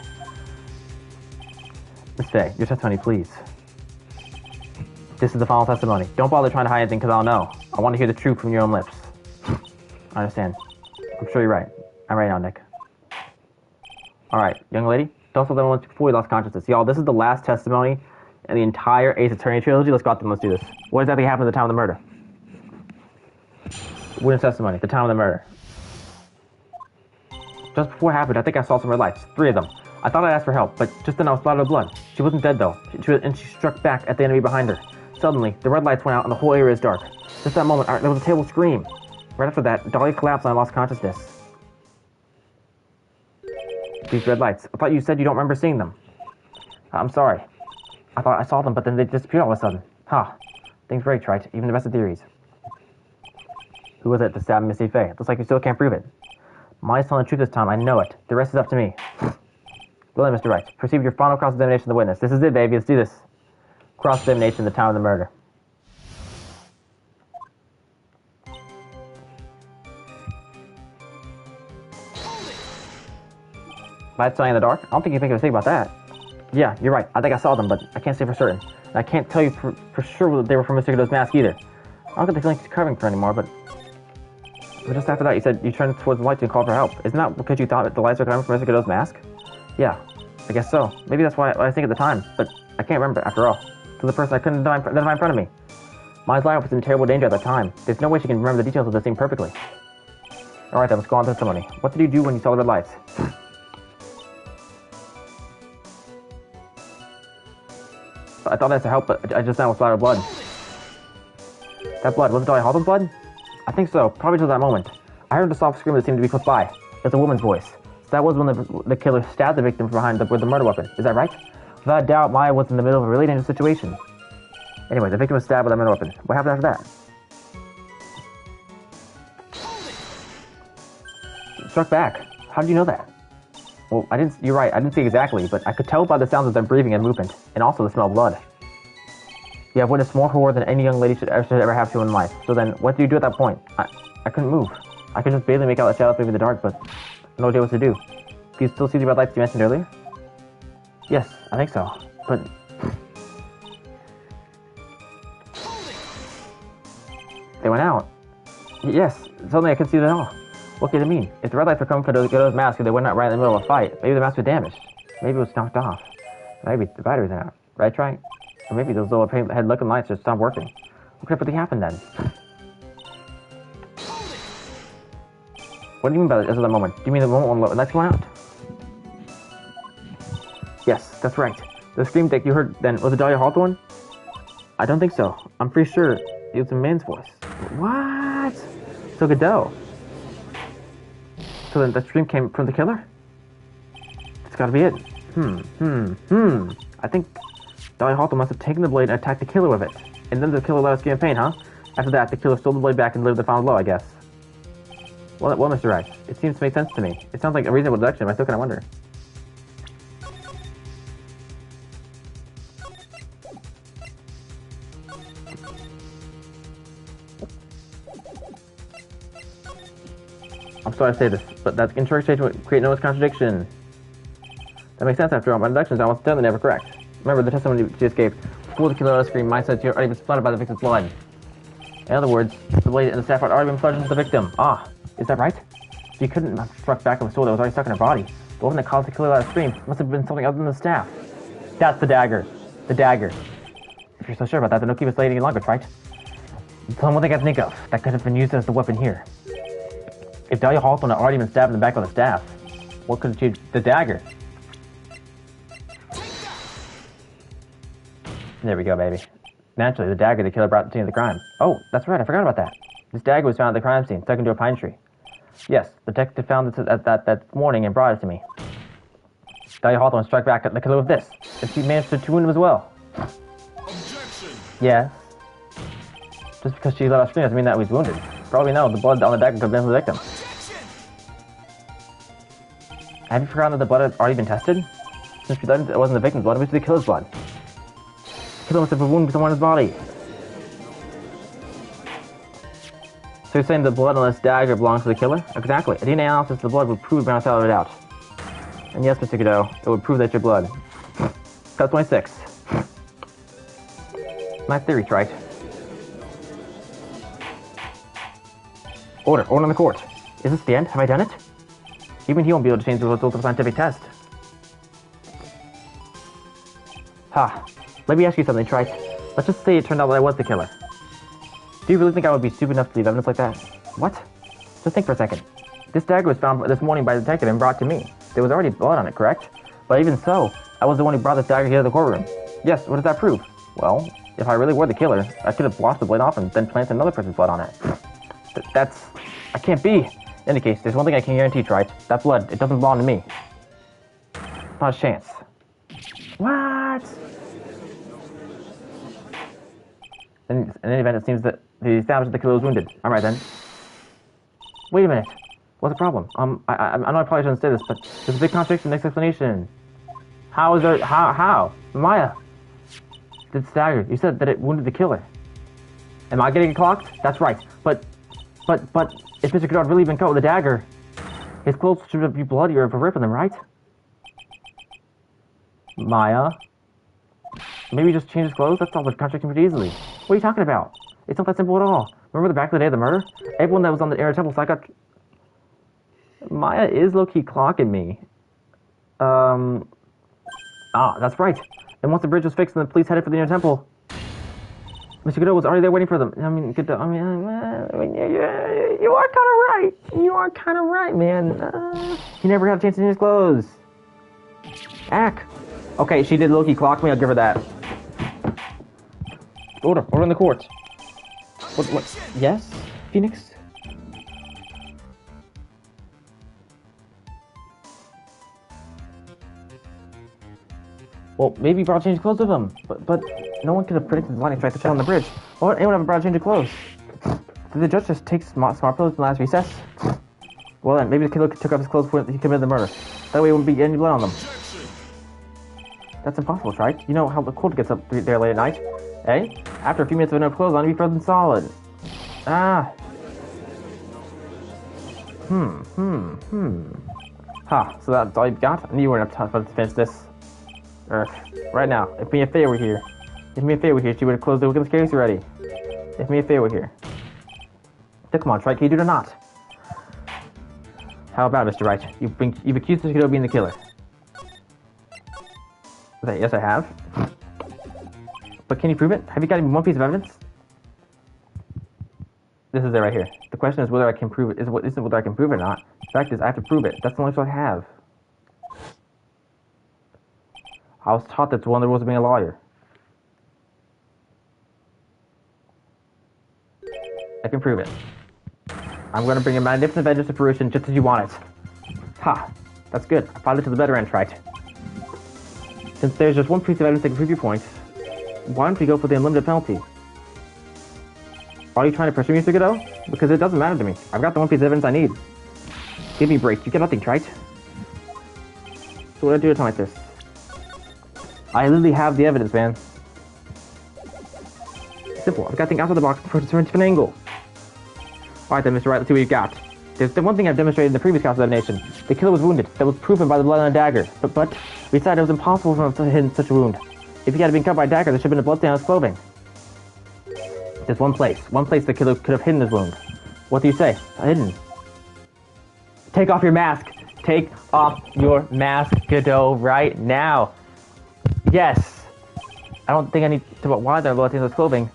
Miss Faye, your testimony, please. This is the final testimony. Don't bother trying to hide anything, because I'll know. I want to hear the truth from your own lips. I understand. I'm sure you're right. I'm right now, Nick. Alright, young lady, tell us what that was before you lost consciousness. Y'all, this is the last testimony in the entire Ace Attorney trilogy. Let's go out there and let's do this. What exactly happened at the time of the murder? Witness testimony, the time of the murder. Just before it happened, I think I saw some red lights. 3 of them. I thought I asked for help, but just then I was splattered with blood. She wasn't dead though, and she struck back at the enemy behind her. Suddenly, the red lights went out and the whole area is dark. Just that moment, there was a terrible scream. Right after that, Dahlia collapsed and I lost consciousness. These red lights. I thought you said you don't remember seeing them. I'm sorry. I thought I saw them, but then they disappeared all of a sudden. Things break, Trite. Even the best of theories. Who was it that stabbed Misty Faye? Looks like you still can't prove it. Maya's telling the truth this time. I know it. The rest is up to me. Well then, Mr. Wright, proceed with your final cross-examination of the witness. This is it, baby. Let's do this. Cross-examination at the time of the murder. Lights dying in the dark? I don't think you make a mistake about that. Yeah, you're right. I think I saw them, but I can't say for certain. And I can't tell you for sure that they were from Mr. Godot's mask either. I don't get the feeling he's covering for anymore, but just after that, you said you turned towards the lights and called for help. Isn't that because you thought that the lights were coming from Mr. Godot's mask? Yeah, I guess so. Maybe that's what I think at the time, but I can't remember after all. So the person I couldn't identify in front of me. Maya's life was in terrible danger at the time. There's no way she can remember the details of the scene perfectly. Alright then, let's go on to testimony. What did you do when you saw the red lights? I thought that's a help, but I just now was splattered blood. That blood, was it Dahlia Hawthorne's blood? I think so, probably till that moment. I heard a soft scream that seemed to be close by. It's a woman's voice. So that was when the killer stabbed the victim from behind with the murder weapon. Is that right? Without doubt, Maya was in the middle of a really dangerous situation. Anyway, the victim was stabbed with a murder weapon. What happened after that? It struck back. How did you know that? Well, you're right, I didn't see exactly, but I could tell by the sounds of their breathing and movement, and also the smell of blood. You have witnessed more horror than any young lady should ever have to in life. So then, what do you do at that point? I couldn't move. I could just barely make out the shadows moving in the dark, but no idea what to do. Do you still see the red lights you mentioned earlier? Yes, I think so, but they went out. Yes, suddenly I couldn't see them at all. What could it mean? If the red lights were coming from Godot's mask and they were not right in the middle of a fight, maybe the mask was damaged. Maybe it was knocked off. Maybe the batteries are out. Right? Or maybe those little head-looking lights just stopped working. What could really happen then? What do you mean by this at the moment? Do you mean the moment when the lights went out? Yes, that's right. The scream that you heard then, was it Dahlia Hawthorne? I don't think so. I'm pretty sure it was a man's voice. What? So Godot. So then the scream came from the killer? That's gotta be it. I think Dahlia Hawthorne must have taken the blade and attacked the killer with it. And then the killer let us scream in pain, huh? After that, the killer stole the blade back and delivered the final blow, I guess. Well, Mr. Rice, it seems to make sense to me. It sounds like a reasonable deduction, but I still kind of wonder. I'm sorry to say this, but that interpretation would create no contradiction. That makes sense after all. My deductions are almost certainly never correct. Remember, the testimony she just gave before the killer let us scream, mine said you're already been splattered by the victim's blood. In other words, the blade and the staff had already been plunged into the victim. Ah, is that right? She couldn't have struck back with a sword that was already stuck in her body. The weapon that caused the killer to scream must have been something other than the staff. That's the dagger. The dagger. If you're so sure about that, then don't keep us late any longer, right? Tell me one thing I can think of that could have been used as the weapon here. If Dahlia Hawthorne had already been stabbed in the back with a staff, what could achieve the dagger? There we go, baby. Naturally, the dagger the killer brought to the scene of the crime. Oh, that's right, I forgot about that. This dagger was found at the crime scene, stuck into a pine tree. Yes, the detective found this that morning and brought it to me. Dahlia Hawthorne struck back at the killer with this, and she managed to wound him as well. Objection! Yes. Just because she let out a scream doesn't mean that he was wounded. Probably no, the blood on the dagger could have been from the victim. Have you forgotten that the blood had already been tested? Since we learned it wasn't the victim's blood, it was the killer's blood. The killer must have wounded someone in his body. So you're saying the blood on this dagger belongs to the killer? Exactly. A DNA analysis of the blood would prove beyond a shadow of a doubt. And yes, Mr. Godot, it would prove that your blood. That's 26. My theory's right. Order in the court. Is this the end? Have I done it? Even he won't be able to change the results of a scientific test. Ha. Let me ask you something, Trite. Let's just say it turned out that I was the killer. Do you really think I would be stupid enough to leave evidence like that? What? Just think for a second. This dagger was found this morning by the detective and brought to me. There was already blood on it, correct? But even so, I was the one who brought this dagger here to the courtroom. Yes, what does that prove? Well, if I really were the killer, I could have washed the blade off and then planted another person's blood on it. That's... I can't be. In any case, there's one thing I can guarantee, Trite. That blood, it doesn't belong to me. Not a chance. What? In any event, it seems that the established the killer was wounded. I'm right then. Wait a minute. What's the problem? I know I probably shouldn't say this, but there's a big contradiction, next explanation. How is there... How? Maya! This dagger, you said that it wounded the killer. Am I getting clocked? That's right. But if Mr. Godot had really been cut with a dagger, his clothes should be bloodier if a rip in them, right? Maya? Maybe just change his clothes? That's solve the contradiction pretty easily. What are you talking about? It's not that simple at all. Remember the back of the day of the murder? Everyone that was on the inner temple side got... Maya is low-key clocking me. That's right. And once the bridge was fixed and the police headed for the inner temple, Mr. Godot was already there waiting for them. You are kind of right. You are kind of right, man. He never had a chance to change his clothes. Ack. Okay, she did low-key clock me. I'll give her that. Order in the court. What? Yes, Phoenix? Well, maybe he brought a change of clothes with him, but no one could have predicted the lightning strike that shot on the bridge. Why would anyone ever brought a change of clothes? Did the judge just take smart clothes in the last recess? Well then, maybe the killer took off his clothes before he committed the murder. That way, it wouldn't be any blood on them. That's impossible, right? You know how the court gets up there late at night, eh? After a few minutes with no clothes on, it'd be frozen solid. Ha, so that's all you've got? I knew you weren't enough time to finish this. Right now, if me and Faye were here, she would have closed the Wickham's case already. If me and Faye were here. So come on, Trite, can you do it or not? How about it, Mr. Wright? You've accused Mr. Godot of being the killer. Yes, I have. But can you prove it? Have you got even one piece of evidence? This is it right here. The question is whether I can prove it. Isn't whether I can prove it or not. The fact is, I have to prove it. That's the only choice I have. I was taught that's one of the rules of being a lawyer. I can prove it. I'm going to bring a magnificent vengeance to fruition just as you want it. Ha! That's good. I followed to the better end, right? Since there's just one piece of evidence that can prove your point, why don't we go for the unlimited penalty? Are you trying to pressure me, Mr. Godot? Because it doesn't matter to me. I've got the one piece of evidence I need. Give me a break. You get nothing, right? So what do I do to like this? I literally have the evidence, man. Simple. I've got things outside the box to approach a different angle. Alright then, Mr. Wright, let's see what you've got. There's the one thing I've demonstrated in the previous cross-examination. The killer was wounded. That was proven by the blood on a dagger. But we decided it was impossible for him to hit such a wound. If he had been cut by a dagger, there should have been a bloodstain on his clothing. There's one place the killer could have hidden his wound. What do you say? Hidden. Take off your mask. Take off your mask, Godot, right now. Yes. I don't think I need to put why there are bloodstains on his clothing.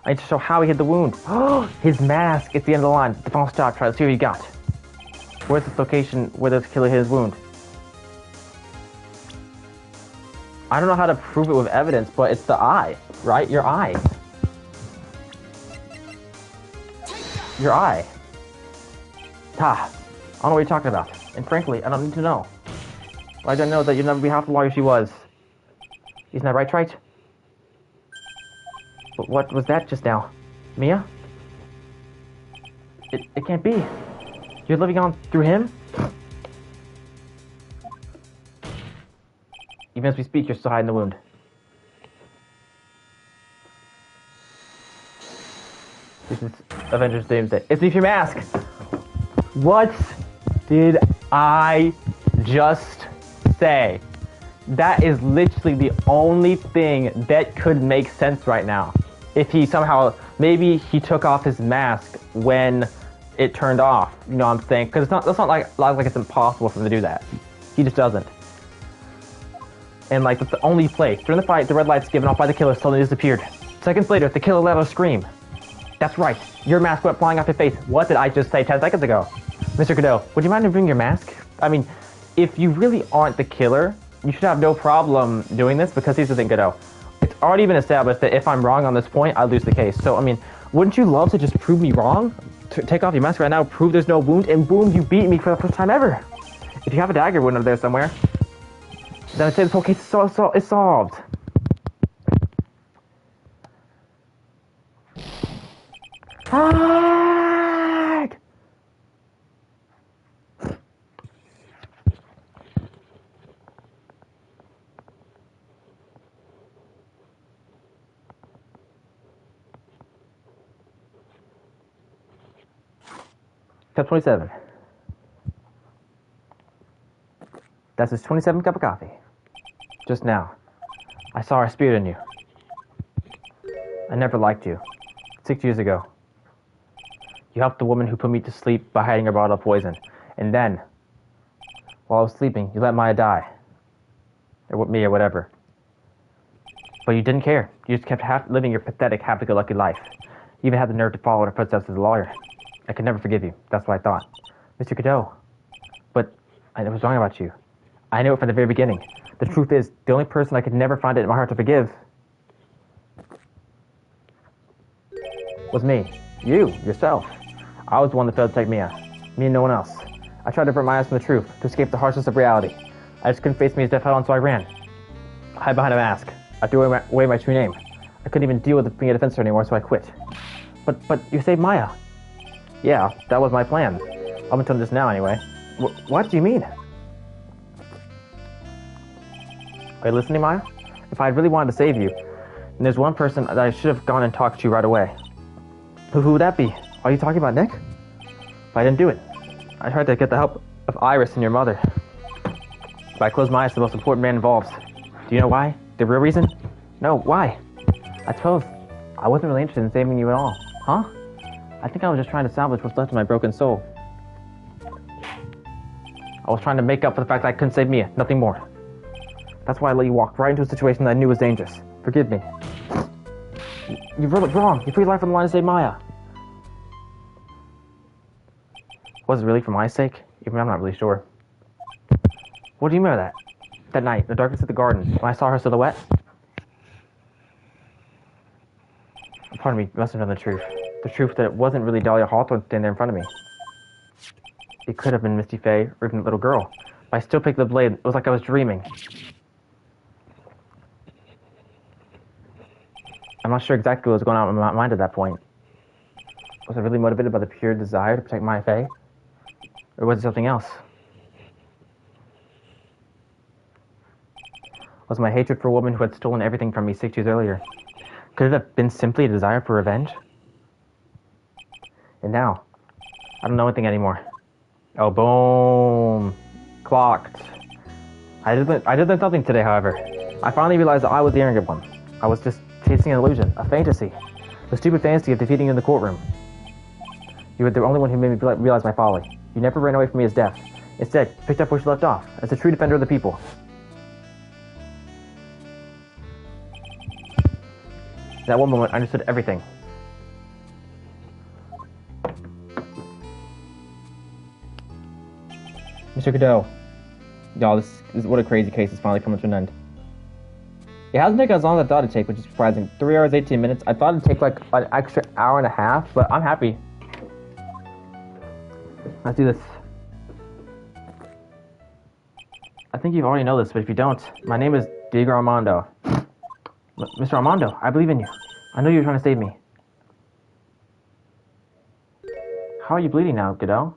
I need to show how he hid the wound. Oh, his mask. It's the end of the line. The final stop. Try to see what you got. Where's this location where this killer hid his wound? I don't know how to prove it with evidence, but it's the eye, right? Your eye. Your eye. I don't know what you're talking about. And frankly, I don't need to know. I don't know that you'd never be half the lawyer she was. Isn't that right, Trite? But what was that just now? Mia? It can't be. You're living on through him? Even as we speak, you're still hiding the wound. This is Avengers Doomsday. It's Leave Your Mask! What did I just say? That is literally the only thing that could make sense right now. If he somehow, maybe he took off his mask when it turned off. You know what I'm saying? Because that's not like it's impossible for him to do that. He just doesn't. And like, that's the only place. During the fight, the red light's given off by the killer suddenly disappeared. Seconds later, the killer let out a scream. That's right. Your mask went flying off your face. What did I just say 10 seconds ago? Mr. Godot, would you mind bringing your mask? I mean, if you really aren't the killer, you should have no problem doing this, because here's the thing, Godot. It's already been established that if I'm wrong on this point, I lose the case. So, I mean, wouldn't you love to just prove me wrong? Take off your mask right now, prove there's no wound, and boom, you beat me for the first time ever. If you have a dagger wound over there somewhere, then I'd say this whole case is solved. Tag! Cup 27. That's his 27th cup of coffee. Just now, I saw a spirit in you. I never liked you. 6 years ago, you helped the woman who put me to sleep by hiding her bottle of poison. And then, while I was sleeping, you let Maya die. Or me, or whatever. But you didn't care. You just kept living your pathetic, happy-go-lucky life. You even had the nerve to follow in her footsteps as a lawyer. I could never forgive you. That's what I thought. Mr. Godot. But I was wrong about you. I knew it from the very beginning. The truth is, the only person I could never find it in my heart to forgive was me. You, yourself. I was the one that failed to protect Mia. Me and no one else. I tried to avert my eyes from the truth, to escape the harshness of reality. I just couldn't face Mia's death head-on, so I ran. I hid behind a mask. I threw away my true name. I couldn't even deal with being a defensor anymore, so I quit. But you saved Maya. Yeah, that was my plan. Up until just now, anyway. What do you mean? Are you listening, Maya? If I really wanted to save you, then there's one person that I should have gone and talked to right away. Who would that be? Are you talking about Nick? But I didn't do it. I tried to get the help of Iris and your mother. But I closed my eyes to the most important man involved. Do you know why? The real reason? No, why? I suppose I wasn't really interested in saving you at all. Huh? I think I was just trying to salvage what's left of my broken soul. I was trying to make up for the fact that I couldn't save Mia, nothing more. That's why I let you walk right into a situation that I knew was dangerous. Forgive me. You're really wrong. You put your life on the line to save Maya. Was it really for my sake? Even I'm not really sure. What do you mean by that? That night, in the darkness of the garden, when I saw her silhouette. Pardon me, you must have known the truth. The truth that it wasn't really Dahlia Hawthorne standing there in front of me. It could have been Misty Faye, or even a little girl. But I still picked the blade. It was like I was dreaming. I'm not sure exactly what was going on in my mind at that point. Was I really motivated by the pure desire to protect my Faye? Or was it something else? Was my hatred for a woman who had stolen everything from me 6 years earlier? Could it have been simply a desire for revenge? And now, I don't know anything anymore. Oh, boom. Clocked. I did learn something today, however. I finally realized that I was the arrogant one. I was just chasing an illusion, a fantasy. The stupid fantasy of defeating you in the courtroom. You were the only one who made me realize my folly. You never ran away from me as death. Instead, picked up where you left off, as a true defender of the people. In that one moment, I understood everything. Mr. Godot. Y'all, this is what a crazy case is finally coming to an end. It hasn't taken as long as I thought it'd take, which is surprising. 3 hours, 18 minutes. I thought it'd take like an extra hour and a half, but I'm happy. Let's do this. I think you already know this, but if you don't, my name is Diego Armando. Mr. Armando, I believe in you. I know you're trying to save me. How are you bleeding now, Godot?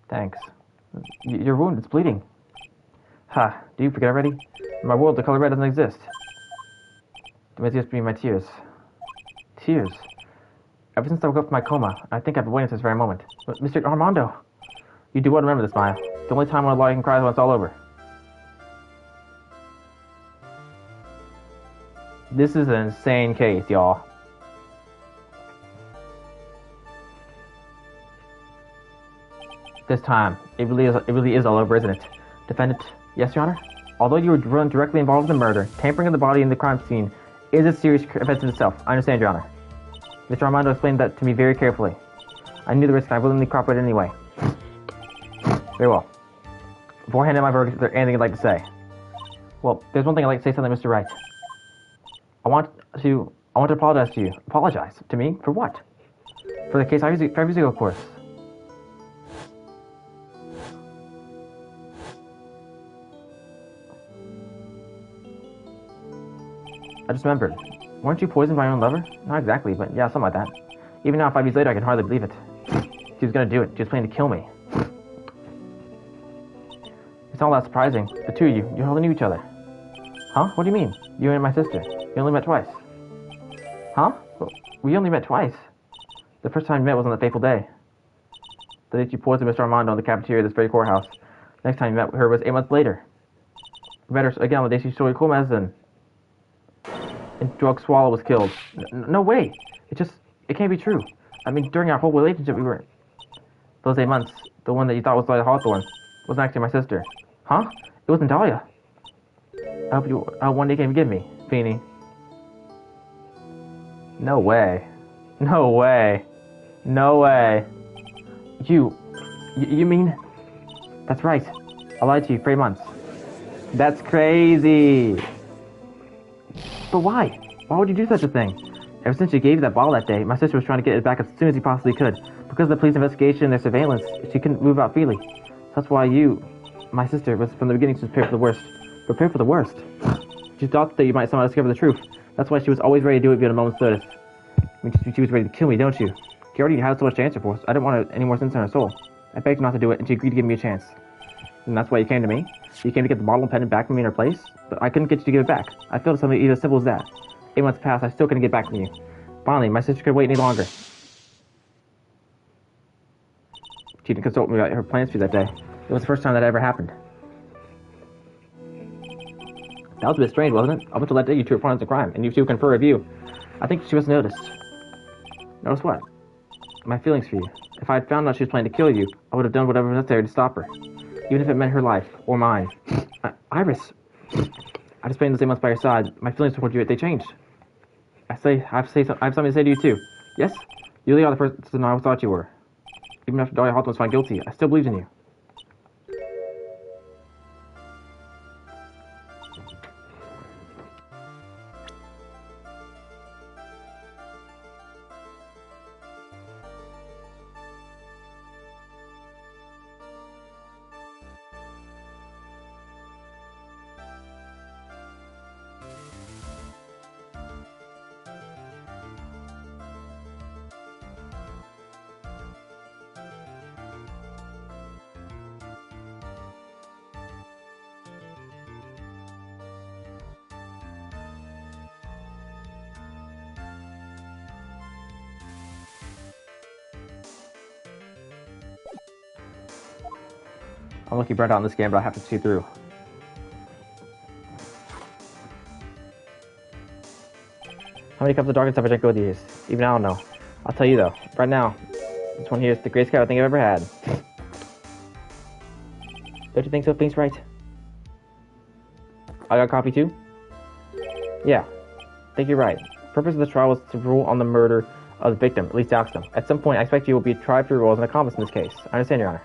Thanks. Your wound is bleeding. Ha, do you forget already? In my world, the color red doesn't exist. It must just be my tears. Tears? Ever since I woke up from my coma, I think I've been waiting for this very moment. But Mr. Armando, you do well to remember this, Maya. The only time when I can cry is when it's all over. This is an insane case, y'all. This time, it really is all over, isn't it? Defendant, yes, Your Honor? Although you were directly involved in the murder, tampering of the body in the crime scene is a serious offense in itself. I understand, Your Honor. Mr. Armando explained that to me very carefully. I knew the risk and I willingly cooperated anyway. Very well. Before handing my verdict, is there anything I'd like to say? Well, there's one thing I'd like to say something, Mr. Wright. I want to apologize to you. Apologize? To me? For what? For the case 5 years ago, of course. I just remembered. Weren't you poisoned by your own lover? Not exactly, but yeah, something like that. Even now, 5 years later, I can hardly believe it. She was gonna do it. She was planning to kill me. It's not that surprising. The two of you, you hardly knew each other. Huh? What do you mean? You and my sister. You only met twice. Huh? We only met twice. The first time we met was on that fateful day. The day you poisoned Mr. Armando in the cafeteria of this very courthouse. The next time you met her was 8 months later. We met her again on the day she stole your cool medicine. And drug swallow was killed. No way! It can't be true. I mean, during our whole relationship, we were... Those 8 months, the one that you thought was Dahlia Hawthorne, wasn't actually my sister. Huh? It wasn't Dahlia. I hope you one day can forgive me, Feeny. No way. No way. No way. You mean... That's right. I lied to you for 8 months. That's crazy. But why? Why would you do such a thing? Ever since you gave that ball that day, my sister was trying to get it back as soon as he possibly could. Because of the police investigation and their surveillance, she couldn't move out freely. That's why my sister, was from the beginning prepared for the worst. Prepared for the worst. She thought that you might somehow discover the truth. That's why she was always ready to do it at a moment's notice. I mean, she was ready to kill me, don't you? She already had so much to answer for, so I didn't want any more sins in her soul. I begged her not to do it, and she agreed to give me a chance. And that's why you came to me? You came to get the bottle and pendant back from me in her place? But I couldn't get you to give it back. I felt something even as simple as that. 8 months passed, I still couldn't get back from you. Finally, my sister couldn't wait any longer. She didn't consult me about her plans for you that day. It was the first time that ever happened. That was a bit strange, wasn't it? Up until that day, you two were partners in crime, and you two confer a view. I think she must have noticed. Notice what? My feelings for you. If I had found out she was planning to kill you, I would have done whatever was necessary to stop her. Even if it meant her life, or mine. Iris! I just spent those 8 months by your side. My feelings toward you, they changed. I have something to say to you too. Yes? You really are the person I thought you were. Even after Dahlia Hawthorne was found guilty, I still believed in you. I'm lucky Brent out in this game, but I have to see through. How many cups of darkness have I drank over the years? Even I don't know. I'll tell you though, right now, this one here is the greatest cat I think I've ever had. Don't you think so? Things right? I got coffee too? Yeah, I think you're right. The purpose of the trial was to rule on the murder of the victim, at least dox them. At some point, I expect you will be tried for your role as an accomplice in this case. I understand, Your Honor.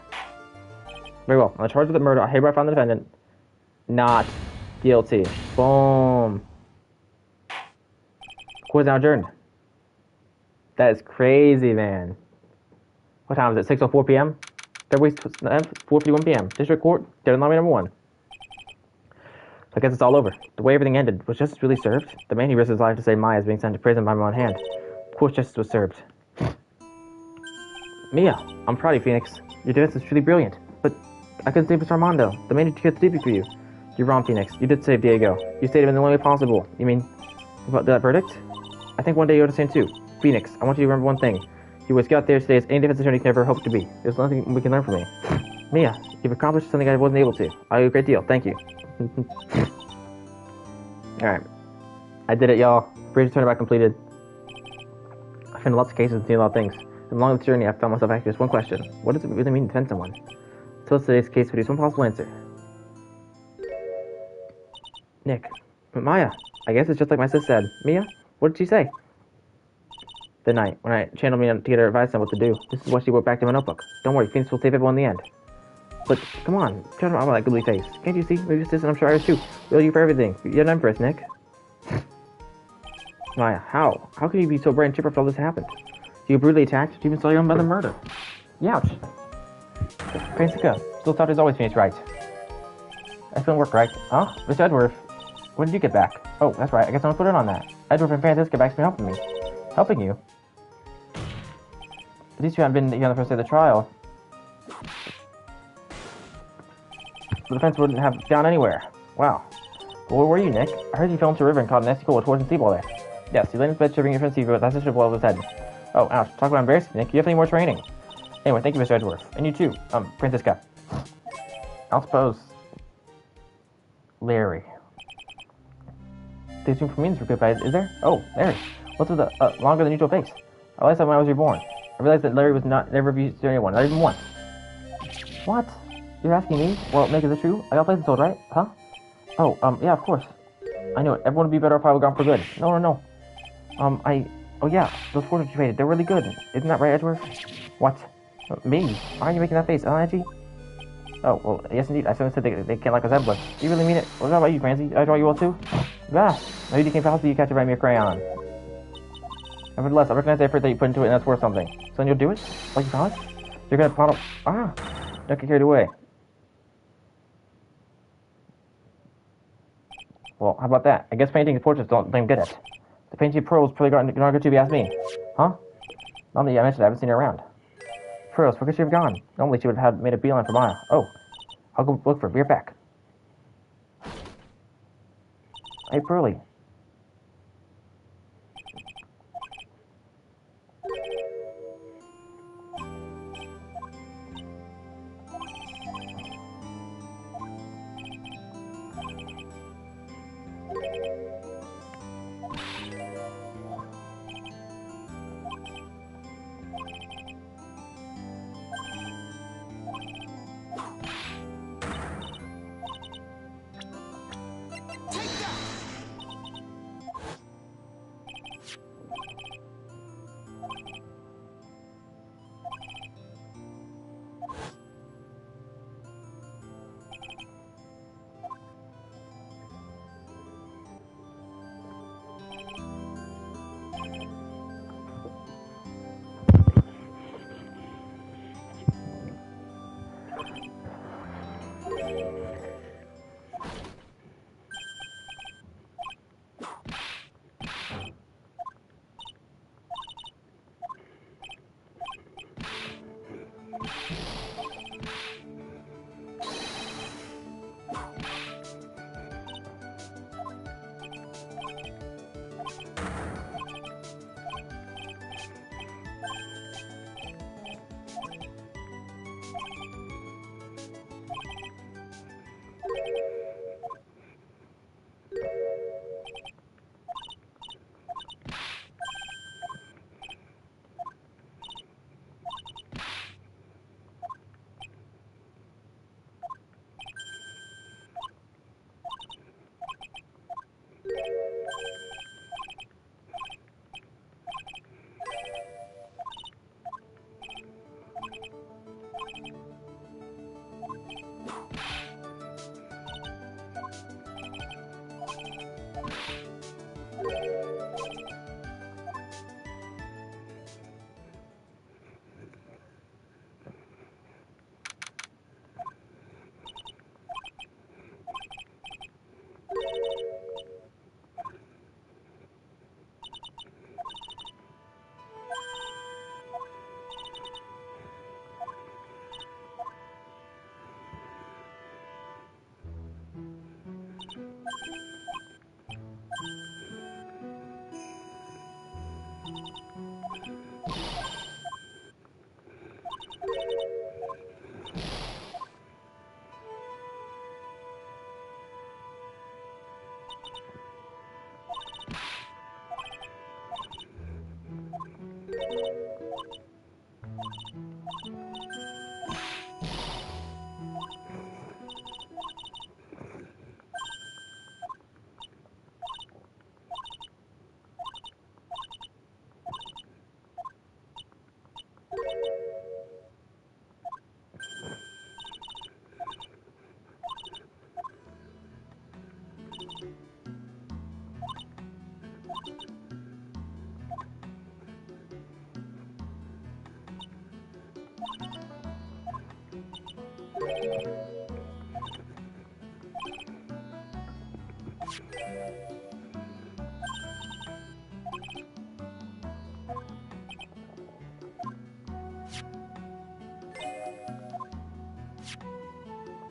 Very well. On the charge of the murder, I hereby found the defendant not guilty. Boom. Court is now adjourned. That is crazy, man. What time is it? 6:04 p.m. February 4:51 p.m. District Court, deadline number 1. So I guess it's all over. The way everything ended, was justice really served? The man who risked his life to save Maya is being sent to prison by my own hand. Of course justice was served. Mia, I'm proud of you, Phoenix. Your defense is truly brilliant. But I couldn't save Mr. Armando. The man who killed Stevie for you. You're wrong, Phoenix. You did save Diego. You saved him in the only way possible. You mean about that verdict? I think one day you'll understand too. Phoenix, I want you to remember one thing. You was got there today as any defense attorney can ever hope to be. There's nothing we can learn from you. Mia, you've accomplished something I wasn't able to. I owe you a great deal. Thank you. Alright. I did it, y'all. Bridge turnabout completed. I've been in lots of cases and seen a lot of things. And along the journey, I found myself asking just one question. What does it really mean to defend someone? Until today's case produced one possible answer. Nick. But Maya, I guess it's just like my sis said. Mia, what did she say? The night, when I channeled me to get her advice on what to do. This is what she wrote back to my notebook. Don't worry, Phoenix will save everyone in the end. But, come on, turn around with that googly face. Can't you see? Maybe sis and I'm sure Iris too. We owe you for everything. You're an empress, Nick. Maya, how? How could you be so bright and chipper if all this happened? You were brutally attacked? You even saw your own mother murder. Youch. Francisca, still thought there's always Phoenix right. That didn't work right. Huh? Mr. Edworth, when did you get back? Oh, that's right, I guess I'm gonna put it on that. Edworth and Francisca back's been helping me. Helping you? At least you haven't been here on the first day of the trial. The defense wouldn't have gone anywhere. Wow. Well, where were you, Nick? I heard you fell into a river and caught a nasty cold with horse and seaball there. Yes, you lay in his bed shivering your friend's fever with that such blow of his head. Oh, ouch. Talk about embarrassing, Nick. You have any more training. Anyway, thank you, Mr. Edgeworth. And you too, Francisca. I'll suppose. Larry. There's room for means for good guys, is there? Oh, Larry. What's with the longer than usual face? I realized that when I was reborn. I realized that Larry was never abused to anyone, not even once. What? You're asking me? Well, Nick, is it true? I got places told, right? Huh? Oh, yeah, of course. I knew it. Everyone would be better if I were gone for good. No. Oh yeah, those photos you traded, they're really good. Isn't that right, Edward? What? Me? Why are you making that face, Angie? Oh, well, yes indeed. I said they can't like resemblance. Do you really mean it? What about you, Francie? I draw you all too? Ah, maybe you came fast, you catch it by me a crayon. Nevertheless, I recognize the effort that you put into it, and that's worth something. So then you'll do it? Like you promised? You're gonna follow. Ah! Don't get carried away. Well, how about that? I guess painting and portraits don't think I'm good at. The painting of pearls probably not good to be asked me. Huh? Now that I mentioned I haven't seen her around. Pearls, where could she have gone? Normally she would have made a beeline for Maya. Oh, I'll go look for her. Be right back. Hey, Pearly.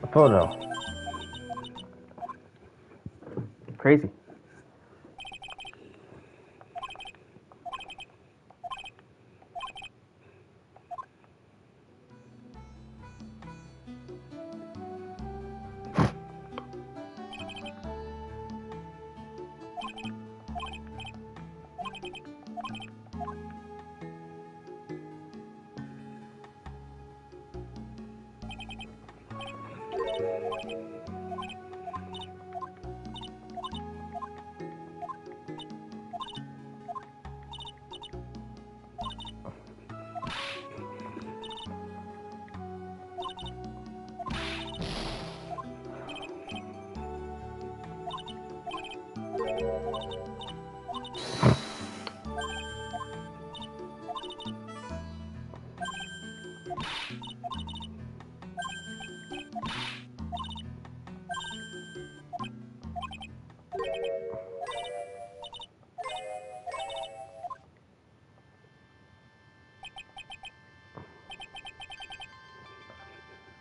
A photo. Crazy.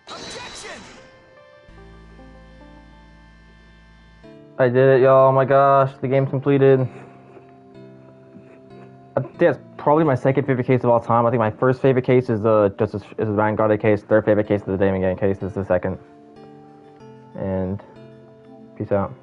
Objection! I did it, y'all. Oh my gosh, the game's completed. I think that's probably my second favorite case of all time. I think my first favorite case is the Justice is the Vanguard case. Third favorite case is the Damon Gang case. This is the second. And peace out.